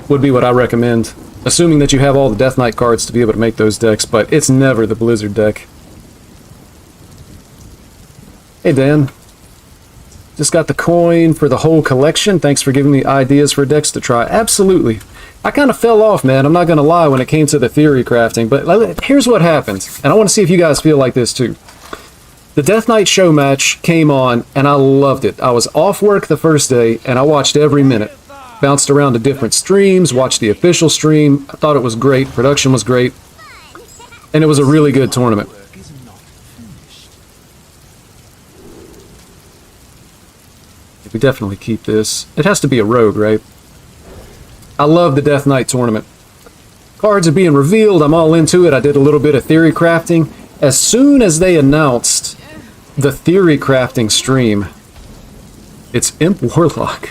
Would be what I recommend. Assuming that you have all the Death Knight cards to be able to make those decks, but it's never the Blizzard deck. Hey Dan. Just got the coin for the whole collection. Thanks for giving me ideas for decks to try. Absolutely. I kind of fell off, man. I'm not going to lie when it came to the theory crafting. But here's what happened. And I want to see if you guys feel like this too. The Death Knight show match came on, and I loved it. I was off work the first day, and I watched every minute. Bounced around to different streams, watched the official stream. I thought it was great. Production was great. And it was a really good tournament. We definitely keep this. It has to be a rogue, right? I love the Death Knight tournament. Cards are being revealed. I'm all into it. I did a little bit of theory crafting. As soon as they announced the theory crafting stream, It's Imp Warlock.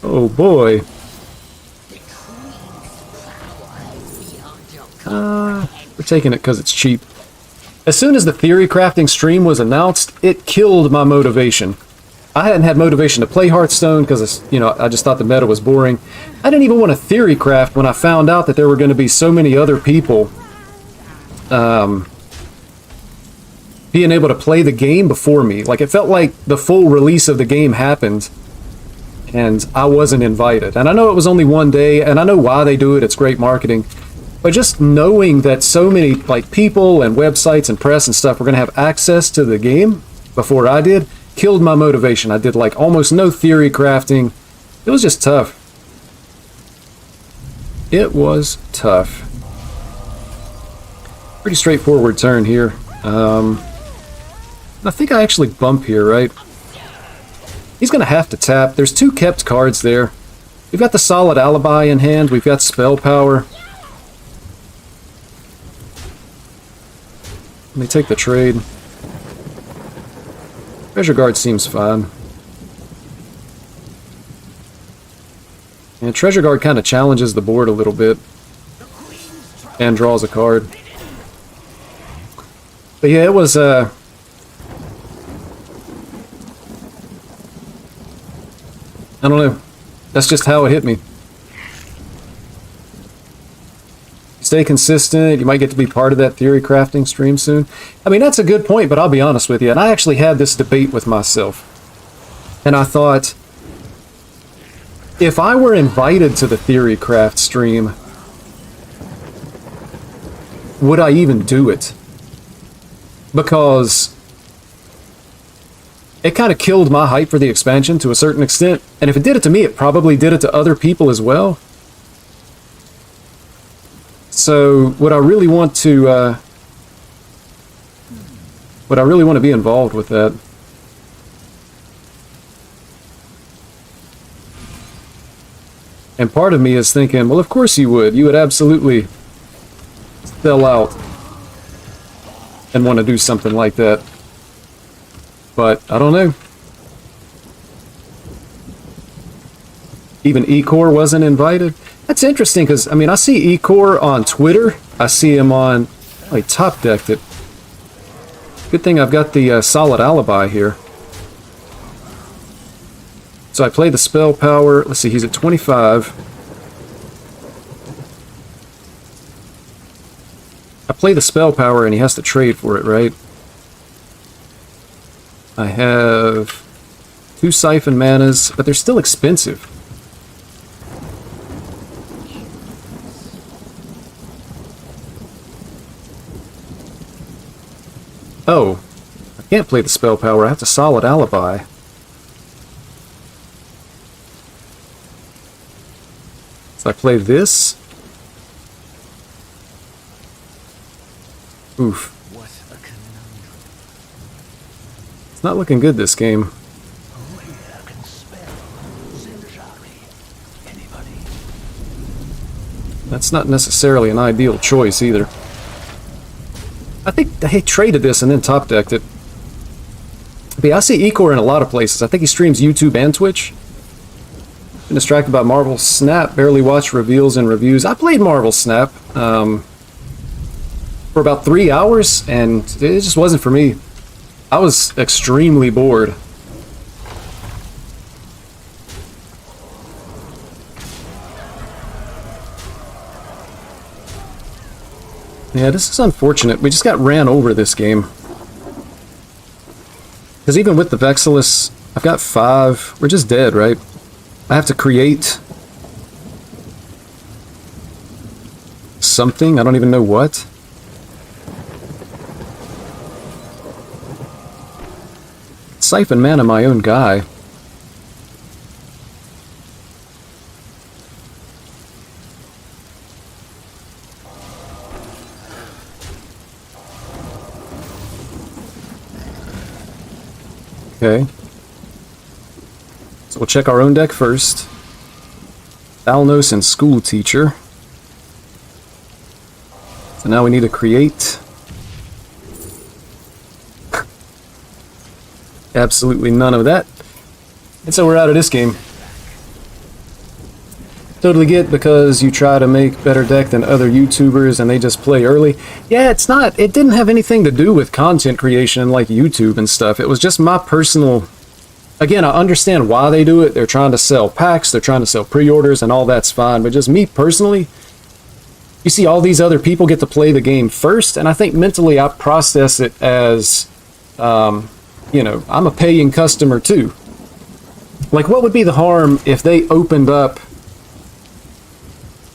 Oh boy. We're taking it because it's cheap. As soon as the theory crafting stream was announced, it killed my motivation. I hadn't had motivation to play Hearthstone because, you know, I just thought the meta was boring. I didn't even want to theory craft when I found out that there were going to be so many other people being able to play the game before me. Like, it felt like the full release of the game happened and I wasn't invited. And I know it was only one day, and I know why they do it. It's great marketing. But just knowing that so many like people and websites and press and stuff were going to have access to the game before I did killed my motivation. I did like almost no theory crafting. It was just tough. It was tough. Pretty straightforward turn here. I think I actually bump here, right? He's going to have to tap. There's two kept cards there. We've got the solid alibi in hand. We've got spell power. Let me take the trade. Treasure Guard seems fine. And Treasure Guard kind of challenges the board a little bit. And draws a card. But yeah, it was, I don't know. That's just how it hit me. Stay consistent. You might get to be part of that theory crafting stream soon. I mean, that's a good point, but I'll be honest with you. And I actually had this debate with myself. And I thought, if I were invited to the theory craft stream, would I even do it? Because it kind of killed my hype for the expansion to a certain extent. And if it did it to me, it probably did it to other people as well. So would I really want to be involved with that? And part of me is thinking, well, of course you would. You would absolutely sell out and want to do something like that. But I don't know. Even Ecor wasn't invited. That's interesting because, I mean, I see Ecor on Twitter. I see him on, like, Top Decked It. Good thing I've got the solid alibi here. So I play the spell power. Let's see, he's at 25. I play the spell power and he has to trade for it, right? I have 2 siphon manas, but they're still expensive. Oh, I can't play the spell power. I have to solid alibi. So I play this. Oof. What a conundrum. It's not looking good, this game. That's not necessarily an ideal choice either. I think he traded this and then top decked it. But yeah, I see Ecor in a lot of places. I think he streams YouTube and Twitch. Been distracted by Marvel Snap. Barely watched reveals and reviews. I played Marvel Snap for about 3 hours, and it just wasn't for me. I was extremely bored. Yeah, this is unfortunate. We just got ran over this game. Because even with the Vexillus, I've got 5. We're just dead, right? I have to create something. I don't even know what. Siphon mana, my own guy. Okay. So we'll check our own deck first. Thalnos and School Teacher. So now we need to create. Absolutely none of that. And so we're out of this game. Totally get because you try to make better deck than other YouTubers and they just play early. Yeah, it didn't have anything to do with content creation like YouTube and stuff. It was just my personal... Again, I understand why they do it. They're trying to sell packs, they're trying to sell pre-orders, and all that's fine. But just me personally, you see all these other people get to play the game first, and I think mentally I process it as, you know, I'm a paying customer too. Like, what would be the harm if they opened up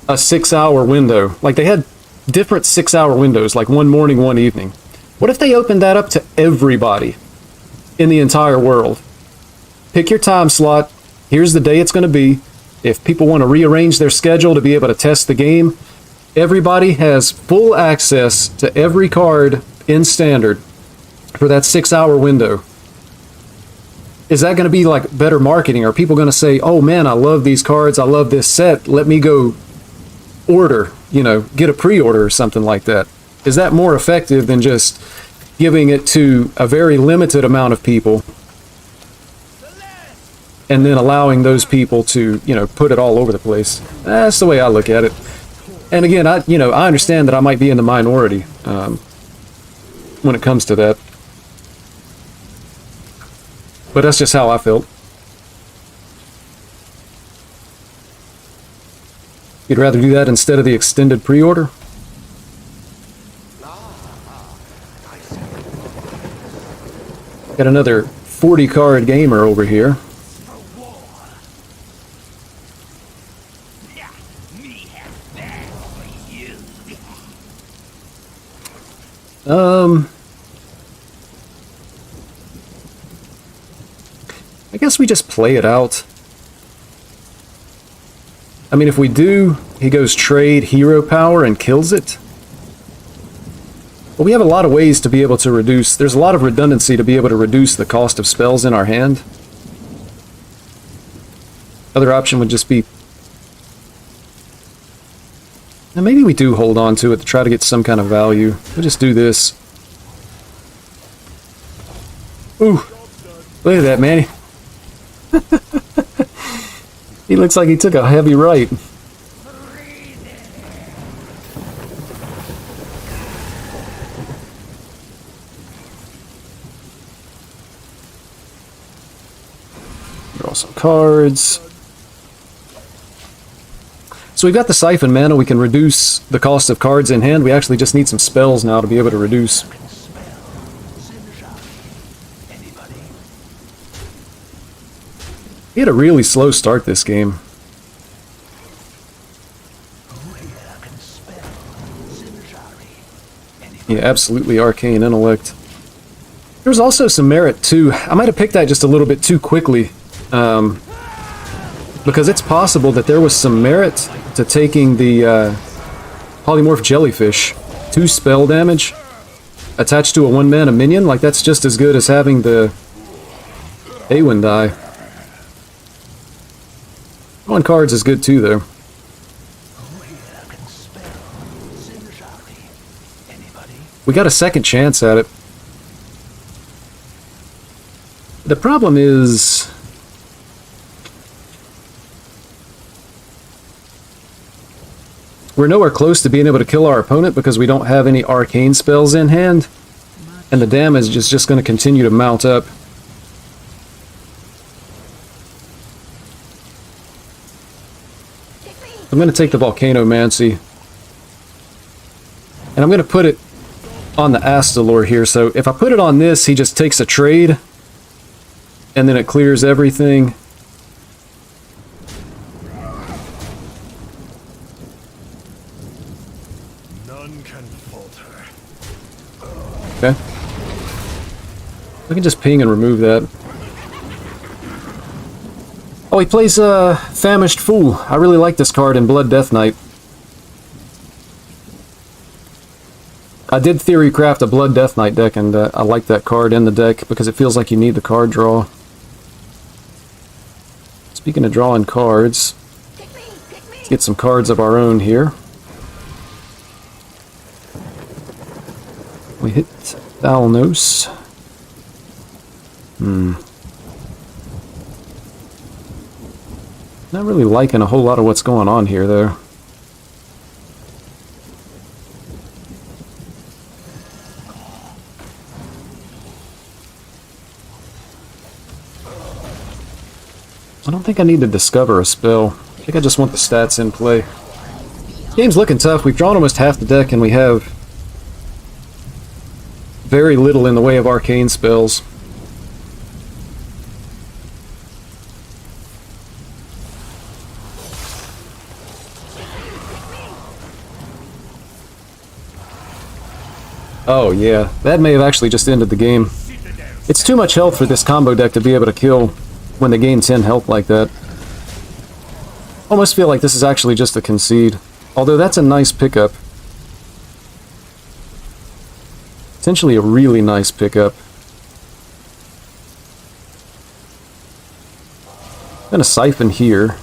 a 6-hour window? Like, they had different 6-hour windows, like one morning, one evening. What if they opened that up to everybody in the entire world? Pick your time slot. Here's the day it's going to be. If people want to rearrange their schedule to be able to test the game, everybody has full access to every card in Standard for that 6-hour window. Is that going to be like better marketing? Are people going to say, oh man, I love these cards, I love this set, let me go order, you know, get a pre-order or something like that? Is that more effective than just giving it to a very limited amount of people and then allowing those people to, you know, put it all over the place? That's the way I look at it. And again, I understand that I might be in the minority when it comes to that. But that's just how I felt. You'd rather do that instead of the extended pre-order? Got another 40-card gamer over here. I guess we just play it out. I mean, if we do, he goes trade hero power and kills it. But we have a lot of ways to be able to reduce... There's a lot of redundancy to be able to reduce the cost of spells in our hand. Other option would just be... Now maybe we do hold on to it to try to get some kind of value. We'll just do this. Ooh! Look at that, man. He looks like he took a heavy right. Draw some cards. So we've got the Siphon mana. We can reduce the cost of cards in hand. We actually just need some spells now to be able to reduce. He had a really slow start this game. Yeah, absolutely arcane intellect. There's also some merit too. I might have picked that just a little bit too quickly. Because it's possible that there was some merit to taking the polymorph jellyfish. 2 spell damage attached to a 1-mana minion. Like, that's just as good as having the Awen die. On cards is good too, though. We got a second chance at it. The problem is... we're nowhere close to being able to kill our opponent because we don't have any arcane spells in hand. And the damage is just going to continue to mount up. I'm going to take the Volcanomancy. And I'm going to put it on the Astalor here. So if I put it on this, he just takes a trade. And then it clears everything. None can falter. Okay. I can just ping and remove that. Oh, he plays Famished Fool. I really like this card in Blood Death Knight. I did theory craft a Blood Death Knight deck, and I like that card in the deck because it feels like you need the card draw. Speaking of drawing cards, let's get some cards of our own here. We hit Thalnos. Not really liking a whole lot of what's going on here, though. I don't think I need to discover a spell. I think I just want the stats in play. Game's looking tough. We've drawn almost half the deck, and we have very little in the way of arcane spells. Oh yeah, that may have actually just ended the game. It's too much health for this combo deck to be able to kill when they gain 10 health like that. Almost feel like this is actually just a concede. Although that's a nice pickup. Potentially a really nice pickup. I'm gonna siphon here.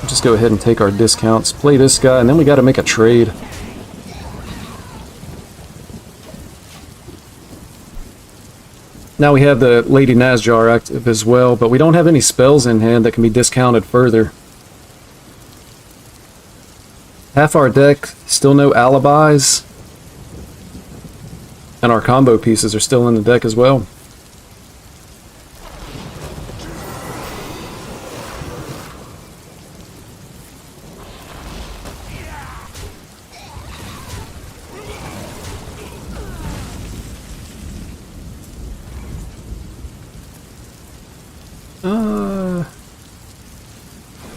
Just go ahead and take our discounts, play this guy, and then we gotta make a trade. Now we have the Lady Nazjar active as well, but we don't have any spells in hand that can be discounted further. Half our deck, still no alibis. And our combo pieces are still in the deck as well.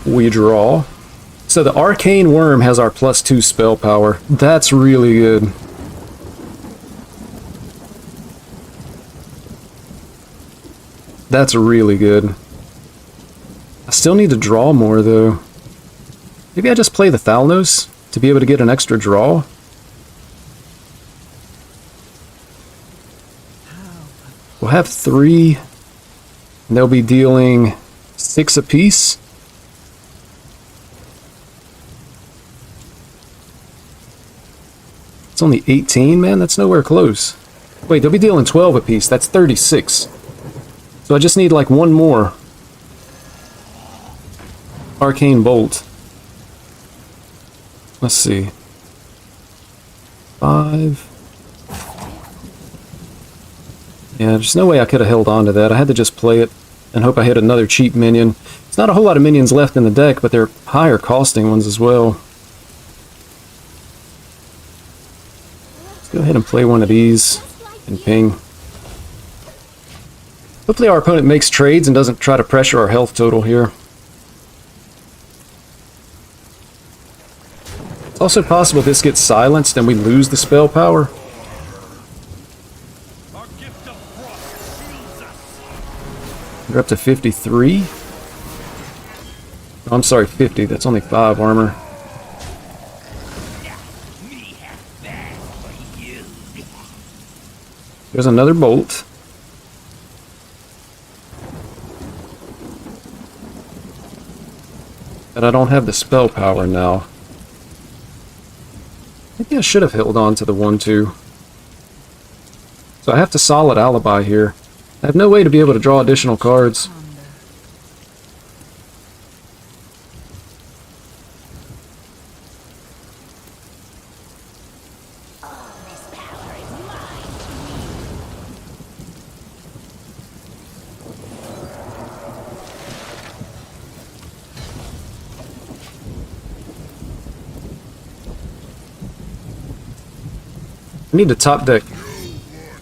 We draw. So the Arcane Worm has our +2 spell power. That's really good. That's really good. I still need to draw more though. Maybe I just play the Thalnos to be able to get an extra draw? We'll have 3, and they'll be dealing 6 apiece. It's only 18, man, that's nowhere close. Wait, they'll be dealing 12 apiece, that's 36. So I just need like one more. Arcane Bolt. Let's see. 5. Yeah, there's no way I could have held on to that. I had to just play it and hope I hit another cheap minion. There's not a whole lot of minions left in the deck, but they're higher costing ones as well. Let's go ahead and play one of these and ping. Hopefully our opponent makes trades and doesn't try to pressure our health total here. It's also possible this gets silenced and we lose the spell power. We're up to 53. Oh, I'm sorry, 50. That's only 5 armor. There's another bolt. But I don't have the spell power now. Maybe I should have held on to the 1-2. So I have to solid alibi here. I have no way to be able to draw additional cards. I need to top deck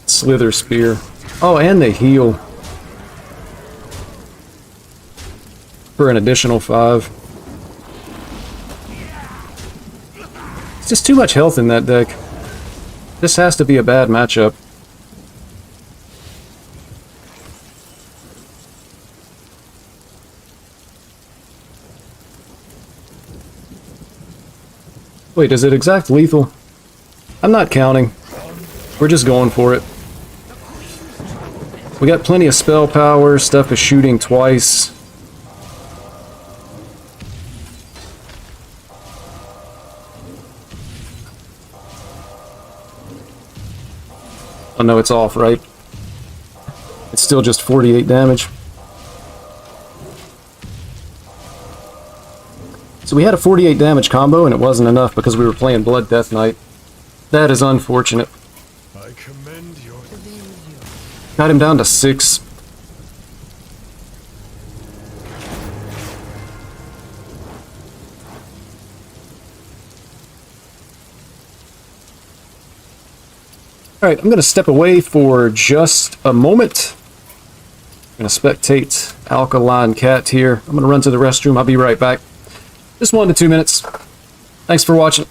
Slither Spear. Oh, and they heal for an additional 5. It's just too much health in that deck. This has to be a bad matchup. Wait, is it exact lethal? I'm not counting. We're just going for it. We got plenty of spell power, stuff is shooting twice. Oh no, it's off, right? It's still just 48 damage. So we had a 48 damage combo, and it wasn't enough because we were playing Blood Death Knight. That is unfortunate. I commend your... Got him down to 6. Alright, I'm going to step away for just a moment. I'm going to spectate Alkaline Cat here. I'm going to run to the restroom. I'll be right back. Just 1 to 2 minutes. Thanks for watching.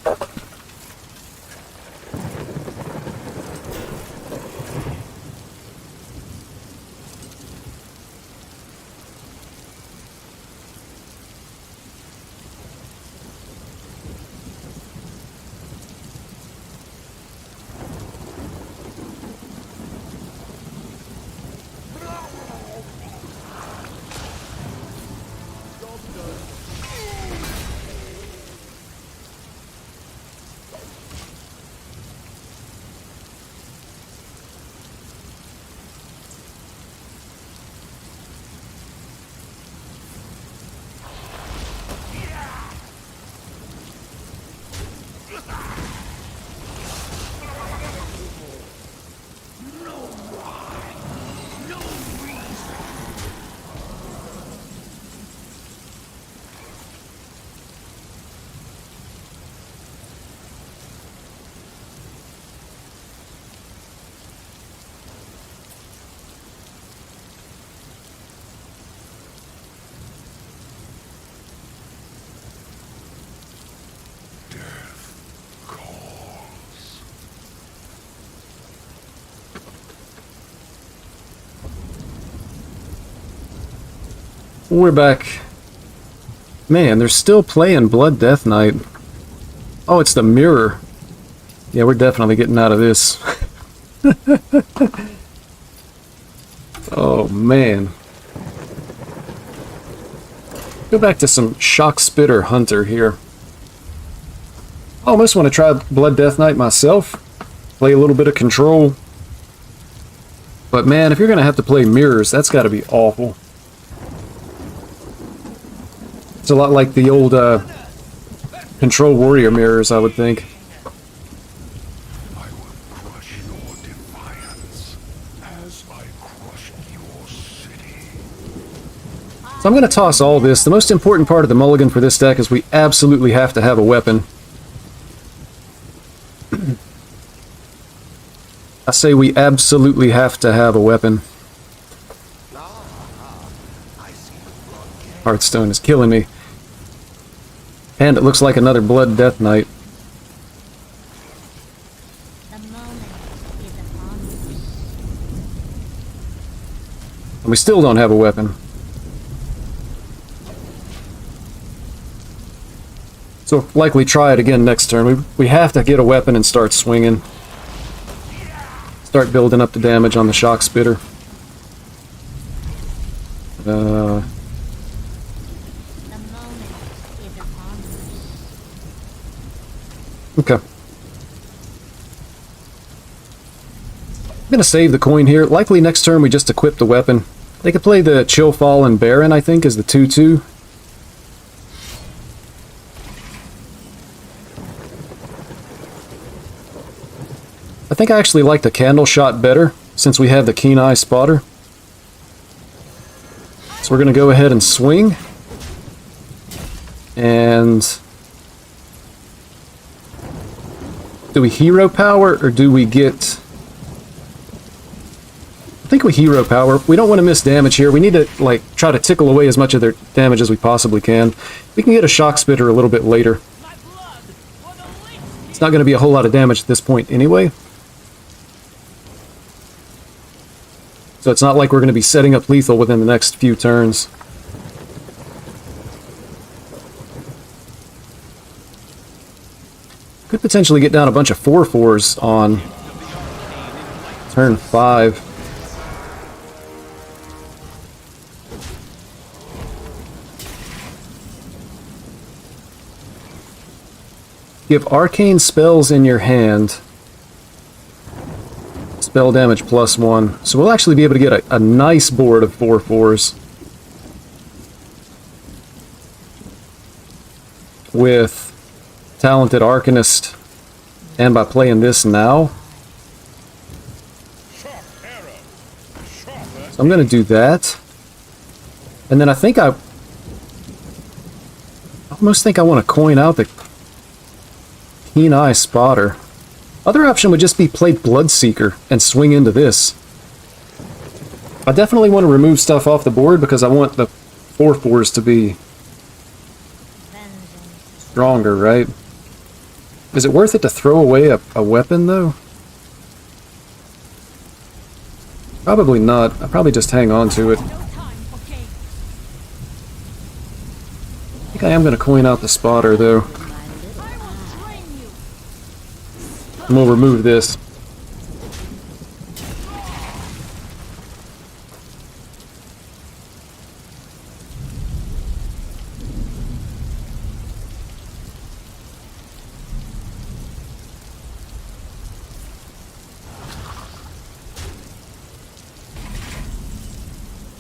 We're back. Man, they're still playing Blood Death Knight. Oh, it's the mirror. Yeah, we're definitely getting out of this. Oh, man. Go back to some Shock Spitter Hunter here. I almost want to try Blood Death Knight myself. Play a little bit of Control. But man, if you're going to have to play mirrors, that's got to be awful. It's a lot like the old Control Warrior mirrors, I would think. I will crush your defiance as I crushed your city. So I'm going to toss all this. The most important part of the mulligan for this deck is we absolutely have to have a weapon. I say we absolutely have to have a weapon. Hearthstone is killing me. And it looks like another Blood Death Knight. The moment is upon us. And we still don't have a weapon. So we'll likely try it again next turn. We have to get a weapon and start swinging. Start building up the damage on the Shock Spitter. The moment is upon us. Okay. I'm going to save the coin here. Likely next turn we just equip the weapon. They could play the Chill Fallen Baron, I think, as the 2-2. I think I actually like the Candle Shot better, since we have the Keen Eye Spotter. So we're going to go ahead and swing. And... do we hero power, or do we get... I think we hero power. We don't want to miss damage here. We need to, like, try to tickle away as much of their damage as we possibly can. We can get a Shock Spitter a little bit later. It's not going to be a whole lot of damage at this point anyway. So it's not like we're going to be setting up lethal within the next few turns. Could potentially get down a bunch of 4/4s on turn 5. You have arcane spells in your hand. spell damage +1. So we'll actually be able to get a nice board of 4/4s. With Talented Arcanist. And by playing this now. So I'm going to do that. And then I think I almost think I want to coin out the Keen Eye Spotter. Other option would just be play Bloodseeker and swing into this. I definitely want to remove stuff off the board because I want the 4/4s to be stronger, right? Is it worth it to throw away a weapon, though? Probably not. I'll probably just hang on to it. I think I am going to coin out the spotter, though. And we'll remove this.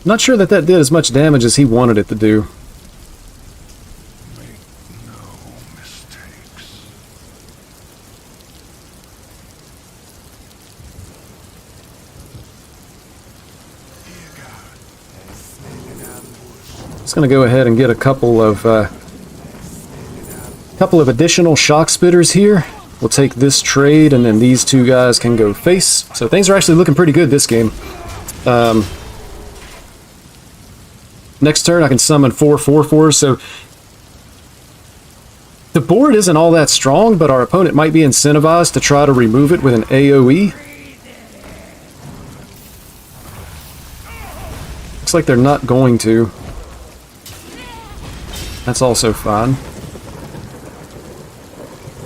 Not sure that did as much damage as he wanted it to do. Make no mistakes. Just gonna go ahead and get a couple of additional shock spitters here. We'll take this trade, and then these two guys can go face. So things are actually looking pretty good this game. Next turn, I can summon 4/4/4s, so the board isn't all that strong, but our opponent might be incentivized to try to remove it with an AoE. Looks like they're not going to. That's also fine.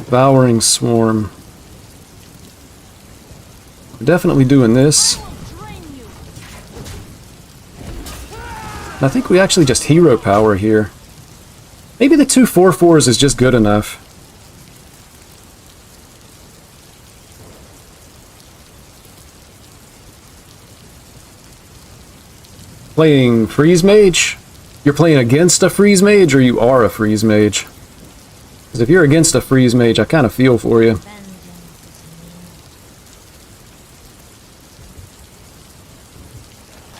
Devouring Swarm. We're definitely doing this. I think we actually just hero power here. Maybe the 2 4/4s is just good enough. Playing Freeze Mage? You're playing against a Freeze Mage, or you are a Freeze Mage? Because if you're against a Freeze Mage, I kind of feel for you.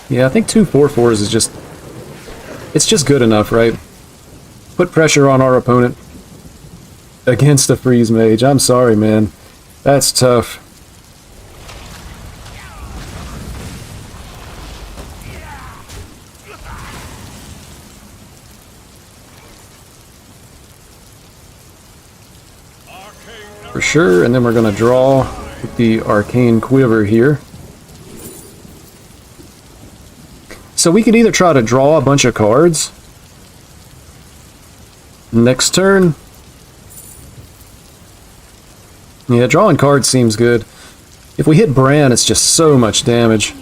Yeah, I think 2 4/4s is just... It's just good enough, right? Put pressure on our opponent against a Freeze Mage. I'm sorry, man. That's tough. For sure, and then we're going to draw with the Arcane Quiver here. So we could either try to draw a bunch of cards next turn. Yeah, drawing cards seems good. If we hit Bran, it's just so much damage.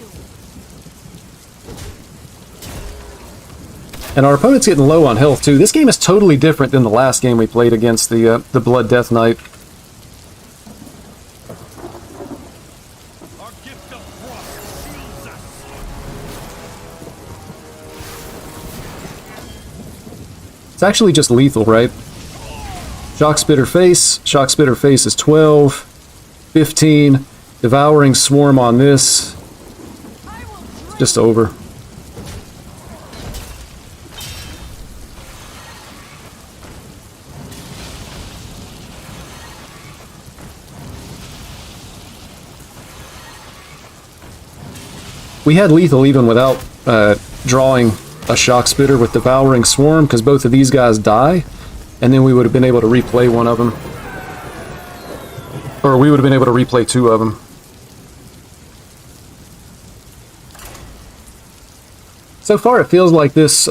And our opponent's getting low on health too. This game is totally different than the last game we played against the Blood Death Knight. It's actually just lethal, right? Shock Spitter Face. Shock Spitter Face is 12. 15. Devouring Swarm on this. It's just over. We had lethal even without drawing a Shock Spitter with Devouring Swarm, because both of these guys die, and then we would have been able to replay one of them. Or we would have been able to replay 2 of them. So far it feels like this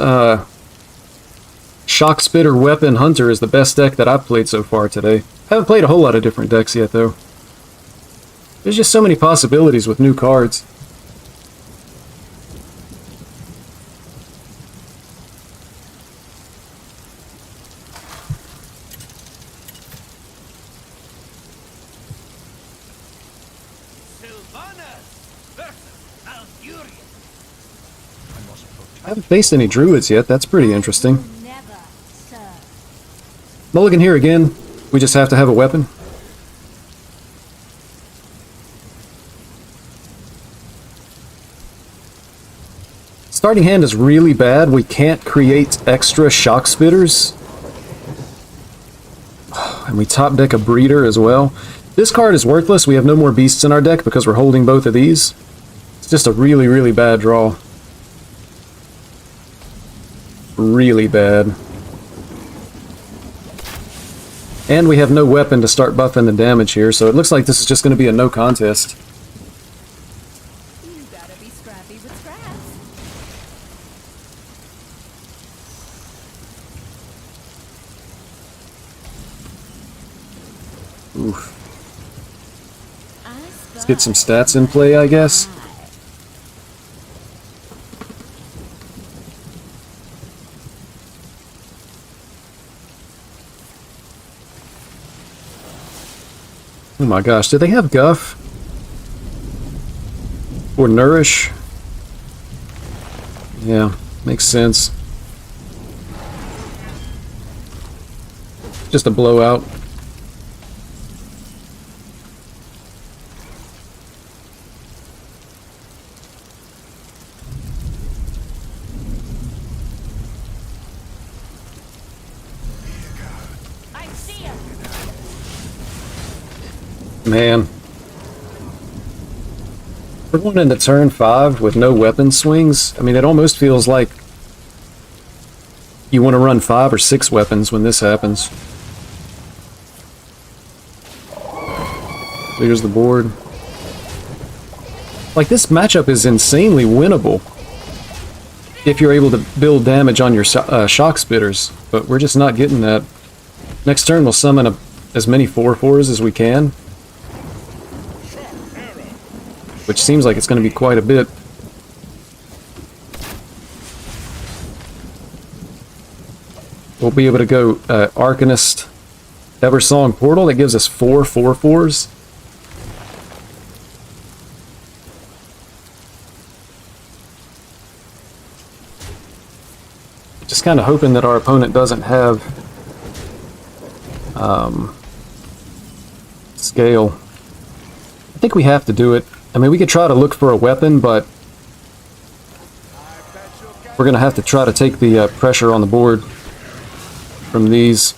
Shock Spitter Weapon Hunter is the best deck that I've played so far today. Haven't played a whole lot of different decks yet, though. There's just so many possibilities with new cards. I haven't faced any druids yet. That's pretty interesting. Never serve. Mulligan here again. We just have to have a weapon. Starting hand is really bad. We can't create extra shock spitters. And we top deck a breeder as well. This card is worthless. We have no more beasts in our deck because we're holding both of these. It's just a really, really bad draw. Really bad. And we have no weapon to start buffing the damage here, so it looks like this is just going to be a no contest. You gotta be scrappy with scraps. Oof. Let's get some stats in play, I guess. Oh my gosh, do they have Guff? Or Nourish? Yeah, makes sense. Just a blowout. I see ya. Man. We're going into turn 5 with no weapon swings. I mean, it almost feels like you want to run 5 or 6 weapons when this happens. Clears the board. Like, this matchup is insanely winnable if you're able to build damage on your shock spitters, but we're just not getting that. Next turn we'll summon as many 4/4s as we can, which seems like it's going to be quite a bit. We'll be able to go Arcanist Eversong Portal that gives us 4 4/4s. Just kind of hoping that our opponent doesn't have scale. I think we have to do it. I mean, we could try to look for a weapon, but we're going to have to try to take the pressure on the board from these.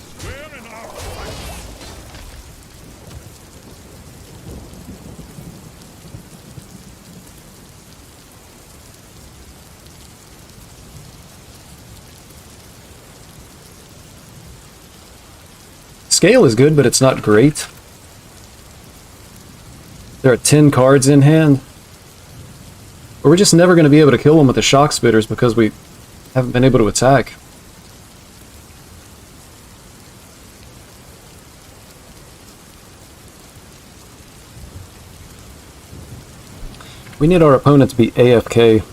Scale is good, but it's not great. There are 10 cards in hand. But we're just never going to be able to kill them with the shock spitters because we haven't been able to attack. We need our opponent to be AFK.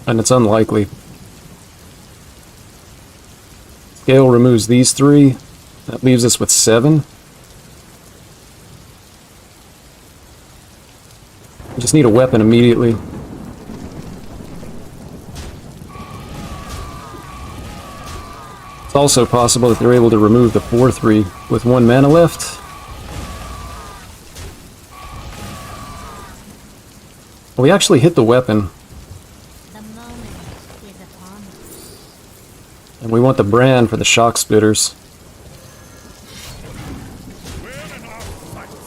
And it's unlikely. Scale removes these 3. That leaves us with 7. We just need a weapon immediately. It's also possible that they're able to remove the 4/3 with 1 mana left. We actually hit the weapon. The moment is upon us. And we want the brand for the shock spitters.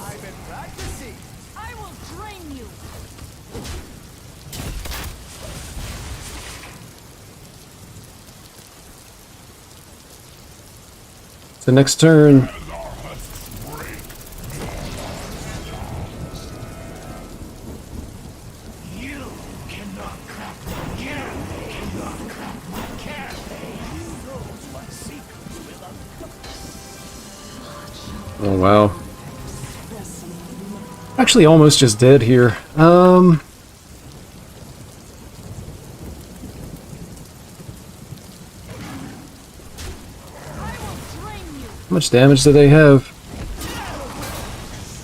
I've been practicing. I will drain you. So next turn, You cannot crack my can. Cannot crack my can. Who knows what secrets will uncover? oh wow. Actually almost just dead here. I will drain you. How much damage do they have?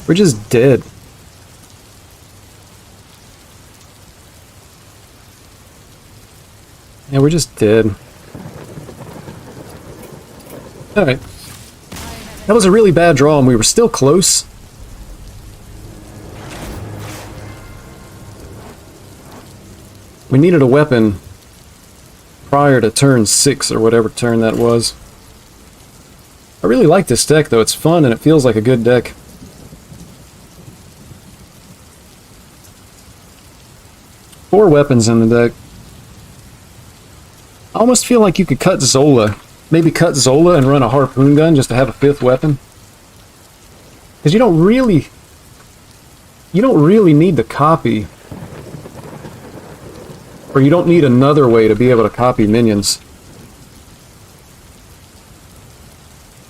We're just dead. Yeah, we're just dead. Alright. That was a really bad draw, and we were still close. We needed a weapon prior to turn 6, or whatever turn that was. I really like this deck, though. It's fun, and it feels like a good deck. Four weapons in the deck. I almost feel like you could cut Zola. Maybe cut Zola and run a harpoon gun just to have a 5th weapon. Because you don't really need to copy. Or you don't need another way to be able to copy minions.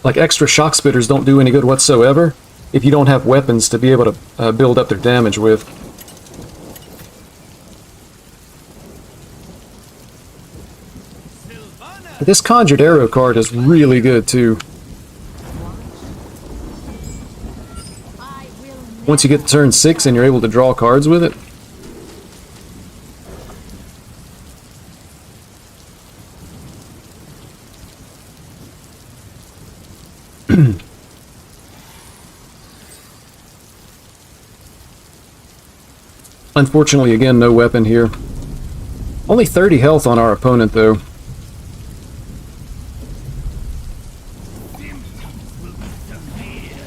Like, extra shock spitters don't do any good whatsoever if you don't have weapons to be able to build up their damage with. But this Conjured Arrow card is really good, too. Once you get to turn 6 and you're able to draw cards with it. Unfortunately, again, no weapon here. Only 30 health on our opponent, though.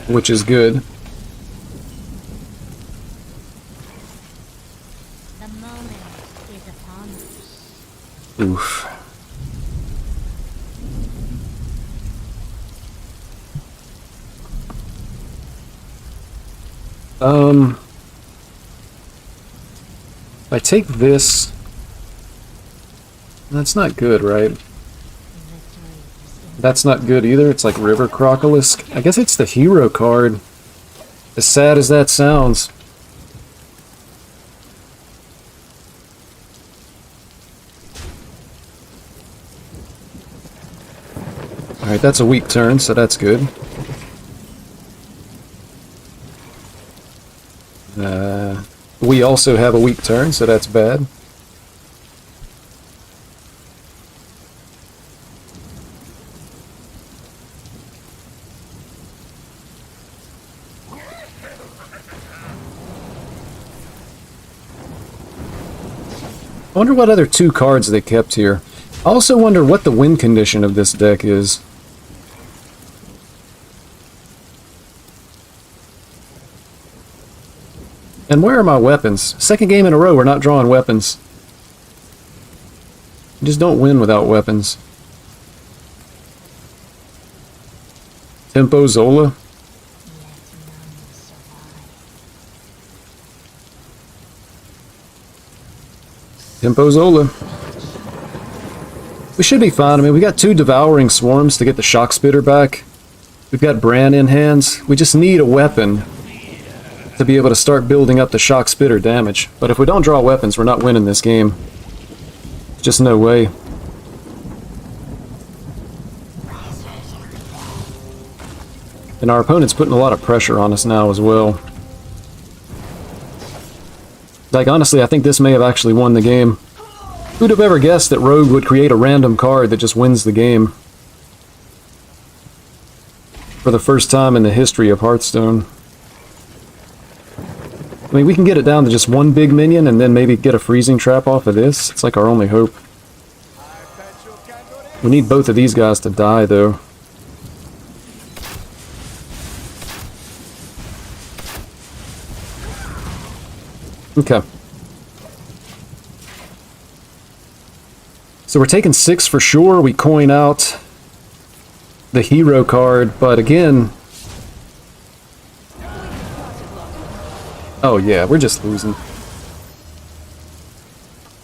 Which is good. The moment is upon us. Oof. If I take this, that's not good, right? That's not good either. It's like River Crocolisk. I guess it's the hero card. As sad as that sounds. Alright, that's a weak turn, so that's good. We also have a weak turn, so that's bad. I wonder what other 2 cards they kept here. I also wonder what the win condition of this deck is. And where are my weapons? Second game in a row, we're not drawing weapons. You just don't win without weapons. Tempo Zola. Tempo Zola. We should be fine. I mean, we got 2 Devouring Swarms to get the Shock Spitter back. We've got Bran in hands. We just need a weapon to be able to start building up the Shock Spitter damage. But if we don't draw weapons, we're not winning this game. Just no way. And our opponent's putting a lot of pressure on us now as well. Like, honestly, I think this may have actually won the game. Who'd have ever guessed that Rogue would create a random card that just wins the game? For the first time in the history of Hearthstone. I mean, we can get it down to just 1 big minion and then maybe get a freezing trap off of this. It's like our only hope. We need both of these guys to die, though. Okay. So we're taking 6 for sure. We coin out the hero card, but again... Oh yeah, we're just losing.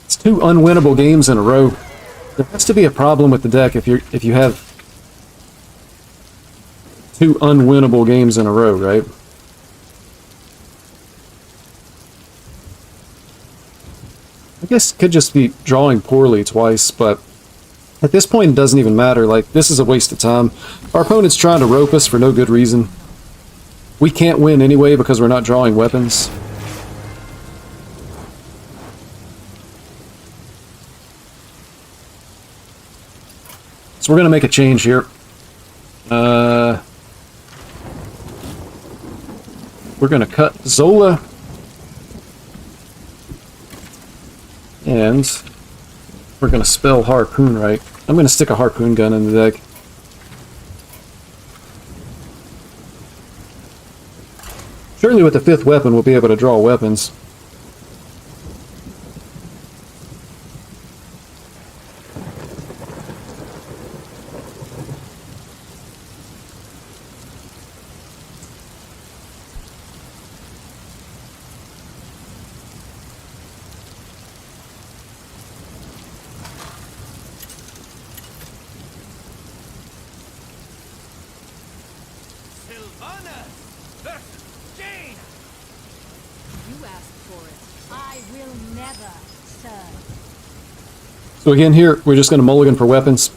It's 2 unwinnable games in a row. There has to be a problem with the deck if you have 2 unwinnable games in a row, right? I guess it could just be drawing poorly twice, but at this point it doesn't even matter. Like, this is a waste of time. Our opponent's trying to rope us for no good reason. We can't win anyway because we're not drawing weapons. So we're going to make a change here. We're going to cut Zola. And we're going to spell Harpoon right. I'm going to stick a Harpoon gun in the deck. Surely with the 5th weapon we'll be able to draw weapons. Sylvana versus Jane. You asked for it. I will never serve. So again here, we're just going to mulligan for weapons.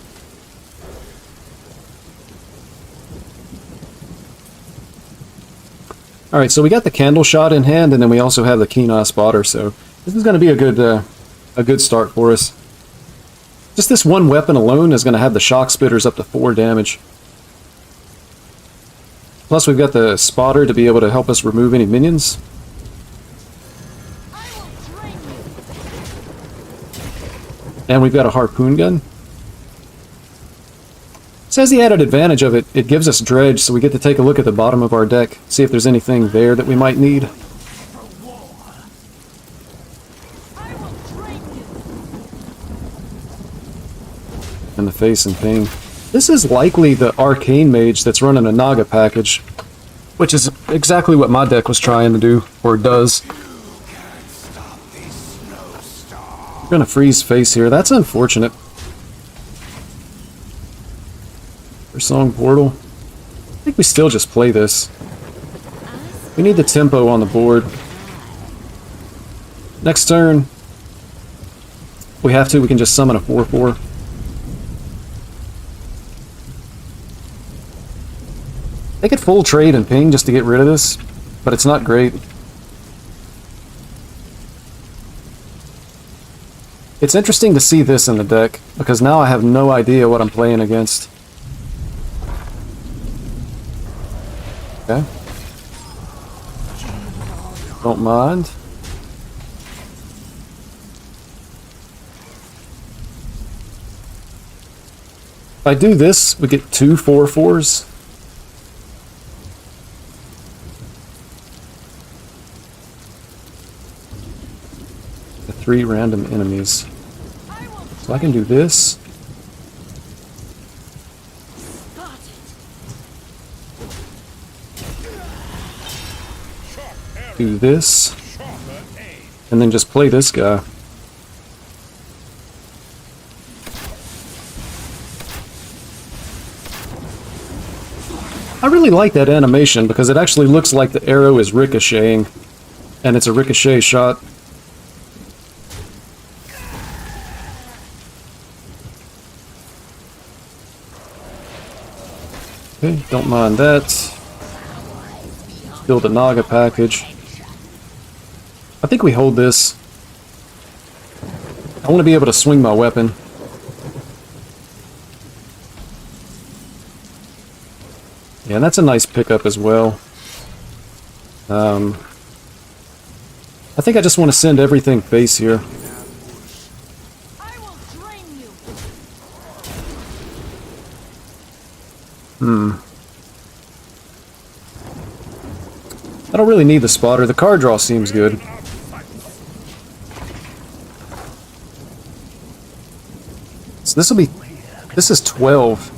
Alright, so we got the candle shot in hand, and then we also have the keen eye spotter, so this is going to be a good start for us. Just this one weapon alone is going to have the shock spitters up to 4 damage. Plus we've got the spotter to be able to help us remove any minions. I will drain you. And we've got a harpoon gun. This has the added advantage of it gives us dredge, so we get to take a look at the bottom of our deck, see if there's anything there that we might need. I will drain you. In the face and ping. This is likely the arcane mage that's running a Naga package, which is exactly what my deck was trying to do, or does. We're gonna freeze face here. That's unfortunate. For Song Portal. I think we still just play this. We need the tempo on the board. Next turn, we have to, we can just summon a 4/4. They could full trade and ping just to get rid of this, but it's not great. It's interesting to see this in the deck, because now I have no idea what I'm playing against. Okay. Don't mind. If I do this, we get 2 4/4s. The 3 random enemies. So I can do this. Do this. And then just play this guy. I really like that animation because it actually looks like the arrow is ricocheting. And it's a ricochet shot. Okay, don't mind that. Build a Naga package. I think we hold this. I want to be able to swing my weapon. Yeah, and that's a nice pickup as well. I think I just want to send everything face here. I will drain you. I don't really need the spotter. The card draw seems good. So this will be... This is 12.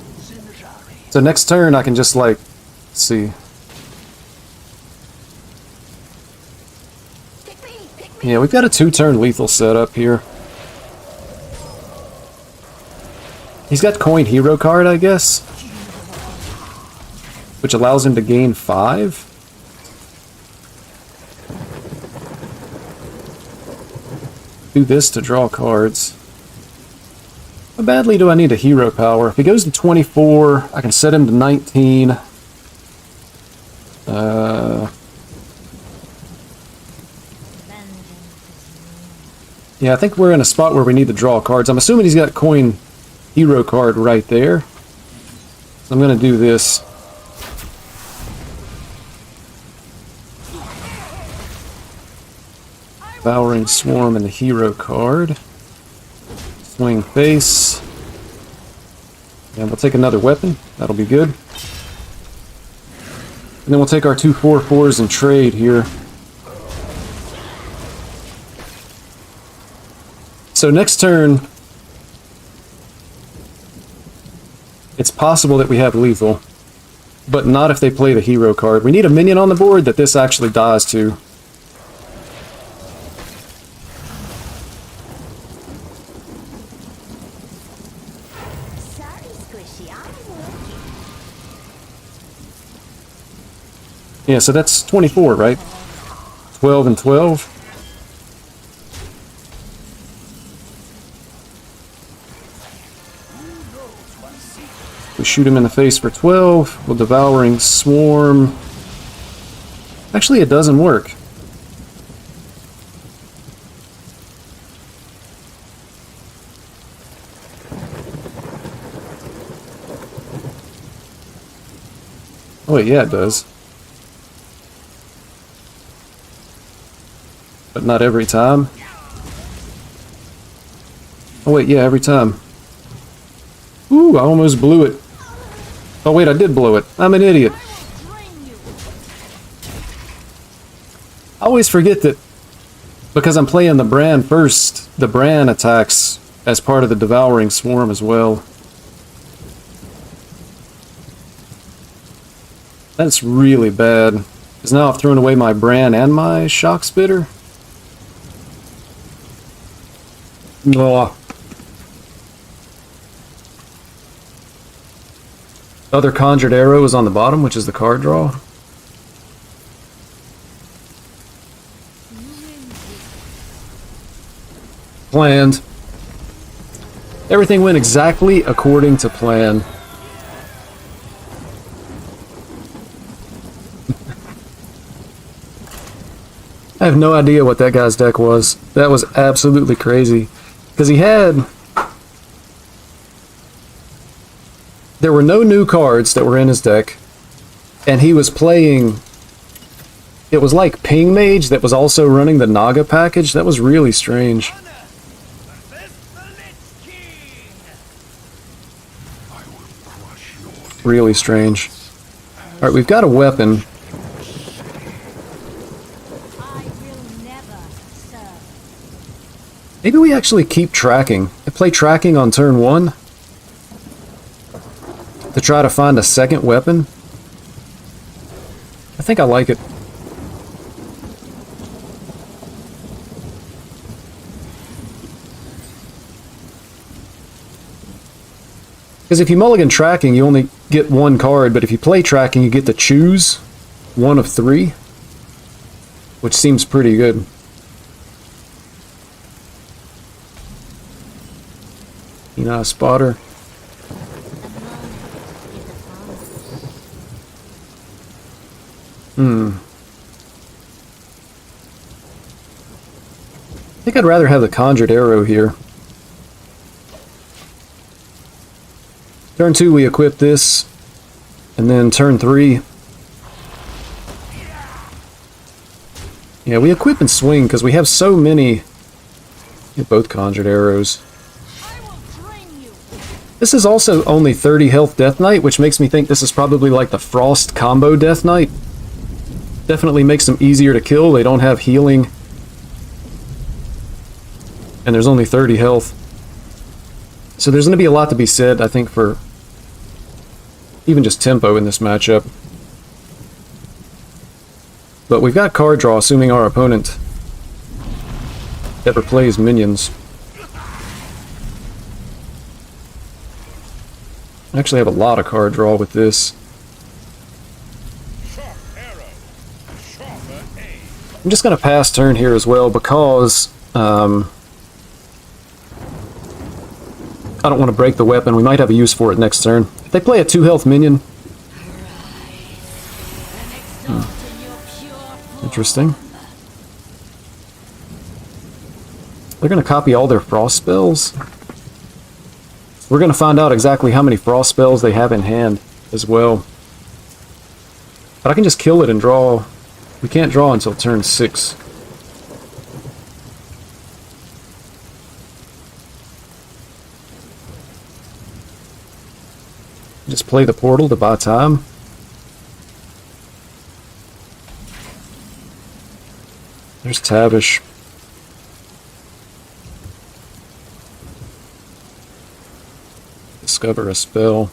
So next turn I can just like... Let's see. Yeah, we've got a 2-turn lethal setup here. He's got coin hero card, I guess. Which allows him to gain 5. Do this to draw cards. How badly do I need a hero power? If he goes to 24, I can set him to 19. Yeah, I think we're in a spot where we need to draw cards. I'm assuming he's got coin hero card right there. So I'm going to do this. Devouring Swarm and the hero card. Swing face. And we'll take another weapon. That'll be good. And then we'll take our 2 4/4s and trade here. So next turn, it's possible that we have lethal, but not if they play the hero card. We need a minion on the board that this actually dies to. Sorry, Squishy, I'm working. Yeah, so that's 24, right? 12 and 12. We shoot him in the face for 12. We'll Devouring Swarm. Actually, it doesn't work. Oh wait, yeah, it does. But not every time. Oh wait, yeah, every time. Ooh, I almost blew it. Oh wait, I did blow it. I'm an idiot. I always forget that because I'm playing the Bran first, the Bran attacks as part of the Devouring Swarm as well. That's really bad. Because now I've thrown away my Bran and my Shock Spitter. Oh. Other Conjured Arrow is on the bottom, which is the card draw. Planned. Everything went exactly according to plan. I have no idea what that guy's deck was. That was absolutely crazy. Because he had... There were no new cards that were in his deck. And he was playing... It was like Ping Mage that was also running the Naga package. That was really strange. Really strange. Alright, we've got a weapon. Maybe we actually keep tracking. I play tracking on turn 1 to try to find a second weapon. I think I like it. Because if you mulligan tracking, you only get one card, but if you play tracking, you get to choose one of 3, which seems pretty good. You know, a spotter. I think I'd rather have the Conjured Arrow here. Turn 2 we equip this, and then turn 3... Yeah, we equip and swing because we have so many... Get both Conjured Arrows. This is also only 30 health Death Knight, which makes me think this is probably like the Frost combo Death Knight. Definitely makes them easier to kill. They don't have healing. And there's only 30 health. So there's going to be a lot to be said, I think, for even just tempo in this matchup. But we've got card draw, assuming our opponent ever plays minions. I actually have a lot of card draw with this. I'm just going to pass turn here as well because I don't want to break the weapon. We might have a use for it next turn. If they play a 2 health minion. Interesting. They're going to copy all their frost spells. We're going to find out exactly how many frost spells they have in hand as well. But I can just kill it and draw. We can't draw until turn 6. Just play the portal to buy time. There's Tavish. Discover a spell.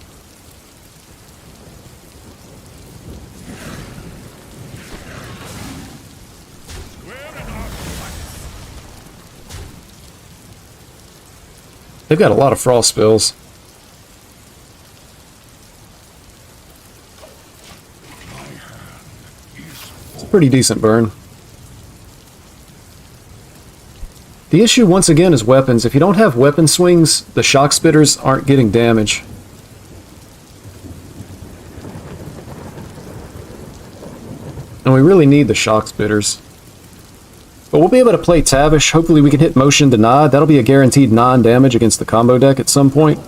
They've got a lot of frost spells. It's a pretty decent burn. The issue, once again, is weapons. If you don't have weapon swings, the shock spitters aren't getting damage. And we really need the shock spitters. But we'll be able to play Tavish. Hopefully we can hit motion denied. That'll be a guaranteed 9 damage against the combo deck at some point.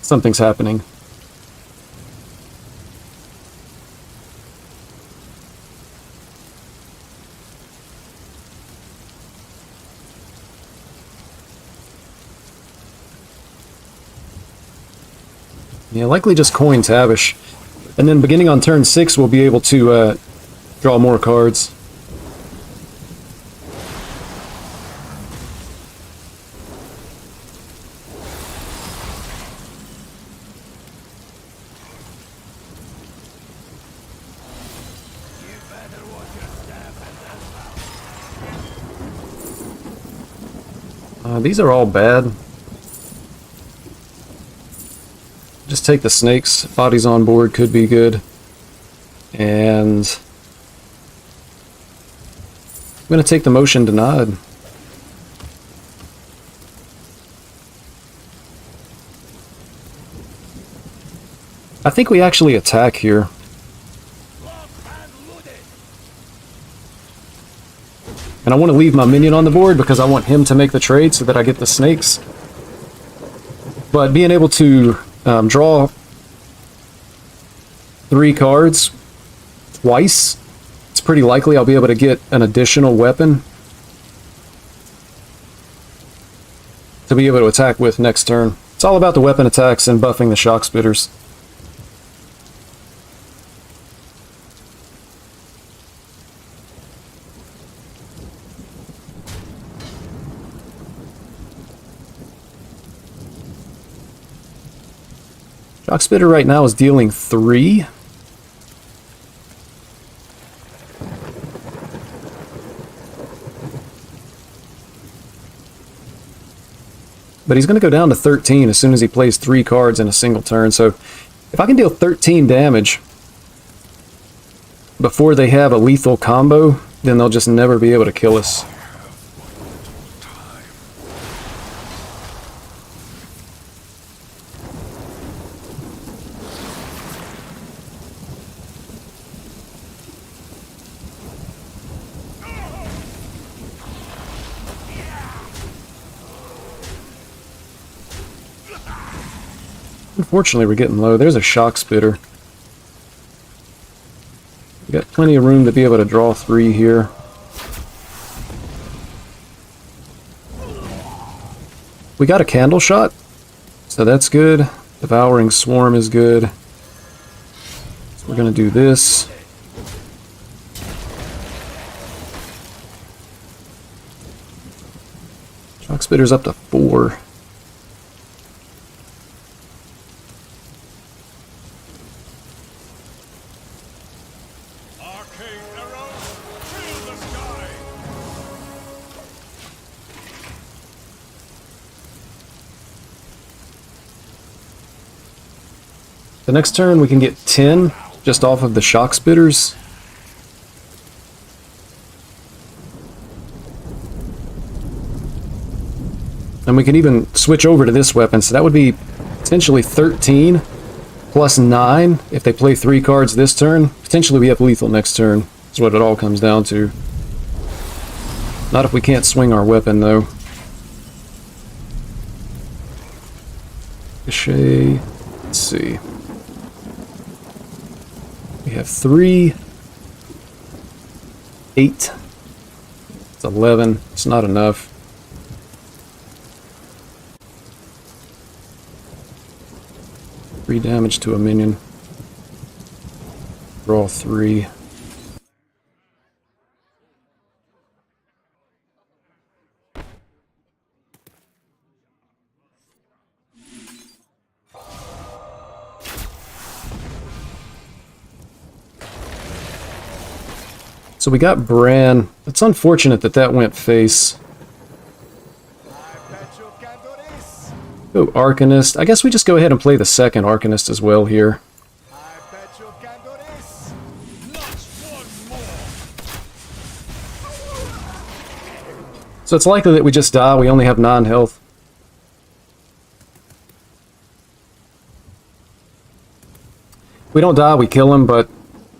Something's happening. Yeah, likely just coin Tavish. And then beginning on turn 6, we'll be able to draw more cards. These are all bad. Just take the snakes. Bodies on board could be good. And I'm going to take the motion denied. I think we actually attack here. And I want to leave my minion on the board because I want him to make the trade so that I get the snakes. But being able to draw 3 cards twice, it's pretty likely I'll be able to get an additional weapon to be able to attack with next turn. It's all about the weapon attacks and buffing the shock spitters. Shock Spitter right now is dealing 3. But he's going to go down to 13 as soon as he plays 3 cards in a single turn. So if I can deal 13 damage before they have a lethal combo, then they'll just never be able to kill us. Unfortunately, we're getting low. There's a shock spitter. We got plenty of room to be able to draw 3 here. We got a candle shot, so that's good. Devouring Swarm is good. So we're going to do this. Shock spitter's up to 4. The next turn we can get 10 just off of the shock spitters. And we can even switch over to this weapon, so that would be potentially 13. +9 if they play 3 cards this turn. Potentially we have lethal next turn. That's what it all comes down to. Not if we can't swing our weapon, though. Ricochet. Let's see. We have 3. 8. It's 11. It's not enough. Three damage to a minion. Draw 3. So we got Bran. It's unfortunate that that went face. Oh, Arcanist. I guess we just go ahead and play the second Arcanist as well here. So it's likely that we just die. We only have 9 health. If we don't die, we kill him, but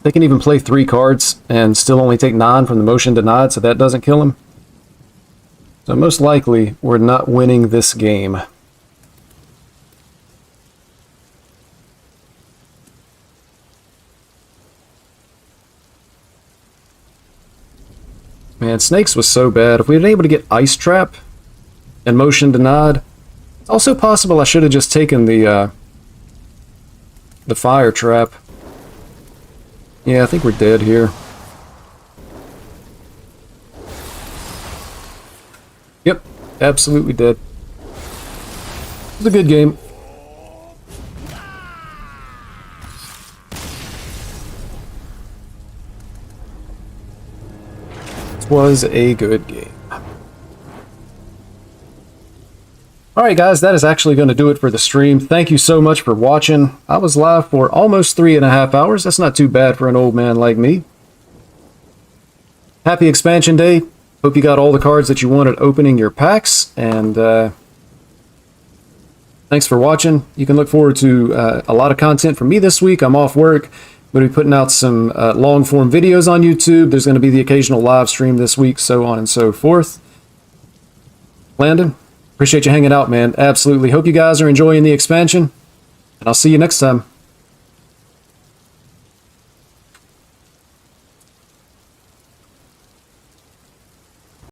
they can even play 3 cards and still only take 9 from the motion denied, so that doesn't kill him. So most likely, we're not winning this game. Man, Snakes was so bad. If we were able to get Ice Trap and motion denied, it's also possible I should have just taken the Fire Trap. Yeah, I think we're dead here. Yep, absolutely dead. It was a good game. It was a good game. Alright guys, that is actually going to do it for the stream. Thank you so much for watching. I was live for almost 3.5 hours. That's not too bad for an old man like me. Happy expansion day. Hope you got all the cards that you wanted opening your packs. And thanks for watching. You can look forward to a lot of content from me this week. I'm off work. I'm going to be putting out some long-form videos on YouTube. There's going to be the occasional live stream this week, so on and so forth. Landon? Appreciate you hanging out, man. Absolutely. Hope you guys are enjoying the expansion, and I'll see you next time.